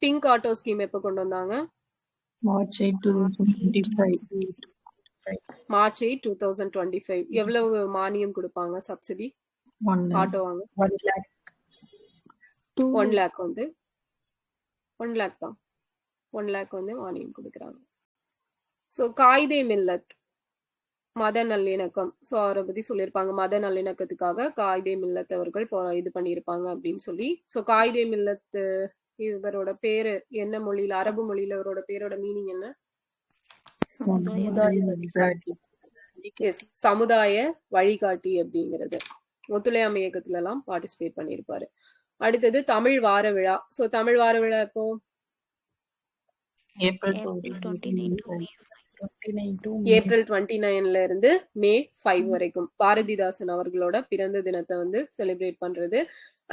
பிங்க் ஆட்டோ ஸ்கீம் எப்ப கொண்டு வந்தாங்க? மார்ச் 8, 2025. எவ்வளவு மானியம் கொடுப்பாங்க? சப்சிடி ஆட்டோ வாங்க 1 lakh வந்து 1 lakh தான். 1 lakh வந்து மானியம் கொடுக்குறாங்க. ஸோ காயிதே மில்லத் மத நல்லிணக்கம். ஸோ அவரை பத்தி சொல்லியிருப்பாங்க. மத நல்லிணக்கத்துக்காக காயிதே மில்லத் அவர்கள் இது பண்ணியிருப்பாங்க அப்படின்னு சொல்லி. ஸோ காயிதே மில்லத் இவரோட பேரு என்ன மொழியில? அரபு மொழியில இவரோட பேரோட மீனிங் என்ன? சமுதாய வழிகாட்டி அப்படிங்கிறது. ஒத்துழையாமை இயக்கத்துல எல்லாம் பார்ட்டிசிபேட் பண்ணியிருப்பாரு. அடுத்தது தமிழ் வார விழா. ஸோ தமிழ் வார விழா எப்போ? ஏப்ரல் 29ல இருந்து May 5 வரைக்கும் பாரதிதாசன் அவர்களோட பிறந்த தினத்தை வந்து செலிப்ரேட் பண்றது.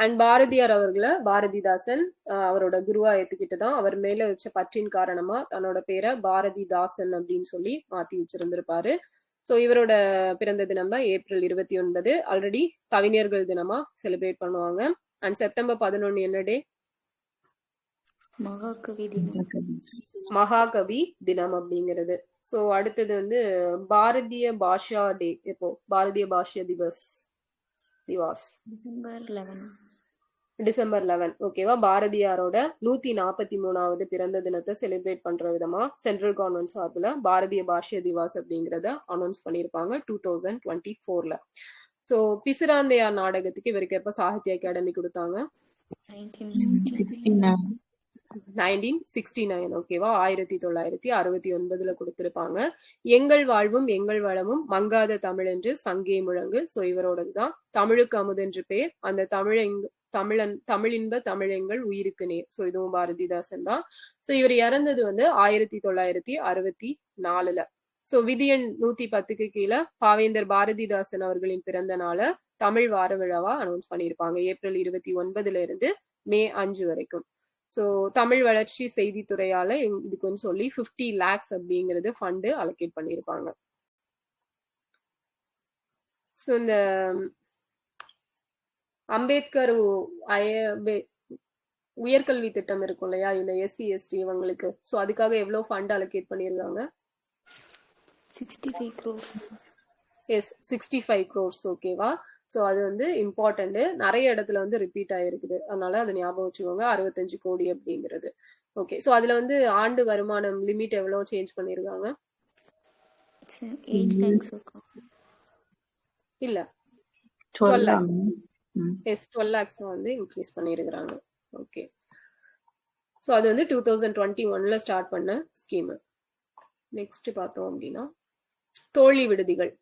அண்ட் பாரதியார் அவர்களை பாரதிதாசன் அவரோட குருவா ஏத்துக்கிட்டு தான் அவர் மேல வச்ச பற்றின் காரணமா தன்னோட பேரை பாரதிதாசன் அப்படின்னு சொல்லி மாத்தி வச்சிருந்திருப்பாரு. ஸோ இவரோட பிறந்த தினம் தான் ஏப்ரல் 29. ஆல்ரெடி கவிஞர்கள் தினமா செலிப்ரேட் பண்ணுவாங்க. அண்ட் செப்டம்பர் 11 என்ன டே? மகாகவி தினம் அப்படிங்கிறது. ஸோ அடுத்தது வந்து பாரதிய பாஷா டே எப்போ? பாரதிய பாஷா திவாஸ் டிசம்பர் 11. ஓகேவா? பாரதியாரோட 143வது பிறந்த தினத்தை செலிப்ரேட் பண்ற விதமா சென்ட்ரல் கவர்மெண்ட் சார்பில் பாரதிய பாஷா திவாஸ் அப்படிங்கிறத அனௌன்ஸ் பண்ணியிருப்பாங்க 2024ல. ஸோ பிசிராந்தையார் நாடகத்துக்கு இவருக்கு எப்ப சாகித்ய அகாடமி கொடுத்தாங்க? 1969. ஓகேவா? 1969ல கொடுத்திருப்பாங்க. எங்கள் வாழ்வும் எங்கள் வளமும் மங்காத தமிழ் என்று சங்கே முழங்கு. ஸோ இவரோடதுதான். தமிழுக்கு அமுதென்று பேர், அந்த தமிழின்ப தமிழெங்கள் உயிருக்கு நேர். ஸோ இதுவும் பாரதிதாசன் தான். ஸோ இவர் இறந்தது வந்து 1964ல. ஸோ விதி எண் 110க்கு கீழே பாவேந்தர் பாரதிதாசன் அவர்களின் பிறந்த நாள தமிழ் வார விழாவா அனௌன்ஸ் பண்ணியிருப்பாங்க. ஏப்ரல் 29ல இருந்து May 5 வரைக்கும். ஸோ தமிழ் வளர்ச்சி செய்தித்துறையால இதுக்குன்னு சொல்லி 50 lakhs அப்படிங்கிறது ஃபண்டு அலோகேட் பண்ணியிருப்பாங்க. ஸோ இந்த அம்பேத்கர் உயர்கல்வி திட்டம் இருக்கும் இல்லையா, இந்த SC ST இவங்களுக்கு, ஸோ அதுக்காக எவ்வளவு ஃபண்ட் அலோகேட் பண்ணியிருக்காங்க? 65 crores. Yes 65 crores. ஓகேவா? ஸோ அது வந்து இம்பார்ட்டன்ட், நிறைய இடத்துல வந்து ரிப்பீட் ஆயிருக்குது, அதனால அதை ஞாபகம் வச்சுக்கோங்க. 65 கோடி அப்படிங்கிறது. ஓகே. ஸோ அதுல வந்து ஆண்டு வருமானம் லிமிட் எவ்வளவு சேஞ்ச் பண்ணிருக்காங்க? இல்ல 12 12 lakhs. ம். எஸ் 12 lakhs வந்து இன்க்ரீஸ் பண்ணியிருக்கிறாங்க. ஓகே, ஸோ அது வந்து 2021ல ஸ்டார்ட் பண்ண ஸ்கீம். நெக்ஸ்ட் பார்த்தோம் அப்படின்னா தோழி விடுதிகள்.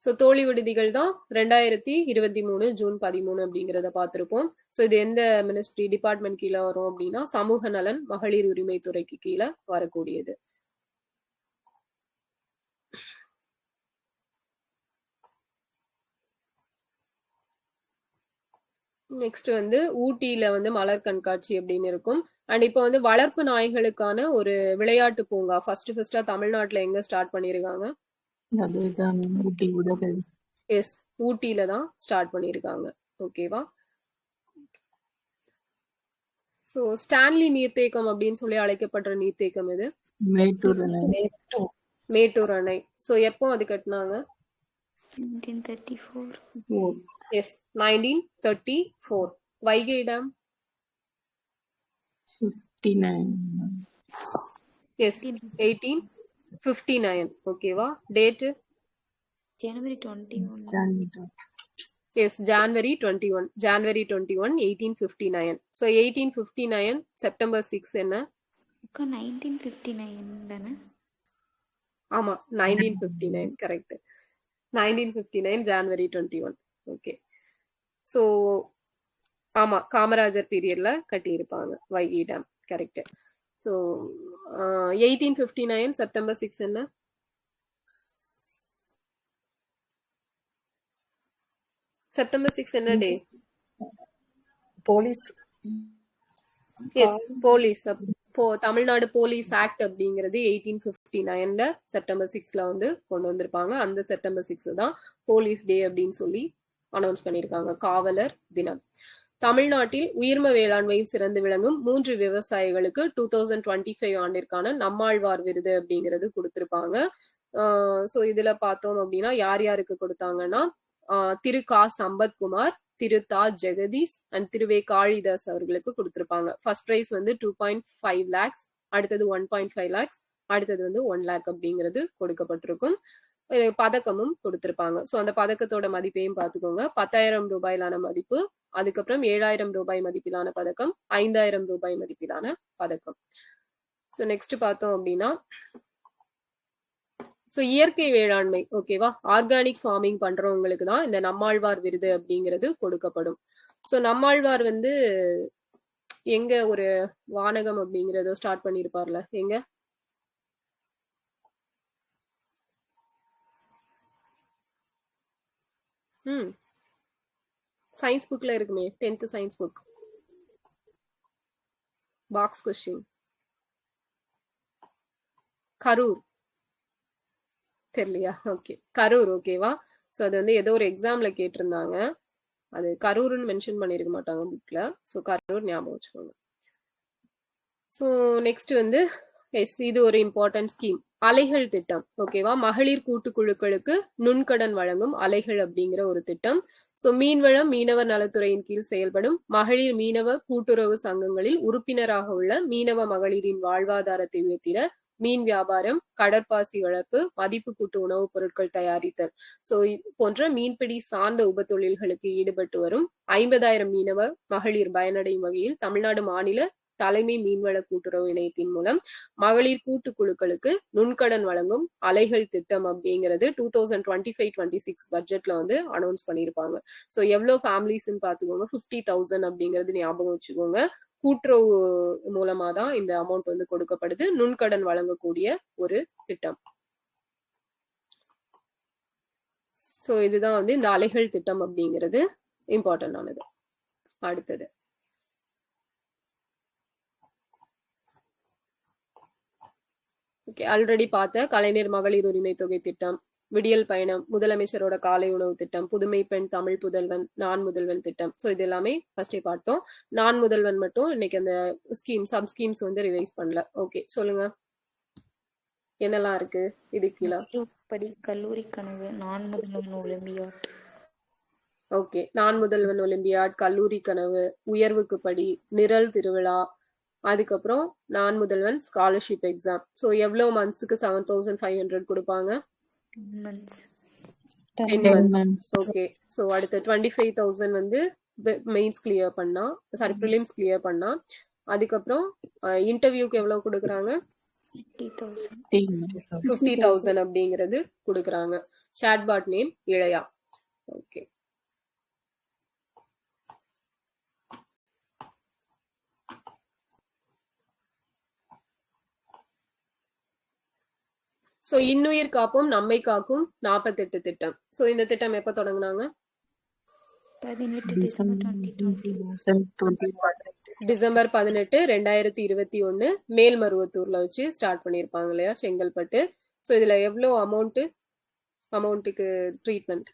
ஸோ தோழி விடுதிகள் தான் 2023 ஜூன் 13 அப்படிங்கிறத பார்த்துருப்போம். ஸோ இது எந்த மினிஸ்ட்ரி டிபார்ட்மெண்ட் கீழே வரும் அப்படின்னா சமூக நலன் மகளிர் உரிமை துறைக்கு கீழே வரக்கூடியது. நெக்ஸ்ட் வந்து ஊட்டியில வந்து மலர் கண்காட்சி அப்படின்னு இருக்கும். அண்ட் இப்போ வந்து வளர்ப்பு நாய்களுக்கான ஒரு விளையாட்டு பூங்கா ஃபர்ஸ்டா தமிழ்நாட்டுல எங்க ஸ்டார்ட் பண்ணிருக்காங்க? அதுதான் ஊட்டி உதகை. எஸ், ஊட்டியில தான் ஸ்டார்ட் பண்ணிருக்காங்க. ஓகேவா? ஸோ ஸ்டான்லி நீர்த்தேக்கம் அப்படின்னு சொல்லி அழைக்கப்படுற நீர்த்தேக்கம் இது மேட்டூர் அணை. மேட்டூர் அணை. ஸோ எப்போ அது கட்டினாங்க? 1934. எஸ், 1934. வைகை டேம் 59. எஸ், 1859. ஓகேவா? டேட்டு ஜனவரி 21. Yes, January 21, 1859. ஸோ 1859 செப்டம்பர் 6 என்ன? அக்கா 1959 தானே? ஆமா, 1959 கரெக்ட். 1959 ஜான்வரி 21. ஓகே, ஸோ ஆமா காமராஜர் பீரியட்ல கட்டியிருப்பாங்க Vaigai dam. Correct. So 1859 September 6 என்ன? செப்டம்பர் 6 என்ன day? Police. Yes, police. Tamil Nadu police act அப்படிங்கிறது 1859ல செப்டம்பர் 6ல வந்து கொண்டு வந்திருப்பாங்க. அந்த செப்டம்பர் 6 தான் போலீஸ் டே அப்படின்னு சொல்லி அனௌன்ஸ் பண்ணியிருக்காங்க, காவலர் தினம். தமிழ்நாட்டில் உயிர்ம வேளாண்மையில் சிறந்து விளங்கும் 3 விவசாயிகளுக்கு 2025 ஆண்டிற்கான நம்மாழ்வார் விருது அப்படிங்கிறது கொடுத்திருப்பாங்க. ஸோ இதுல பார்த்தோம் அப்படின்னா யார் யாருக்கு கொடுத்தாங்கன்னா திரு கா சம்பத்குமார், திரு தா ஜெகதீஷ் அண்ட் திருவே காளிதாஸ் அவர்களுக்கு கொடுத்திருப்பாங்க. ஃபர்ஸ்ட் பிரைஸ் வந்து 2.5 lakhs, அடுத்தது 1.5 lakhs, அடுத்தது வந்து 1 lakh அப்படிங்கிறது கொடுக்கப்பட்டிருக்கும். பதக்கமும் கொடுத்திருப்பாங்க. ஸோ அந்த பதக்கத்தோட மதிப்பையும் பார்த்துக்கோங்க. 10,000 ரூபாயிலான மதிப்பு, அதுக்கப்புறம் 7,000 ரூபாய் மதிப்பிலான பதக்கம், 5,000 ரூபாய் மதிப்பிலான பதக்கம். ஸோ நெக்ஸ்ட் பார்த்தோம் அப்படின்னா ஸோ இயற்கை வேளாண்மை, ஓகேவா, ஆர்கானிக் ஃபார்மிங் பண்றவங்களுக்கு தான் இந்த நம்மாழ்வார் விருது அப்படிங்கிறது கொடுக்கப்படும். ஸோ நம்மாழ்வார் வந்து எங்க ஒரு வானகம் அப்படிங்கறத ஸ்டார்ட் பண்ணிருப்பார்ல, எங்க? சயின்ஸ் புக்ல இருக்குமே, 10th science book box question. Karur தெரியலையா? ஓகே, கரூர். ஓகேவா? ஸோ அது வந்து ஏதோ ஒரு எக்ஸாம்ல கேட்டிருந்தாங்க, அது கரூர்னு மென்ஷன் பண்ணிருக்க மாட்டாங்க புக்ல. ஸோ கரூர் ஞாபகம் வச்சுக்கோங்க. ஸோ நெக்ஸ்ட் வந்து இது ஒரு இம்பார்ட்டன்ட் ஸ்கீம், அலைகள் திட்டம். ஓகேவா? மகளிர் கூட்டுக்குழுக்களுக்கு நுண்கடன் வழங்கும் அலைகள் அப்படிங்கிற ஒரு திட்டம். ஸோ மீன்வளம் மீனவர் நலத்துறையின் கீழ் செயல்படும் மகளிர் மீனவ கூட்டுறவு சங்கங்களில் உறுப்பினராக உள்ள மீனவ மகளிரின் வாழ்வாதாரத்தை உயர்த்திட மீன் வியாபாரம், கடற்பாசி வளர்ப்பு, மதிப்பு கூட்டு உணவுப் பொருட்கள் தயாரித்தல், ஸோ போன்ற மீன்பிடி சார்ந்த உப தொழில்களுக்கு ஈடுபட்டு வரும் 50,000 மீனவ மகளிர் பயனடையும் வகையில் தமிழ்நாடு மாநில தலைமை மீன்வள கூட்டுறவு இணையத்தின் மூலம் மகளிர் கூட்டுக்குழுக்களுக்கு நுண்கடன் வழங்கும் அலைகள் திட்டம் அப்படிங்கிறது 2025-26 பட்ஜெட்ல வந்து அனௌன்ஸ் பண்ணியிருப்பாங்க. ஸோ எவ்வளவு ஃபேமிலிஸ்ன்னு பார்த்துக்கோங்க, 50,000 அப்படிங்கிறது ஞாபகம் வச்சுக்கோங்க. கூட்டுறவு மூலமா தான் இந்த அமௌண்ட் வந்து கொடுக்கப்படுது, நுண்கடன் வழங்கக்கூடிய ஒரு திட்டம். ஸோ இதுதான் வந்து இந்த அலைகள் திட்டம் அப்படிங்கிறது இம்பார்ட்டன்ட் ஆனது. அடுத்தது ஓகே, ஆல்ரெடி பார்த்த கலைஞர் மகளிர் உரிமை தொகை திட்டம், விடியல் பயணம், முதலமைச்சரோட காலை உணவு திட்டம், புதுமை பெண், தமிழ் புதல்வன், நான் முதல்வன் திட்டம். ஸோ இது எல்லாமே ஃபர்ஸ்டே பார்த்தோம். நான் முதல்வன் மட்டும் இன்னைக்கு அந்த சப் ஸ்கீம்ஸ் வந்து ரிவைஸ் பண்ணல. ஓகே, சொல்லுங்க என்னெல்லாம் இருக்கு இது கீழே? படி கல்லூரி கனவு, நான் முதல்வன் ஒலிம்பியாட். ஓகே, நான் முதல்வன் ஒலிம்பியாட், கல்லூரி கனவு, உயர்வுக்கு படி, நிரல் திருவிழா, அதுக்கப்புறம் நான் முதல்வன் ஸ்காலர்ஷிப் எக்ஸாம். ஸோ எவ்வளோ மந்த்ஸுக்கு 7,500 கொடுப்பாங்க? 10 10 months. months. ஓகே. ஸோ அடுத்து 25,000 வந்து மெயின்ஸ் கிளியர் பண்ணா, சாரி ப்ரிலிம்ஸ் கிளியர் பண்ணா. அதுக்கப்புறம் இன்டர்வியூக்கு எவ்வளவு கொடுக்குறாங்க? 50,000. 50,000 அப்படிங்கிறது கொடுக்குறாங்க. Chatbot name Ilaya. Okay. So இன்னுயிர் காப்போம் நம்மை காக்கும் 48 திட்டம். சோ இந்த திட்டம் எப்ப தொடங்குனாங்க? 18 டிசம்பர் 2020. டிசம்பர் 18 2021 மேல்மருவத்தூர்ல வச்சு ஸ்டார்ட் பண்ணிருப்பாங்க இல்லையா, செங்கல்பட்டு. சோ இதுல எவ்வளவு அமௌண்ட்டுக்கு ட்ரீட்மெண்ட்?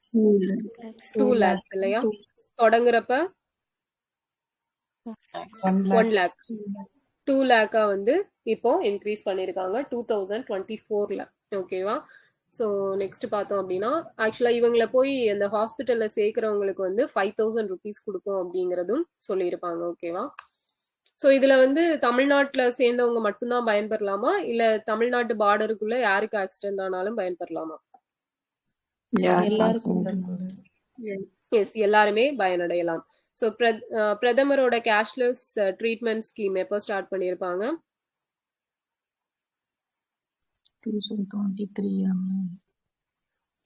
2 lakhs இல்லையா? தொடங்குறப்ப 1 lakh. 2 lakh வந்து இப்போ இன்க்ரீஸ் பண்ணிருக்காங்க 2024ல. ஓகேவா? ஸோ நெக்ஸ்ட் பார்த்தோம் அப்படின்னா, ஆக்சுவலா இவங்களை போய் அந்த ஹாஸ்பிட்டல்ல சேர்க்கிறவங்களுக்கு வந்து 5,000 rupees கொடுக்கும் அப்படிங்கிறதும் சொல்லியிருப்பாங்க. ஓகேவா? ஸோ இதுல வந்து தமிழ்நாட்டுல சேர்ந்தவங்க மட்டும்தான் பயன்பெறலாமா, இல்ல தமிழ்நாட்டு பார்டருக்குள்ள யாருக்கு ஆக்சிடென்ட் ஆனாலும் பயன்பெறலாமா? எஸ், எல்லாருமே பயனடையலாம். ஸோ பிரதமரோட கேஷ்லெஸ் ட்ரீட்மெண்ட் ஸ்கீம் எப்போ ஸ்டார்ட் பண்ணியிருப்பாங்க? 2023.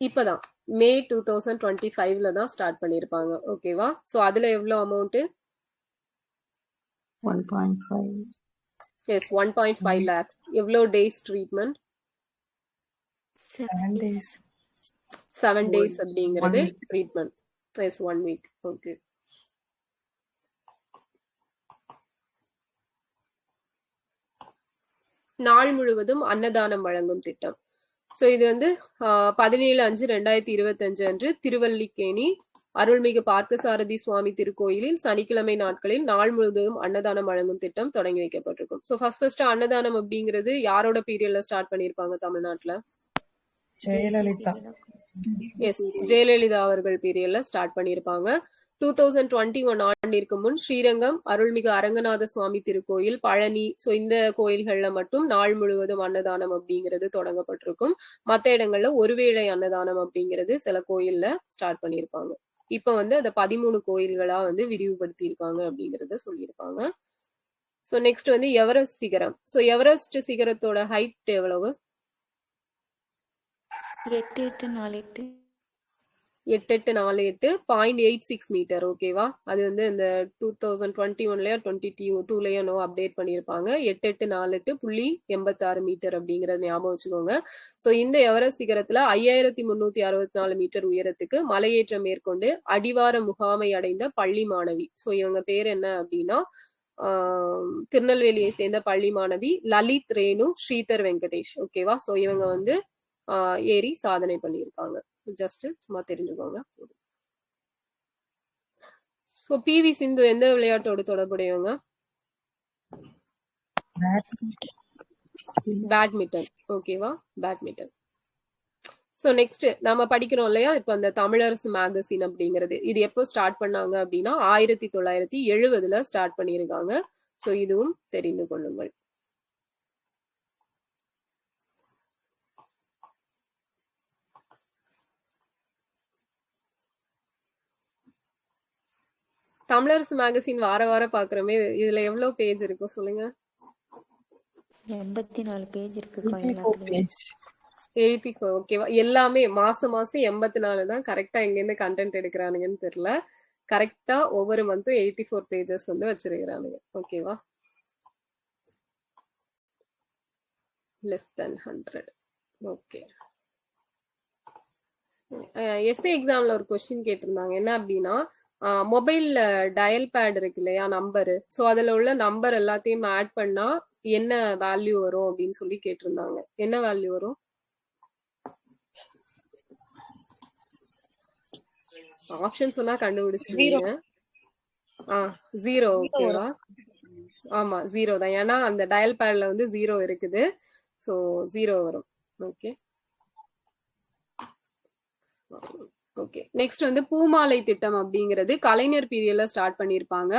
இப்பதான் மே 2025ல தான் ஸ்டார்ட் பண்ணியிருப்பாங்க. ஓகேவா? ஸோ அதுல எவ்வளவு அமௌண்ட்? 1.5. Yes, 1.5 lakhs. எவ்வளவு டேஸ் ட்ரீட்மெண்ட்? 7 days. 7 days அப்படிங்கிறது ட்ரீட்மெண்ட். Yes, 1 week. ஓகே. நாள் முழுவதும் அன்னதானம் வழங்கும் திட்டம். ஸோ இது வந்து 17/5/2025 அன்று திருவல்லிக்கேணி அருள்மிகு பார்த்தசாரதி சுவாமி திருக்கோயிலில் சனிக்கிழமை நாட்களில் நாள் முழுவதும் அன்னதானம் வழங்கும் திட்டம் தொடங்கி வைக்கப்பட்டிருக்கும். ஸோ ஃபர்ஸ்ட் அன்னதானம் அப்படிங்கிறது யாரோட பீரியட்ல ஸ்டார்ட் பண்ணியிருப்பாங்க தமிழ்நாட்டுல? ஜெயலலிதா. எஸ், ஜெயலலிதா அவர்கள் பீரியட்ல ஸ்டார்ட் பண்ணியிருப்பாங்க. 2021 ஆண்டிற்கு முன் ஸ்ரீரங்கம் அருள்மிகு அரங்கநாத சுவாமி திருக்கோயில், பழனி, ஸோ இந்த கோயில்கள்ல மட்டும் நாள் முழுவதும் அன்னதானம் அப்படிங்கிறது தொடங்கப்பட்டிருக்கும். மற்ற இடங்கள்ல ஒருவேளை அன்னதானம் அப்படிங்கிறது சில கோயில்ல ஸ்டார்ட் பண்ணியிருப்பாங்க. இப்ப வந்து அதை 13 கோயில்களா வந்து விரிவுபடுத்தி இருக்காங்க அப்படிங்கறத சொல்லியிருப்பாங்க. ஸோ நெக்ஸ்ட் வந்து எவரெஸ்ட் சிகரம். ஸோ எவரெஸ்ட் சிகரத்தோட ஹைட் எவ்வளவு? 8848. 8848.86 மீட்டர். ஓகேவா? அது வந்து இந்த 2021லயோ 2022லயோ அப்டேட் பண்ணியிருப்பாங்க. 8848.86 மீட்டர் அப்படிங்கறத ஞாபகம் வச்சுக்கோங்க. ஸோ இந்த எவரெஸ்ட் சிகரத்துல 5364 மீட்டர் உயரத்துக்கு மலையேற்றம் மேற்கொண்டு அடிவார முகாமை அடைந்த பள்ளி மாணவி. ஸோ இவங்க பேர் என்ன அப்படின்னா, திருநெல்வேலியை சேர்ந்த பள்ளி மாணவி லலித் ரேணு ஸ்ரீதர் வெங்கடேஷ். ஓகேவா? ஸோ இவங்க வந்து ஏறி சாதனை பண்ணியிருக்காங்க. ஜஸ்ட் சும்மா தெரிஞ்சுக்கோங்க. ஸோ பிவி சிந்து எந்த விளையாட்டோடு தொடர்புடையவங்க? பேட்மிண்டன். ஓகேவா? பேட்மிண்டன். ஸோ நெக்ஸ்ட் நம்ம படிக்கிறோம் இல்லையா, இப்போ அந்த தமிழரசு மேகசின் அப்படிங்கிறது இது எப்போ ஸ்டார்ட் பண்ணாங்க அப்படின்னா 1970ல ஸ்டார்ட் பண்ணியிருக்காங்க. ஸோ இதுவும் தெரிந்து கொள்ளுங்கள். தமிழரசு மேகசின் வாரம் பாக்குறோமே, இதுல எவ்வளவு பேஜ் இருக்கும் சொல்லுங்க? 84 பேஜ் இருக்கு. 84. ஓகேவா? எல்லாமே மாசம் 84 தான். கரெக்டா எங்க இருந்து கண்டென்ட் எடுக்கிறானுங்கன்னு தெரியல. கரெக்டா ஒவ்வொரு மந்த்தும் 84 பேஜஸ் வந்து வச்சிருக்கிறானுங்க. ஓகேவா? Less than 100. ஓகே. எஸ்ஏ எக்ஸாம்ல ஒரு கொஸ்டின் கேட்டிருந்தாங்க. என்ன அப்படின்னா, மொபைல்ல டயல் பேட் இருக்கு இல்லையா, நம்பரு. ஸோ அதுல உள்ள நம்பர் எல்லாத்தையும் ஆட் பண்ணா என்ன வேல்யூ வரும் அப்படின்னு சொல்லி கேட்டிருந்தாங்க. என்ன வேல்யூ வரும்? ஆப்ஷன் சொன்னா கண்டுபிடிச்சிருவீங்க. 0. ஓகேவா? ஆமா, 0 தான். ஏன்னா அந்த டயல் பேட்ல வந்து 0 இருக்குது. ஸோ 0 வரும். ஓகே. ஓகே. நெக்ஸ்ட் வந்து பூமாலை திட்டம் அப்படிங்கிறது கலைஞர் பீரியட்ல ஸ்டார்ட் பண்ணியிருப்பாங்க.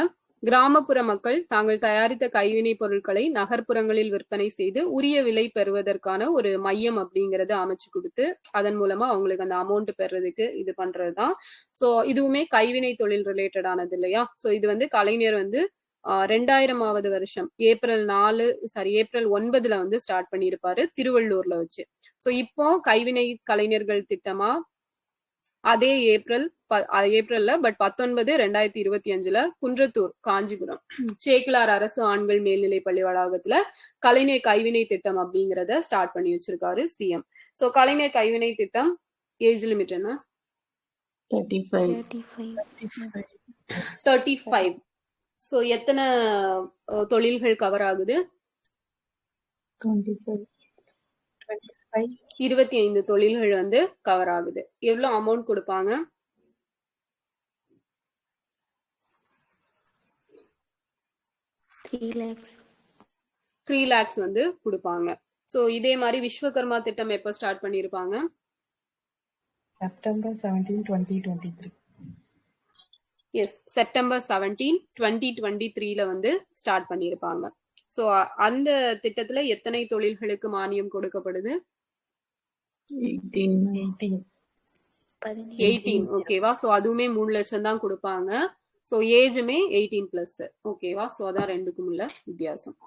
கிராமப்புற மக்கள் தாங்கள் தயாரித்த கைவினை பொருட்களை நகர்ப்புறங்களில் விற்பனை செய்து உரிய விலை பெறுவதற்கான ஒரு மையம் அப்படிங்கறது அமைச்சு கொடுத்து அதன் மூலமா அவங்களுக்கு அந்த அமௌண்ட் பெறதுக்கு இது பண்றதுதான். சோ இதுவுமே கைவினை தொழில் ரிலேட்டடானது இல்லையா. சோ இது வந்து கலைஞர் வந்து 2000வது வருஷம் ஏப்ரல் 9 வந்து ஸ்டார்ட் பண்ணியிருப்பாரு திருவள்ளூர்ல வச்சு. சோ இப்போ கைவினை கலைஞர்கள் திட்டமா அதே ஏப்ரல்ல பட் 19/2025 குன்றத்தூர் காஞ்சிபுரம் சேக்கிலார் அரசு ஆண்கள் மேல்நிலை பள்ளி வளாகத்துல கலைஞர் கைவினை திட்டம் அப்படிங்கறத ஸ்டார்ட் பண்ணி வச்சிருக்காரு சிஎம். சோ கலைஞர் கைவினை திட்டம் ஏஜ் லிமிட் என்ன? 35. சோ எத்தனை தொழில்கள் கவர் ஆகுது? 25 தொழில்கள் வந்து கவர் ஆகுது. எவ்வளவு அமௌண்ட் கொடுப்பாங்க? 3 lakhs வந்து கொடுப்பாங்க. சோ இதே மாதிரி விஸ்வகர்மா திட்டம் எப்ப ஸ்டார்ட் பண்ணிருப்பாங்க? September 17, 2023. எஸ், செப்டம்பர் 17, 2023 வந்து ஸ்டார்ட் பண்ணிருப்பாங்க. சோ அந்த திட்டத்துல எத்தனை தொழில்களுக்கு மானியம் கொடுக்கப்படுது? 18. ஓகேவா. சோ அதுவுமே 3 லட்சம் தான் கொடுப்பாங்க. சோ ஏஜுமே 18+. ஓகேவா. சோ அதான் ரெண்டுக்கும் உள்ள வித்தியாசம்.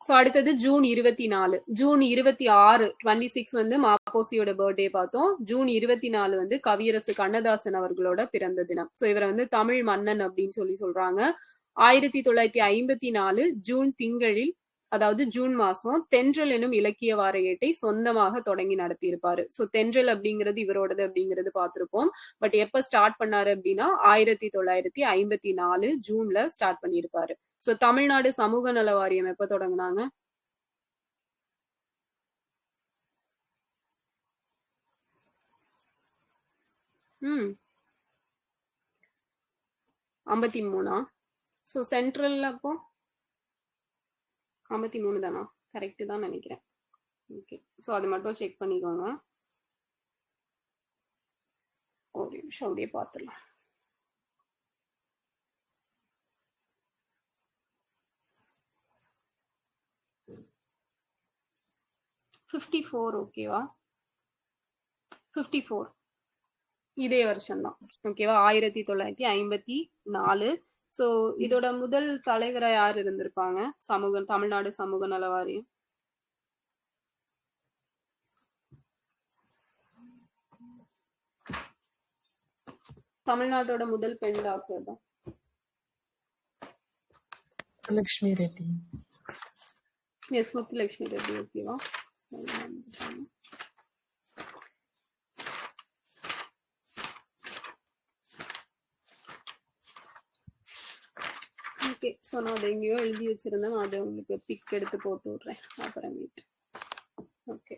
சோ அடுத்தது ஜூன் 24. ஜூன் 26 26 வந்து மாப்போசியோட பர்த்டே பார்த்தோம். ஜூன் 24 வந்து கவியரசு கண்ணதாசன் அவர்களோட பிறந்த தினம். சோ இவரை வந்து தமிழ் மன்னன் அப்படின்னு சொல்றாங்க. 1954 ஜூன் திங்களில், அதாவது ஜூன் மாசம் தென்றல் எனும் இலக்கிய வார ஏட்டை சொந்தமாக தொடங்கி நடத்தி இருப்பாரு. சோ தென்றல் அப்படிங்கிறது இவரோடது அப்படிங்கிறது பார்த்திருப்போம். பட் எப்ப ஸ்டார்ட் பண்ணாரு அப்படின்னா 1954 ஜூன்ல ஸ்டார்ட் பண்ணியிருப்பாரு. சோ தமிழ்நாடு சமூக நல வாரியம் எப்ப தொடங்கினாங்க? ம் 53. சோ சென்ட்ரல்ல அப்போ 53 தானா? கரெக்ட் தான் நினைக்கிறேன். ஓகே. சோ அது மட்டும் செக் பண்ணிக்கோங்க. ஒரு நிமிஷம் அப்படியே பார்த்துடலாம். ஓகேவா. 54 இதே வருஷம் தான். ஓகேவா. 1954. சோ இதோட முதல் தலைவரா யார் இருந்திருப்பாங்க? தமிழ்நாடு சமூக நல வாரியம். தமிழ்நாட்டோட முதல் பெண் டாக்டர் தான் முத்துலட்சுமி ரெட்டி. எஸ், முத்துலட்சுமி ரெட்டி. ஓகேவா. ஓகே. ஸோ நான் அதை எங்கேயோ எழுதி வச்சிருந்தேன். நான் அதை உங்களுக்கு பிக் எடுத்து போட்டு விட்றேன் அப்புறமேட்டு. ஓகே.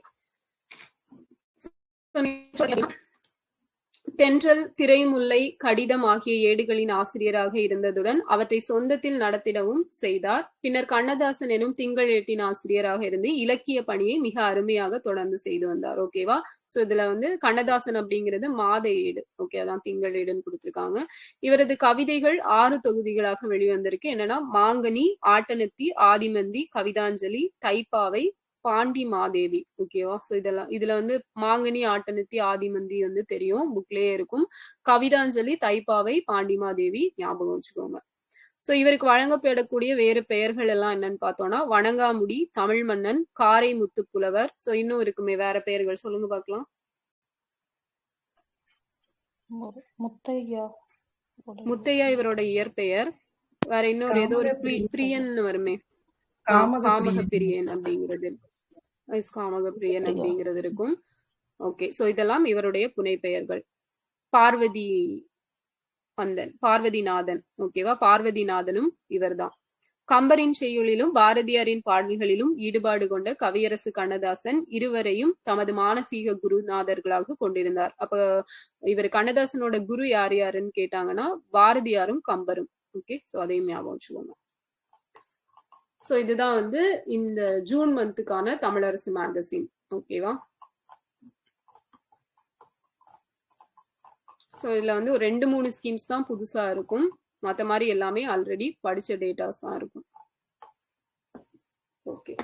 தென்றல், திரைமுல்லை, கடிதம் ஆகிய ஏடுகளின் ஆசிரியராக இருந்ததுடன் அவற்றை சொந்தத்தில் நடத்திடவும் செய்தார். பின்னர் கண்ணதாசன் எனும் திங்கள் ஏட்டின் ஆசிரியராக இருந்து இலக்கிய பணியை மிக அருமையாக தொடர்ந்து செய்து வந்தார். ஓகேவா. சோ இதுல வந்து கண்ணதாசன் அப்படிங்கிறது மாத ஏடு. ஓகே, அதான் திங்கள் ஏடுன்னு கொடுத்திருக்காங்க. இவரது கவிதைகள் 6 தொகுதிகளாக வெளிவந்திருக்கு. என்னன்னா மாங்கனி, ஆட்டனத்தி, ஆதிமந்தி, கவிதாஞ்சலி, தைப்பாவை, பாண்டி மாதேவி. ஓகேவா. சோ இதுல வந்து மாங்கனி, ஆட்டனத்தி, ஆதிமந்தி வந்து தெரியும், புக்லயே இருக்கும். கவிதாஞ்சலி, தைப்பாவை, பாண்டி மாதேவி ஞாபகம் வச்சுக்கோங்க. சோ இவருக்கு வழங்கப்படக்கூடிய வேறு பெயர்கள் எல்லாம் என்னன்னு பார்த்தோம்னா வணங்காமுடி, தமிழ் மன்னன், காரை முத்து புலவர். சோ இன்னும் இருக்குமே வேற பெயர்கள், சொல்லுங்க பார்க்கலாம். முத்தையா இவரோட இயற்பெயர். வேற இன்னொரு ஏதோ ஒரு பிரியன் வருமே, காமக பிரியன் அப்படிங்கிறது, காமக பிரியன் அப்படிங்கிறது இருக்கும். ஓகே. சோ இதெல்லாம் இவருடைய புனை பெயர்கள். பார்வதிநாதன். ஓகேவா. பார்வதிநாதனும் இவர்தான். கம்பரின் செய்யுளிலும் பாரதியாரின் பாடல்களிலும் ஈடுபாடு கொண்ட கவியரசு கண்ணதாசன் இருவரையும் தமது மானசீக குருநாதர்களாக கொண்டிருந்தார். அப்ப இவர் கண்ணதாசனோட குரு யாருன்னு கேட்டாங்கன்னா பாரதியாரும் கம்பரும். ஓகே. சோ அதையும் ஞாபகம் வச்சுக்கோங்க. சோ இதுதான் வந்து இந்த ஜூன் மந்த்துக்கான தமிழரசு மேகசின். ஓகேவா. சோ இதுல வந்து ஒரு 2-3 ஸ்கீம்ஸ் தான் புதுசா இருக்கும். மத்த மாதிரி எல்லாமே ஆல்ரெடி படிச்ச டேட்டாஸ் தான் இருக்கும். ஓகே.